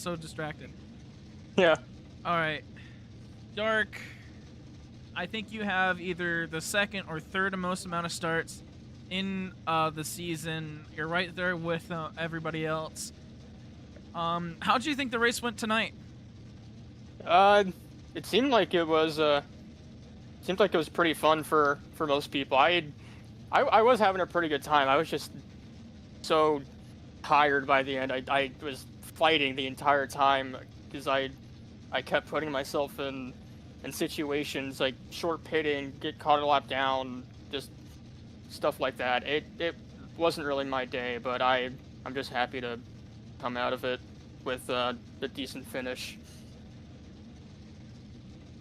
so distracted.
Yeah.
All right, Dark. I think you have either the second or third most amount of starts in the season. You're right there with everybody else. How do you think the race went tonight?
It seemed like it was pretty fun for most people. I was having a pretty good time. I was just so tired by the end. I was fighting the entire time because I kept putting myself in situations like short pitting, get caught a lap down, just stuff like that. It wasn't really my day, but I'm just happy to come out of it with a decent finish.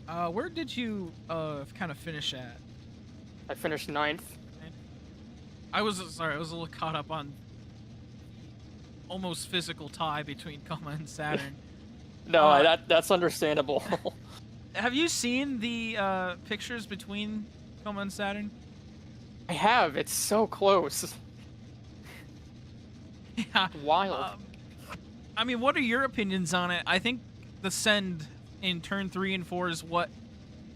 Where did you kind of finish at?
I finished 9th.
I was a little caught up on almost physical tie between Coma and Saturn.
No, that's understandable.
Have you seen the pictures between Coma and Saturn?
I have. It's so close.
Yeah.
Wild.
I mean, what are your opinions on it? I think the send in turn 3 and 4 is what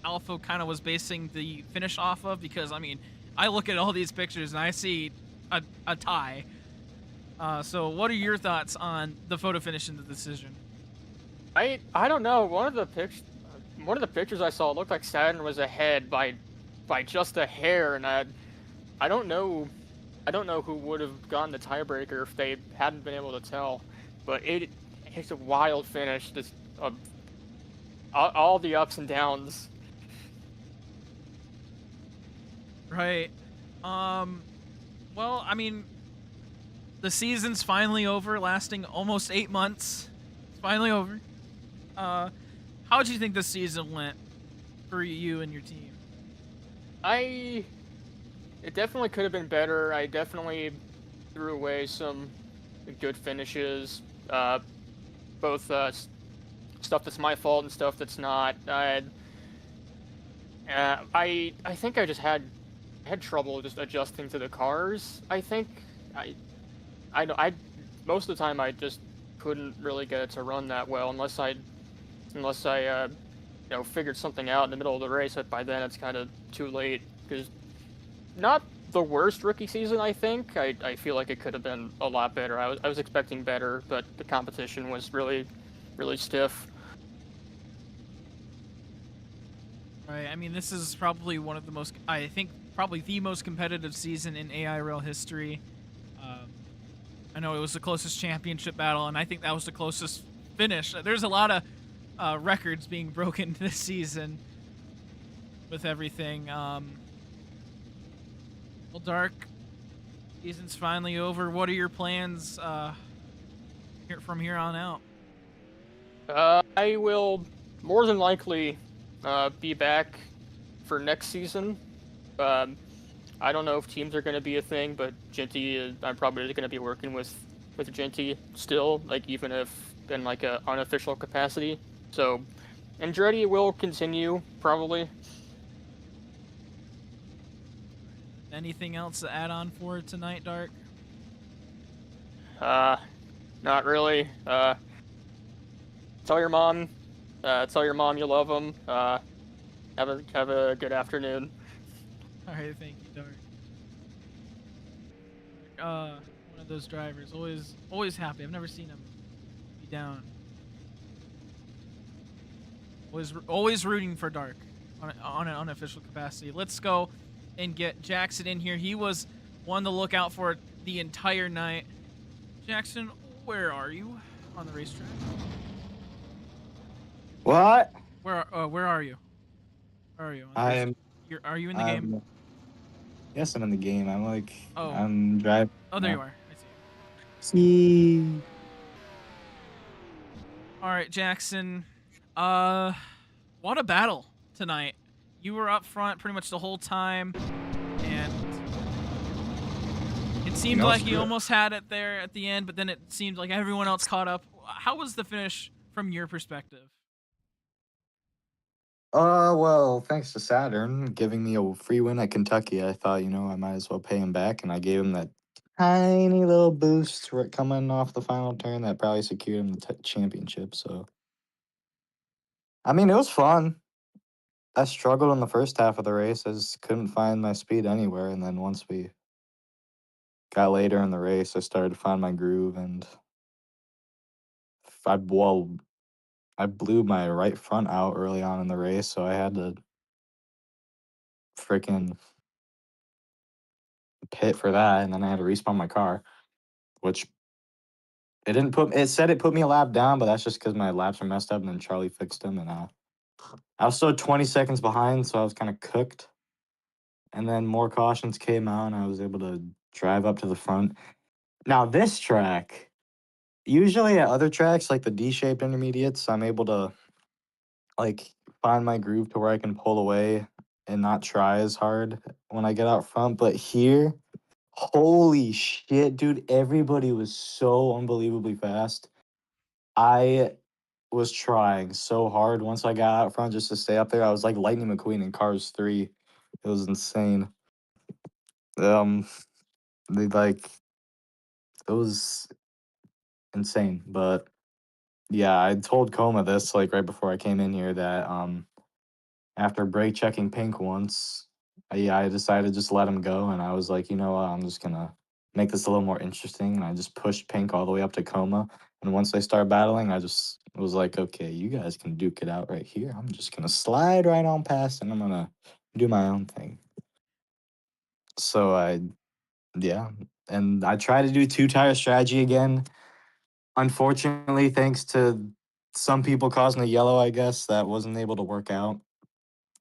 Alpha kind of was basing the finish off of, because I mean, I look at all these pictures and I see a tie. So what are your thoughts on the photo finish in the decision?
I don't know. One of the pictures I saw looked like Saturn was ahead by just a hair, and I don't know who would have gotten the tiebreaker if they hadn't been able to tell. But it's a wild finish. Just all the ups and downs.
Right. Well, I mean, the season's finally over, lasting almost 8 months. It's finally over. How do you think the season went for you and your team?
It definitely could have been better. I definitely threw away some good finishes. Both stuff that's my fault and stuff that's not. I think I just had trouble just adjusting to the cars. I think I most of the time I just couldn't really get it to run that well unless I figured something out in the middle of the race. But by then it's kind of too late, because not the worst rookie season, I think. I feel like it could have been a lot better. I was expecting better, but the competition was really, really stiff.
Right. I mean, this is probably one of the most, I think, probably the most competitive season in AIRL history. I know it was the closest championship battle, and I think that was the closest finish. There's a lot of records being broken this season with everything. Well, Dark, season's finally over. What are your plans from here on out?
I will more than likely be back for next season. I don't know if teams are going to be a thing, but Genty, I'm probably going to be working with Genty still, like even if in like a unofficial capacity. So Andretti will continue probably.
Anything else to add on for tonight, Dark?
Not really. Tell your mom you love them. Have a good afternoon.
All right, thank you, Dark. One of those drivers, always happy. I've never seen him be down. Always rooting for Dark on an unofficial capacity. Let's go and get Jackson in here. He was one to look out for the entire night. Jackson, where are you on the racetrack?
What?
Where are you? Where are you?
I am.
Are you in the game?
Yes, I'm in the game. I'm like.
Oh.
I'm driving.
Oh, there you are. I see.
See.
All right, Jackson. What a battle tonight. You were up front pretty much the whole time, and it seemed like you almost had it there at the end, but then it seemed like everyone else caught up. How was the finish from your perspective?
Well, thanks to Saturn giving me a free win at Kentucky, I thought, I might as well pay him back, and I gave him that tiny little boost coming off the final turn that probably secured him the championship. So, I mean, it was fun. I struggled in the first half of the race. I just couldn't find my speed anywhere, and then once we got later in the race, I started to find my groove, and I blew my right front out early on in the race, so I had to freaking pit for that, and then I had to respawn my car, which it said it put me a lap down, but that's just because my laps were messed up, and then Charlie fixed them, and I was still 20 seconds behind, so I was kind of cooked. And then more cautions came out, and I was able to drive up to the front. Now this track, usually at other tracks like the D-shaped intermediates, I'm able to like find my groove to where I can pull away and not try as hard when I get out front. But here, holy shit, dude, everybody was so unbelievably fast. I was trying so hard once I got out front just to stay up there. I was like Lightning McQueen in Cars 3. It was insane. They like it was insane. But yeah, I told Coma this like right before I came in here that after brake checking Pink once, I decided to just let him go, and I was like, you know what, I'm just gonna make this a little more interesting, and I just pushed Pink all the way up to Coma, and once they started battling, I just was like, okay, you guys can duke it out right here. I'm just gonna slide right on past, and I'm gonna do my own thing. So yeah, and I tried to do two-tire strategy again. Unfortunately, thanks to some people causing a yellow, I guess, that wasn't able to work out.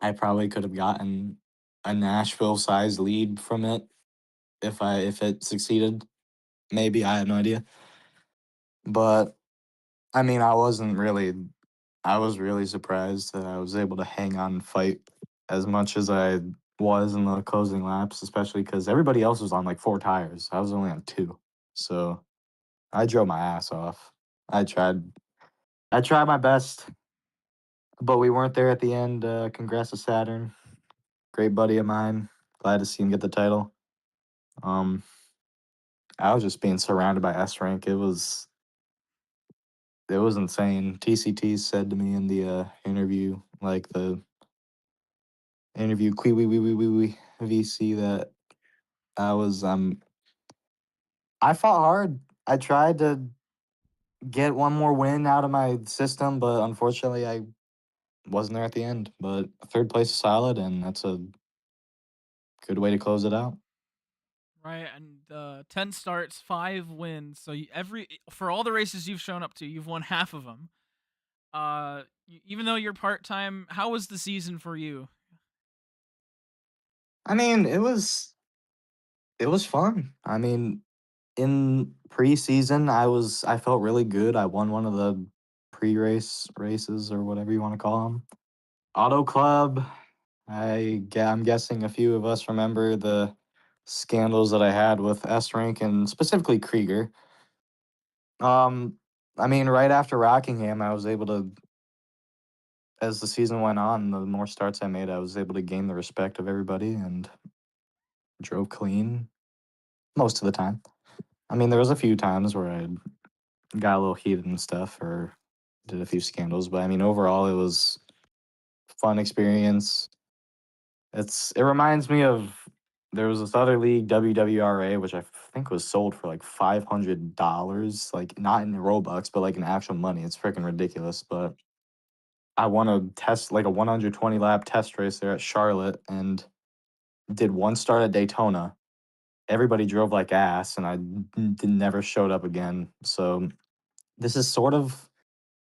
I probably could have gotten a Nashville-sized lead from it if it succeeded. Maybe, I have no idea. But I mean, I was really surprised that I was able to hang on and fight as much as I was in the closing laps, especially because everybody else was on like 4 tires. I was only on 2. So I drove my ass off. I tried my best, but we weren't there at the end. Congrats to Saturn. Great buddy of mine. Glad to see him get the title. Um, I was just being surrounded by S rank. It was insane. TCT said to me in the interview, like the interview VC, that I fought hard. I tried to get one more win out of my system, but unfortunately I wasn't there at the end. But third place is solid, and that's a good way to close it out.
Right, and 10 starts, 5 wins. So for all the races you've shown up to, you've won half of them. Even though you're part-time, how was the season for you?
I mean, it was fun. I mean, in preseason, I felt really good. I won one of the pre-race races or whatever you want to call them. Auto Club. I'm guessing a few of us remember the scandals that I had with S rank and specifically Krieger. I mean, right after Rockingham, I was able to, as the season went on, the more starts I made, I was able to gain the respect of everybody and drove clean most of the time. I mean, there was a few times where I got a little heated and stuff or did a few scandals, but I mean, overall, it was a fun experience. It reminds me of there was this other league, WWRA, which I think was sold for like $500, like not in Robux, but like in actual money. It's freaking ridiculous. But I won a test, like a 120 lap test race there at Charlotte, and did one start at Daytona. Everybody drove like ass, and I never showed up again. So this is sort of,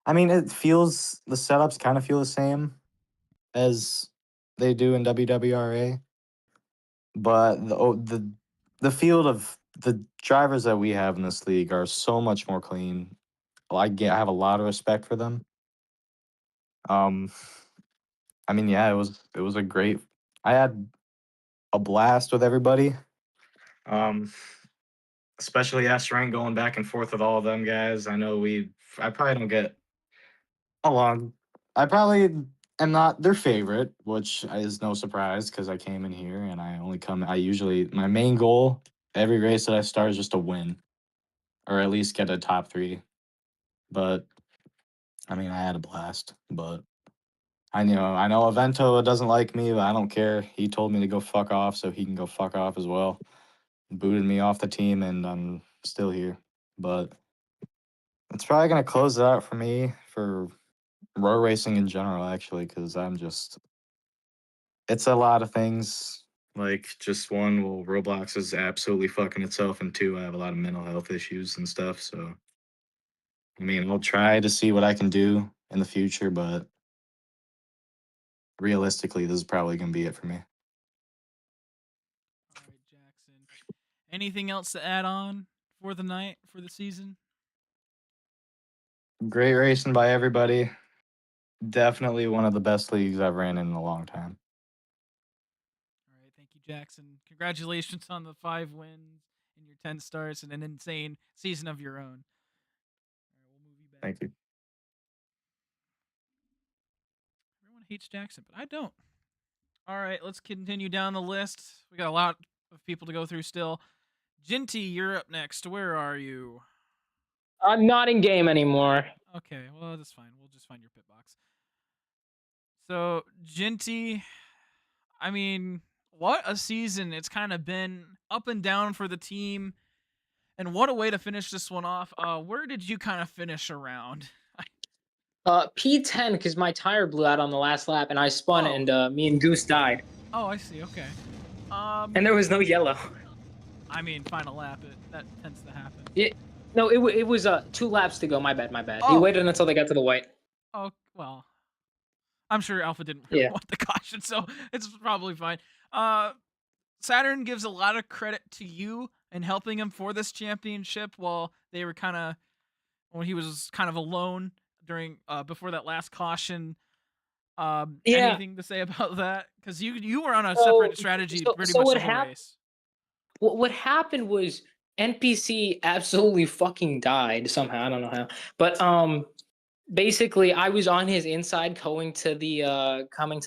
I mean, the setups kind of feel the same as they do in WWRA, but the field of the drivers that we have in this league are so much more clean. I have a lot of respect for them. Um, I mean, yeah, it was a great. I had a blast with everybody. Um, Especially S rank going back and forth with all of them guys. I probably don't get along. I probably am not their favorite, which is no surprise because I came in here and I usually, my main goal every race that I start is just to win or at least get a top 3. But I mean, I had a blast, but I know Avento doesn't like me, but I don't care. He told me to go fuck off, so he can go fuck off as well. Booted me off the team, and I'm still here. But it's probably gonna close it out for me for road racing in general, actually, because it's a lot of things. Like, just one, well, Roblox is absolutely fucking itself, and 2, I have a lot of mental health issues and stuff. So, I mean, I'll try to see what I can do in the future, but realistically, this is probably gonna be it for me.
All right, Jackson. Anything else to add on for the night, for the season?
Great racing by everybody. Definitely one of the best leagues I've ran in a long time.
All right, thank you, Jackson. Congratulations on the 5 wins and your 10 starts and an insane season of your own. All right, we'll move you back.
Thank you.
Everyone hates Jackson, but I don't. All right, let's continue down the list. We got a lot of people to go through still. Ginty, you're up next. Where are you?
I'm not in game anymore.
Okay, well, that's fine. We'll just find your pit box. So, Ginty, I mean, what a season it's kind of been, up and down for the team. And what a way to finish this one off. Where did you kind of finish around?
P10 because my tire blew out on the last lap and I spun
Oh.
and me and Goose died.
Oh, I see. Okay.
And there was no yellow.
I mean, final lap, that tends to happen.
No, it was 2 laps to go. My bad. He
Oh.
waited until they got to the white.
Oh, well. I'm sure Alpha didn't really want the caution, so it's probably fine. Saturn gives a lot of credit to you in helping him for this championship while they were when he was kind of alone during before that last caution. Anything to say about that? Because you were on a separate strategy pretty much the whole race.
What happened was NPC absolutely fucking died somehow. I don't know how, but basically I was on his inside coming to the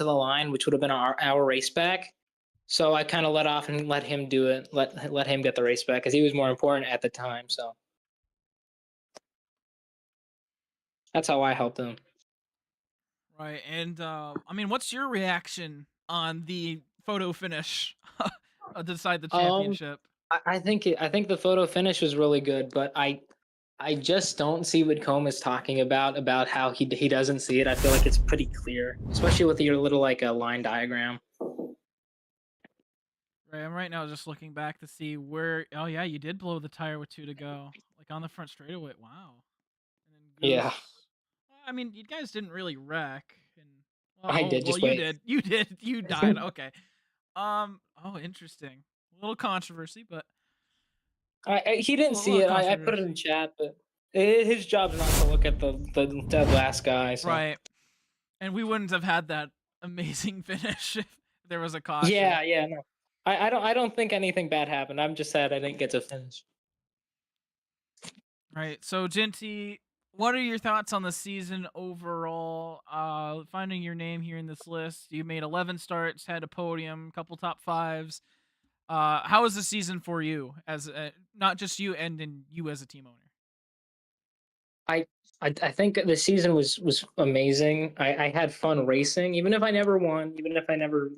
line, which would have been our race back. So I kind of let off and let him do it. Let him get the race back because he was more important at the time. So that's how I helped him.
Right, and I mean, what's your reaction on the photo finish to decide the championship?
I think the photo finish was really good, but I just don't see what Combe is talking about how he doesn't see it. I feel like it's pretty clear, especially with your little like a line diagram.
Right, I'm right now just looking back to see where. Oh yeah, you did blow the tire with 2 to go, like on the front straightaway. Wow. And then Goose,
Yeah.
I mean, you guys didn't really wreck. And
I did. Just wait.
You did. You died. Okay. Oh, interesting. A little controversy, but
he didn't see it. I put it in chat, but his job's not to look at the last guy. So.
Right. And we wouldn't have had that amazing finish if there was a caution.
Yeah, no. I don't think anything bad happened. I'm just sad I didn't get to finish.
Right. So, Genty, what are your thoughts on the season overall? Finding your name here in this list, you made 11 starts, had a podium, couple top fives. How was the season for you as not just you and in you as a team owner?
I think the season was amazing. I had fun racing, even if I never won, even if I never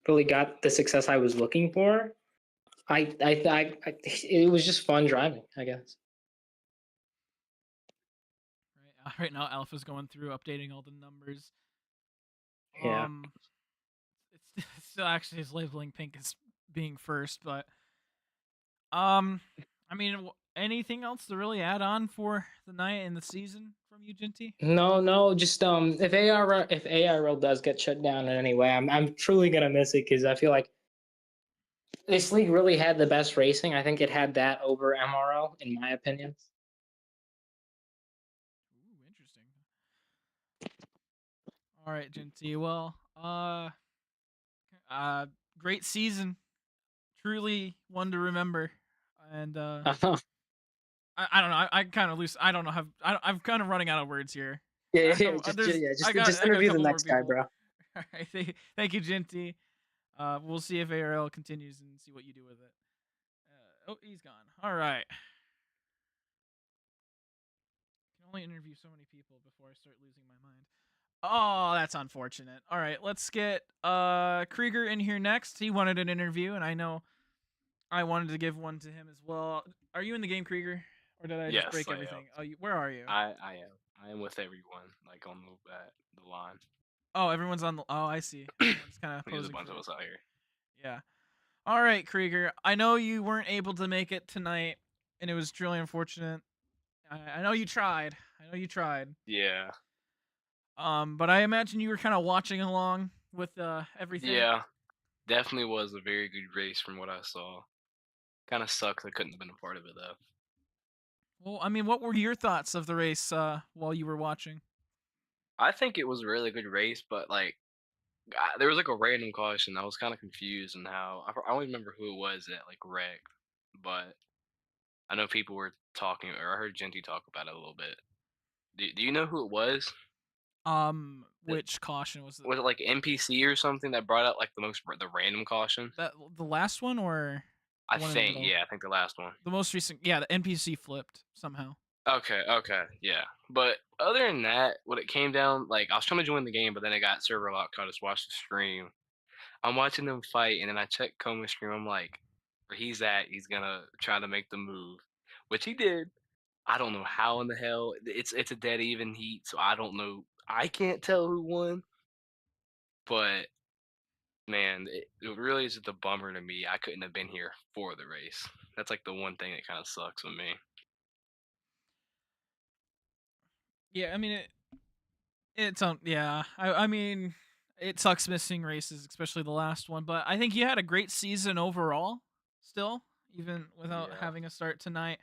really got the success I was looking for. It was just fun driving, I guess.
Right now, Alpha's going through updating all the numbers.
Yeah.
It's still actually is labeling Pink as being first, but I mean, anything else to really add on for the night and the season from you, Genty?
No, just if ARL does get shut down in any way, I'm truly gonna miss it because I feel like this league really had the best racing. I think it had that over MRL, in my opinion.
Ooh, interesting. All right, Genty. Well, great season. Truly one to remember. And I don't know. I kind of lose. I don't know. I'm kind of running out of words here.
Yeah,
I got
just
a
interview the
couple more
next guy,
people.
bro.
All right, thank you, Genty. We'll see if ARL continues and see what you do with it. Oh, he's gone. All right. I can only interview so many people before I start losing my mind. Oh, that's unfortunate. All right, let's get Krieger in here next. He wanted an interview, and I know I wanted to give one to him as well. Are you in the game, Krieger, or did I just
Yes,
break
I am.
everything? Oh, where are you?
I am. I am with everyone, like on the line.
Oh, everyone's on the. Oh, I see. Everyone's kind of
There's a
posing
bunch
for
of
it.
us out here.
Yeah. All right, Krieger. I know you weren't able to make it tonight, and it was truly unfortunate. I know you tried. I know you tried.
Yeah.
But I imagine you were kind of watching along with everything.
Yeah. Definitely was a very good race from what I saw. Kind of sucks I couldn't have been a part of it though.
Well, I mean, what were your thoughts of the race while you were watching?
I think it was a really good race, but like there was like a random caution. I was kind of confused and how I don't remember who it was that like wrecked, but I know people were talking, or I heard Genty talk about it a little bit. Do you know who it was?
Which caution was it?
Was it like NPC or something that brought out like the random caution?
That the last one or
I
the one in the
think,
middle?
yeah, I think the last one.
The most recent, yeah, the NPC flipped somehow.
Okay, yeah. But other than that, when it came down, like I was trying to join the game, but then I got server locked. So I just watched the stream. I'm watching them fight, and then I check Coma's stream. I'm like, where he's at, he's gonna try to make the move, which he did. I don't know how in the hell. It's a dead even heat, so I don't know. I can't tell who won, but man, it really is just a bummer to me. I couldn't have been here for the race. That's like the one thing that kind of sucks with me.
Yeah, I mean it's yeah. I mean it sucks missing races, especially the last one, but I think you had a great season overall still, even without
Yeah.
having a start tonight.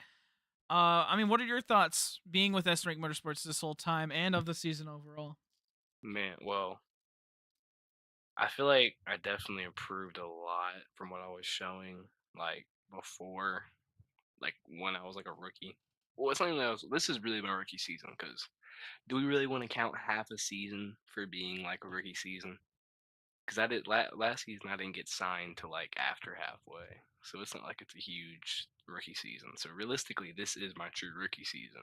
I mean, what are your thoughts being with S Rank Motorsports this whole time and of the season overall?
Man, well, I feel like I definitely improved a lot from what I was showing like before, like when I was like a rookie. Well, it's not even that this is really my rookie season because do we really want to count half a season for being like a rookie season? Because I did last season, I didn't get signed to like after halfway, so it's not like it's a huge rookie season. So realistically, this is my true rookie season.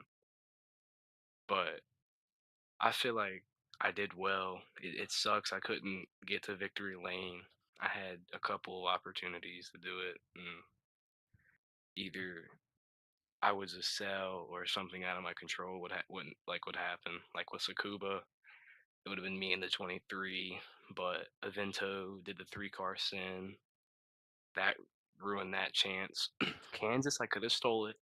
But I feel like I did well. It sucks I couldn't get to victory lane. I had a couple opportunities to do it, and either I was a sell or something out of my control would happen. Like with Sakuba, it would have been me in the 23, but Avento did the 3-car sin. That ruined that chance. Kansas, I could have stole it,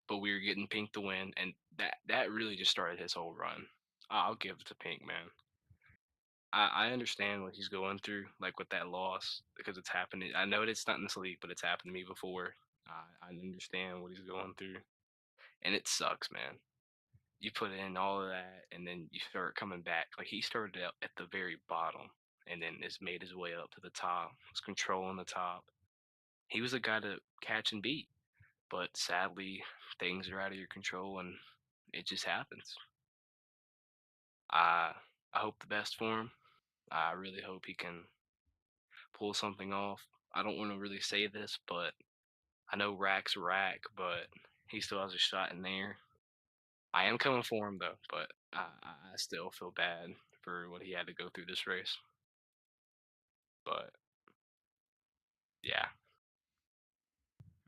but we were getting Pink to win, and that really just started his whole run. I'll give it to Pink, man. I understand what he's going through, like with that loss, because it's happened. I know it's not in this league, but it's happened to me before. I understand what he's going through, and it sucks, man. you put in all of that, and then you start coming back. Like he started out at the very bottom, and then has made his way up to the top. Was controlling the top. He was a guy to catch and beat, but sadly, things are out of your control, and it just happens. I hope the best for him. I really hope he can pull something off. I don't want to really say this, but I know Rack's Rack, but he still has a shot in there. I am coming for him though, but I still feel bad for what he had to go through this race. But yeah,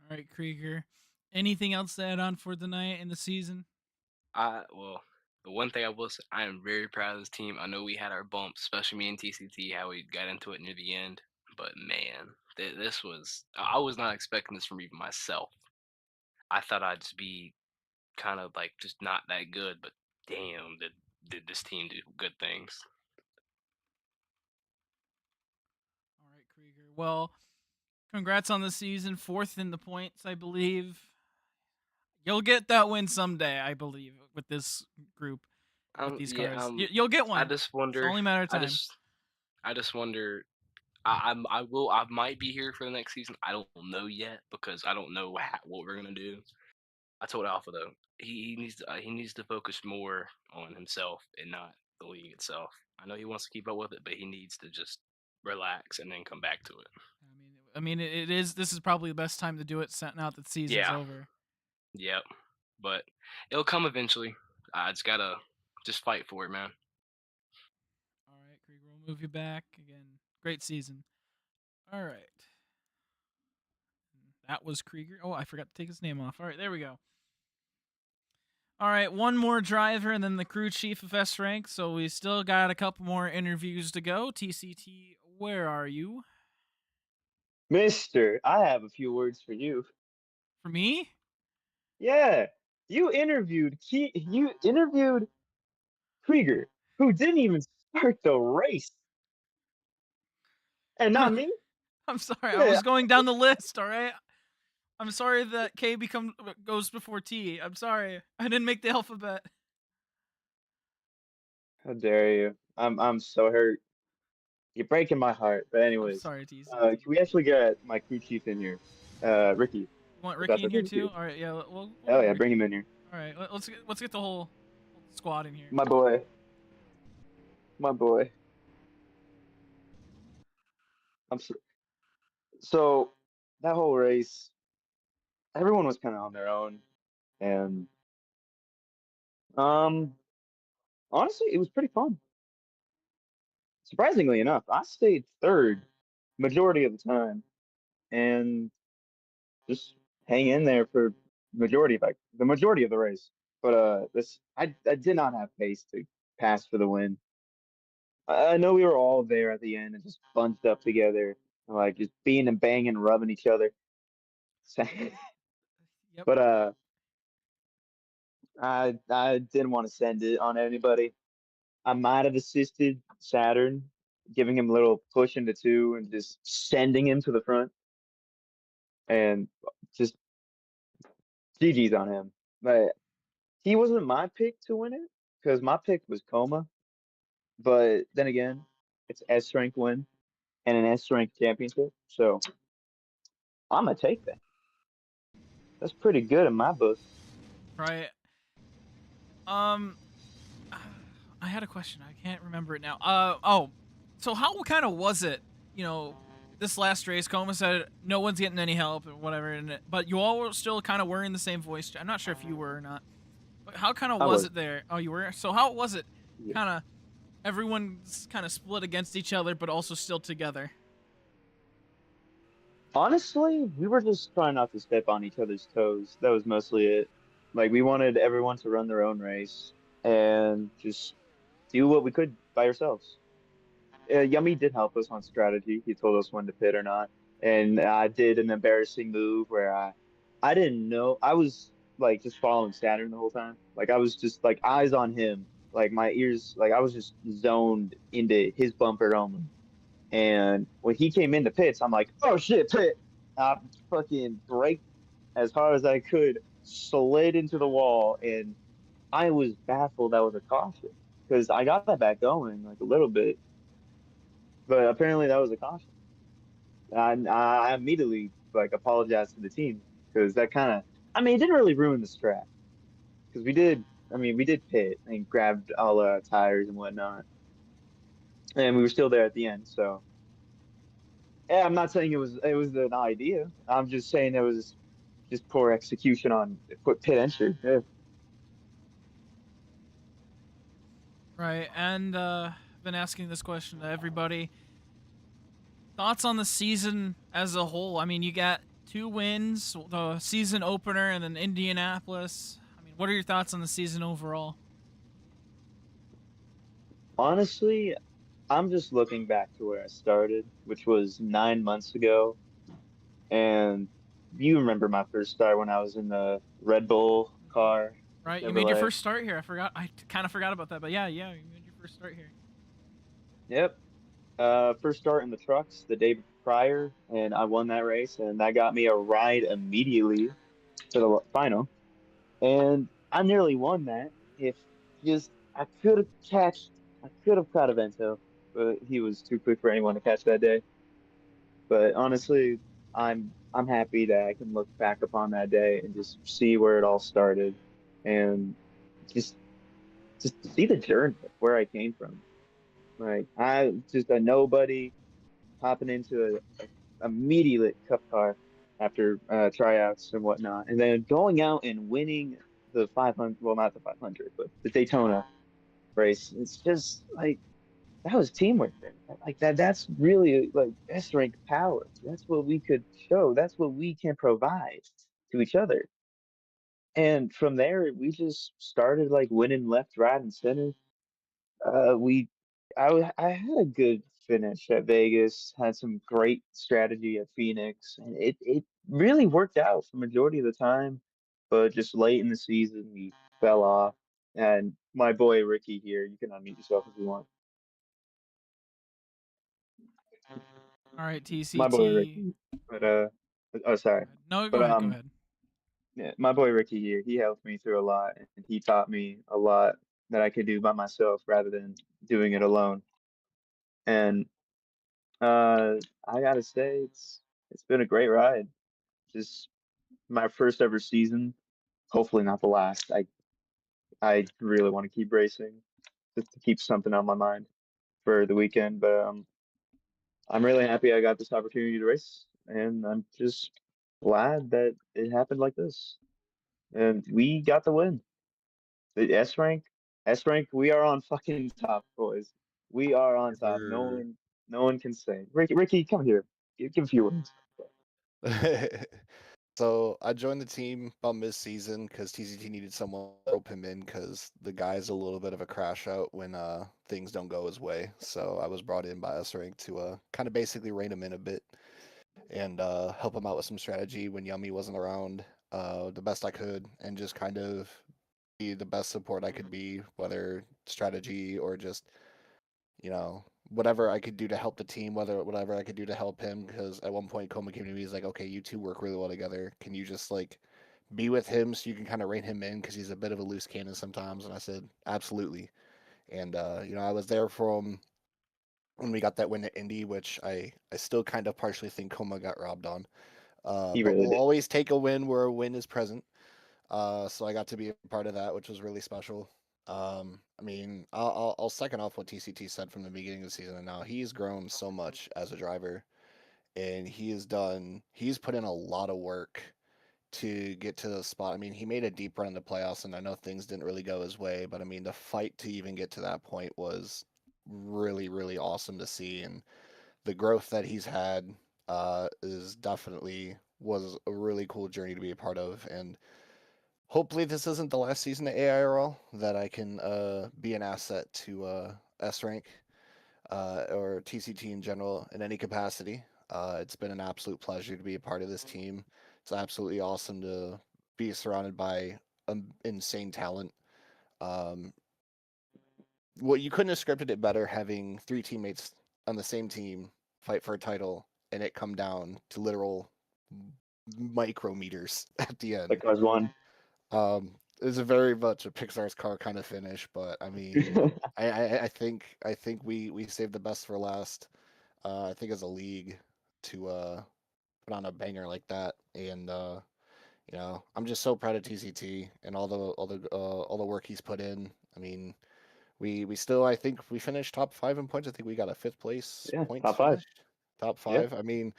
All right, Krieger. Anything else to add on for the night in the season?
well, the one thing I will say, I am very proud of this team. I know we had our bumps, especially me and TCT, how we got into it near the end. But man, this was, I was not expecting this from even myself. I thought I'd just be kind of like just not that good, but damn, did this team do good things.
All right, Krieger. Well, congrats on the season. 4th in the points, I believe. You'll get that win someday, I believe, with this group, with these
Yeah,
cars. You'll get one.
I just
It's
wonder.
only a matter of time.
I just wonder. I might be here for the next season. I don't know yet because I don't know what we're gonna do. I told Alpha though he needs to focus more on himself and not the league itself. I know he wants to keep up with it, but he needs to just relax and then come back to it.
I mean, it is. This is probably the best time to do it, now that the season's over.
Yep. But it'll come eventually. I just gotta fight for it, man.
All right, Krieger, we'll move you back again. Great season. All right. That was Krieger. Oh, I forgot to take his name off. All right, there we go. All right, one more driver and then the crew chief of S rank. So we still got a couple more interviews to go. TCT, where are you?
Mister, I have a few words for you.
For me?
Yeah, you interviewed Krieger, who didn't even start the race, and not me.
I'm sorry, I was going down the list. All right, I'm sorry that K goes before T. I'm sorry, I didn't make the alphabet.
How dare you? I'm so hurt. You're breaking my heart. But anyways,
I'm sorry, TC.
Can we actually get my crew chief in here? Ricky.
You want Ricky in here too? All right, yeah. We'll
Hell yeah,
Ricky.
bring him in here.
All right, let's get the whole squad in here.
My boy. My boy. So that whole race, everyone was kind of on their own, and honestly, it was pretty fun. Surprisingly enough, I stayed third majority of the time, and just hang in there for the majority of the race. But I did not have pace to pass for the win. I know we were all there at the end and just bunched up together, like just being and banging, rubbing each other.
Yep.
But I didn't want to send it on anybody. I might have assisted Saturn, giving him a little push into two and just sending him to the front. And just GG's on him. But he wasn't my pick to win it because my pick was Coma. But then again, it's S rank win and an S rank championship. So I'm gonna take that. That's pretty good in my book.
Right. I had a question. I can't remember it now. So how kind of was it? You know, this last race, Coma said no one's getting any help or whatever, but you all were still kind of wearing the same voice. I'm not sure if you were or not. But how kind of was it there? Oh, you were. So how was it?
Yeah.
Kind of everyone's kind of split against each other, but also still together.
Honestly, we were just trying not to step on each other's toes. That was mostly it. Like we wanted everyone to run their own race and just do what we could by ourselves. Yummy did help us on strategy. He told us when to pit or not. And I did an embarrassing move where I didn't know. I was like just following Saturn the whole time. Like I was just like eyes on him. Like my ears, like I was just zoned into his bumper only. And when he came into pits, I'm like, oh shit, pit. I fucking braked as hard as I could, slid into the wall, and I was baffled that was a caution because I got that back going like a little bit, but apparently that was a caution. I immediately like apologized to the team because that kind of, I mean, it didn't really ruin the strat because we did. I mean, we did pit and grabbed all tires and whatnot, and we were still there at the end. So yeah, I'm not saying it was an idea. I'm just saying it was just poor execution on pit entry. Yeah.
Right, and I've been asking this question to everybody. Thoughts on the season as a whole? I mean, you got 2 wins, the season opener, and then Indianapolis. I mean, what are your thoughts on the season overall?
Honestly, I'm just looking back to where I started, which was 9 months ago. And you remember my first start when I was in the Red Bull car,
Right, you made your
Chevrolet.
first start here. I kind of forgot about that, but yeah, you made your first start here.
Yep. First start in the trucks the day prior, and I won that race, and that got me a ride immediately to the final. And I nearly won that. If just I could have caught a Vento, but he was too quick for anyone to catch that day. But honestly, I'm happy that I can look back upon that day and just see where it all started, and just just see the journey of where I came from. Like I just a nobody hopping into a immediate cup car after tryouts and whatnot, and then going out and winning the 500. Well, not the 500, but the Daytona race. It's just like that was teamwork there. Like that. That's really like S rank power. That's what we could show. That's what we can provide to each other. And from there, we just started like winning left, right, and center. We, I had a good finish at Vegas. Had some great strategy at Phoenix, and it really worked out for majority of the time. But just late in the season, we fell off. And my boy Ricky here, you can unmute yourself if you want.
All right,
My boy
TCT.
Ricky. But oh sorry.
No, go
But
ahead, go ahead.
yeah, my boy Ricky here, he helped me through a lot and he taught me a lot that I could do by myself rather than doing it alone. And I gotta say it's been a great ride. Just my first ever season, hopefully not the last. I really want to keep racing just to keep something on my mind for the weekend, but I'm really happy I got this opportunity to race and I'm just glad that it happened like this. And we got the win. The S rank, we are on fucking top, boys. We are on top. No one can say. Ricky, come here. Give a few words.
So I joined the team about mid-season because TCT needed someone to rope him in because the guy's a little bit of a crash out when things don't go his way. So I was brought in by S-Rank to kind of basically rein him in a bit and help him out with some strategy when Yummy wasn't around the best I could and just kind of be the best support I could be, whether strategy or just whatever I could do to help the team, whatever I could do to help him. Because at one point, Coma came to me, he's like, "Okay, you two work really well together. Can you just like be with him so you can kind of rein him in because he's a bit of a loose cannon sometimes?" And I said, "Absolutely." And I was there for him when we got that win at Indy, which I still kind of partially think Coma got robbed on.
He
But
really
we'll
did.
always take a win where a win is present. So I got to be a part of that, which was really special. I mean, I'll second off what TCT said from the beginning of the season, and now he's grown so much as a driver, and he's put in a lot of work to get to the spot. I mean, he made a deep run in the playoffs, and I know things didn't really go his way, but I mean, the fight to even get to that point was really, really awesome to see, and the growth that he's had is definitely was a really cool journey to be a part of, and hopefully this isn't the last season at AIRL that I can be an asset to S rank or TCT in general in any capacity. It's been an absolute pleasure to be a part of this team. It's absolutely awesome to be surrounded by insane talent. Um, well, you couldn't have scripted it better having 3 teammates on the same team fight for a title and it come down to literal micrometers at the end.
Like I was one.
it's a very much a Pixar's car kind of finish, but I mean, I think we saved the best for last. I think as a league to put on a banger like that, and you know, I'm just so proud of TCT and all the work he's put in. I mean, we still, I think we finished top 5 in points. I think we got a 5th place
Yeah,
points
top 5.
finish. Top
Yeah.
5. I mean,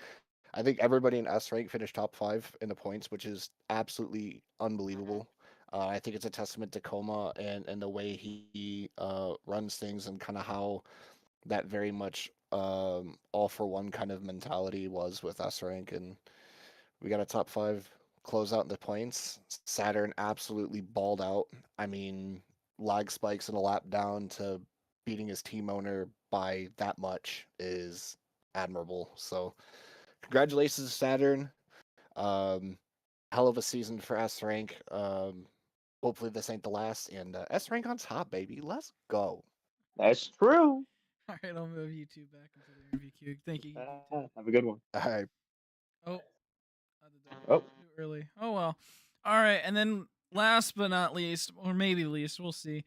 I think everybody in S rank finished top 5 in the points, which is absolutely unbelievable. I think it's a testament to Coma and the way he runs things and kind of how that very much all for one kind of mentality was with S rank, and we got a top 5 close out in the points. Saturn absolutely balled out. I mean, lag spikes and a lap down to beating his team owner by that much is admirable. So congratulations, Saturn. Um, hell of a season for S rank. Hopefully this ain't the last. And S rank on top, baby. Let's go.
That's true.
All right, I'll move you two back into the interview queue. Thank you.
Have a good one.
All right.
Oh,
Oh.
too early. Oh well. All right, and then last but not least, or maybe least, we'll see.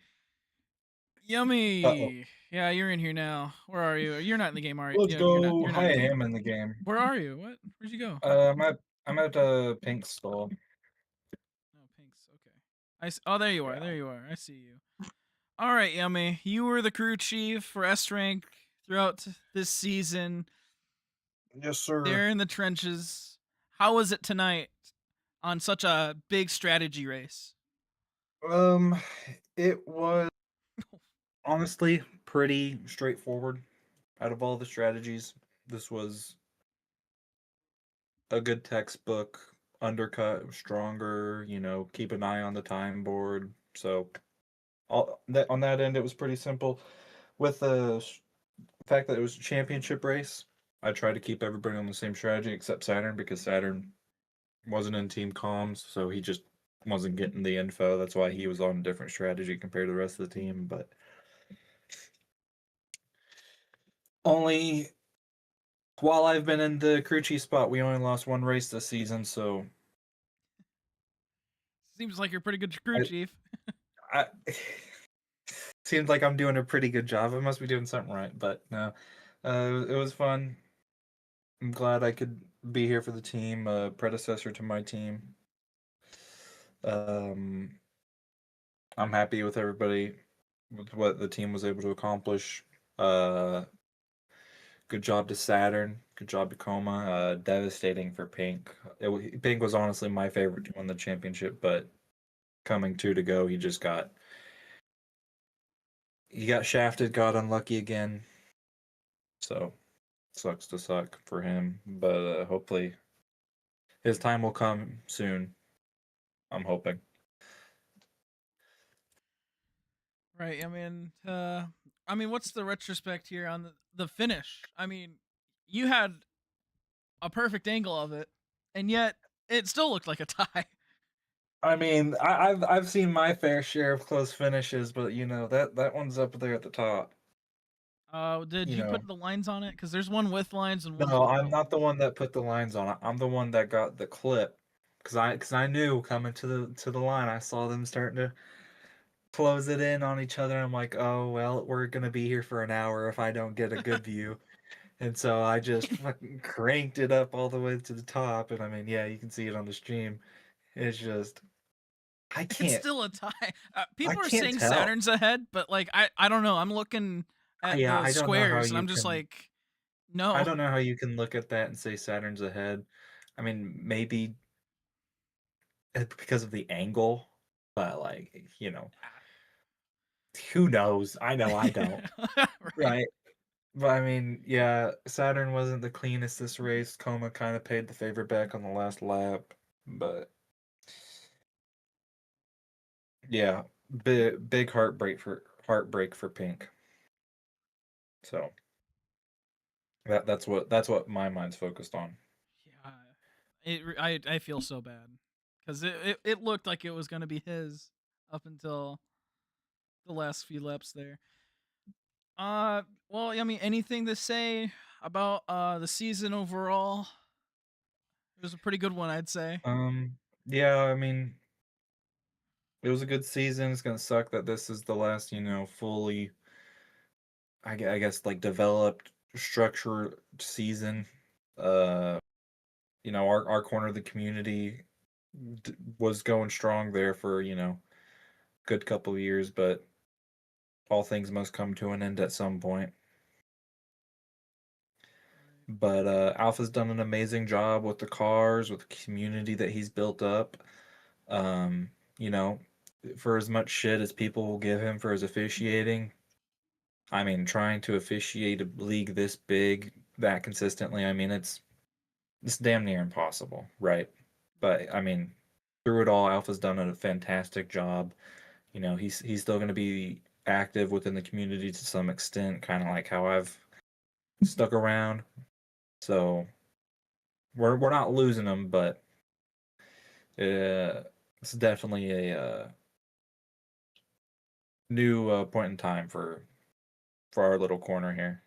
Yummy.
Uh-oh.
Yeah, you're in here now. Where are you? You're not in the game, are you?
Let's
Yeah,
go.
You're not
I
in the game.
am in the game.
Where are you? What? Where'd you go?
I'm at Pink Stall.
Oh, Pink's okay. Oh, there you are. There you are. I see you. All right, Yummy. You were the crew chief for S rank throughout this season.
Yes, sir.
There in the trenches. How was it tonight on such a big strategy race?
It was honestly pretty straightforward. Out of all the strategies, this was a good textbook, undercut, stronger, you know, keep an eye on the time board. So on that end, it was pretty simple. With the fact that it was a championship race, I tried to keep everybody on the same strategy except Saturn, because Saturn wasn't in team comms, so he just wasn't getting the info. That's why he was on a different strategy compared to the rest of the team. But only while I've been in the crew chief spot, we only lost one race this season, so
Seems like you're pretty good crew chief.
I seems like I'm doing a pretty good job. I must be doing something right, but no. It was fun. I'm glad I could be here for the team, predecessor to my team. I'm happy with everybody, with what the team was able to accomplish. Good job to Saturn. Good job to Coma. Devastating for Pink. Pink was honestly my favorite to win the championship, but coming 2 to go, he got shafted, got unlucky again. So sucks to suck for him, but hopefully his time will come soon. I'm hoping.
Right. I mean, what's the retrospect here on the finish? I mean, you had a perfect angle of it, and yet it still looked like a tie.
I mean, I've seen my fair share of close finishes, but you know that one's up there at the top.
Did you
know.
put the lines on it? Because there's one with lines and one.
No, I'm not the one that put the lines on it. I'm the one that got the clip, because I knew coming to the line, I saw them starting to close it in on each other. I'm like, oh well, we're gonna be here for an hour if I don't get a good view. And so I just fucking cranked it up all the way to the top. And I mean, yeah, you can see it on the stream. It's just, I
It's
can't.
still a tie. People are
can't
saying
tell.
Saturn's ahead, but like I don't know. I'm looking at
Yeah,
the
I don't know how
squares, and
you
I'm just
can.
like, no.
I don't know how you can look at that and say Saturn's ahead. I mean, maybe because of the angle, but like, you know, who knows? I know I don't. Right. But I mean, yeah, Saturn wasn't the cleanest this race. Coma kind of paid the favor back on the last lap, but yeah, big heartbreak for Pink. So that's what my mind's focused on.
Yeah, I feel so bad because it looked like it was gonna be his up until the last few laps there. Well, I mean, anything to say about the season overall? It was a pretty good one, I'd say.
Yeah, I mean, it was a good season. It's gonna suck that this is the last, fully, I guess, like developed structure season. Uh, our corner of the community was going strong there for good couple of years, but all things must come to an end at some point. But Alpha's done an amazing job with the cars, with the community that he's built up. Um, you know, for as much shit as people will give him for his officiating, I mean, trying to officiate a league this big that consistently, I mean, it's damn near impossible, right? But I mean, through it all, Alpha's done a fantastic job. He's still going to be active within the community to some extent, kind of like how I've stuck around. So we're not losing him, but it's definitely a new point in time for our little corner here.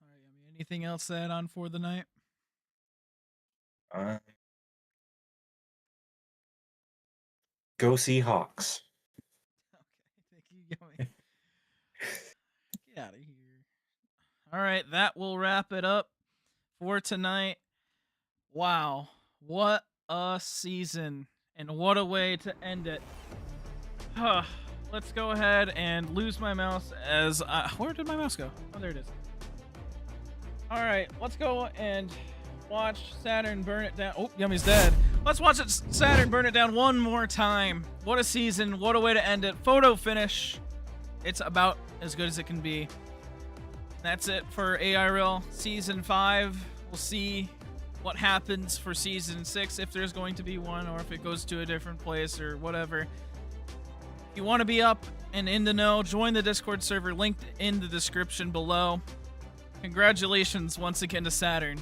All right, Yummy. Anything else to add on for the night?
Go Seahawks.
Okay, thank you, Yummy. Get out of here. All right, that will wrap it up for tonight. Wow, what a season, and what a way to end it. Let's go ahead and lose my mouse as where did my mouse go? Oh, there it is. All right, let's go and watch Saturn burn it down. Oh, Yummy's dead. Let's watch Saturn burn it down one more time. What a season. What a way to end it. Photo finish. It's about as good as it can be. That's it for AIRL Season 5. We'll see what happens for Season 6, if there's going to be one, or if it goes to a different place or whatever. If you want to be up and in the know, join the Discord server linked in the description below. Congratulations once again to Saturn.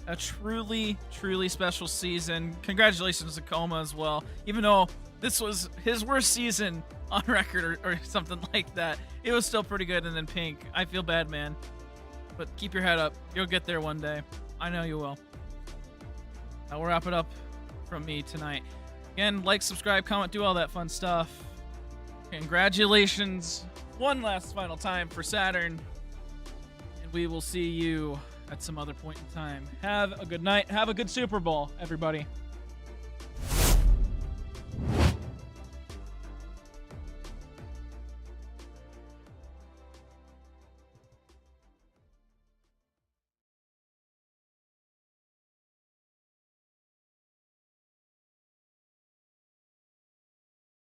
A truly, truly special season. Congratulations to Coma as well. Even though this was his worst season on record or something like that, it was still pretty good. And then Pink, I feel bad, man. But keep your head up. You'll get there one day. I know you will. That will wrap it up from me tonight. Again, like, subscribe, comment, do all that fun stuff. Congratulations one last final time for Saturn. And we will see you at some other point in time. Have a good night. Have a good Super Bowl, everybody.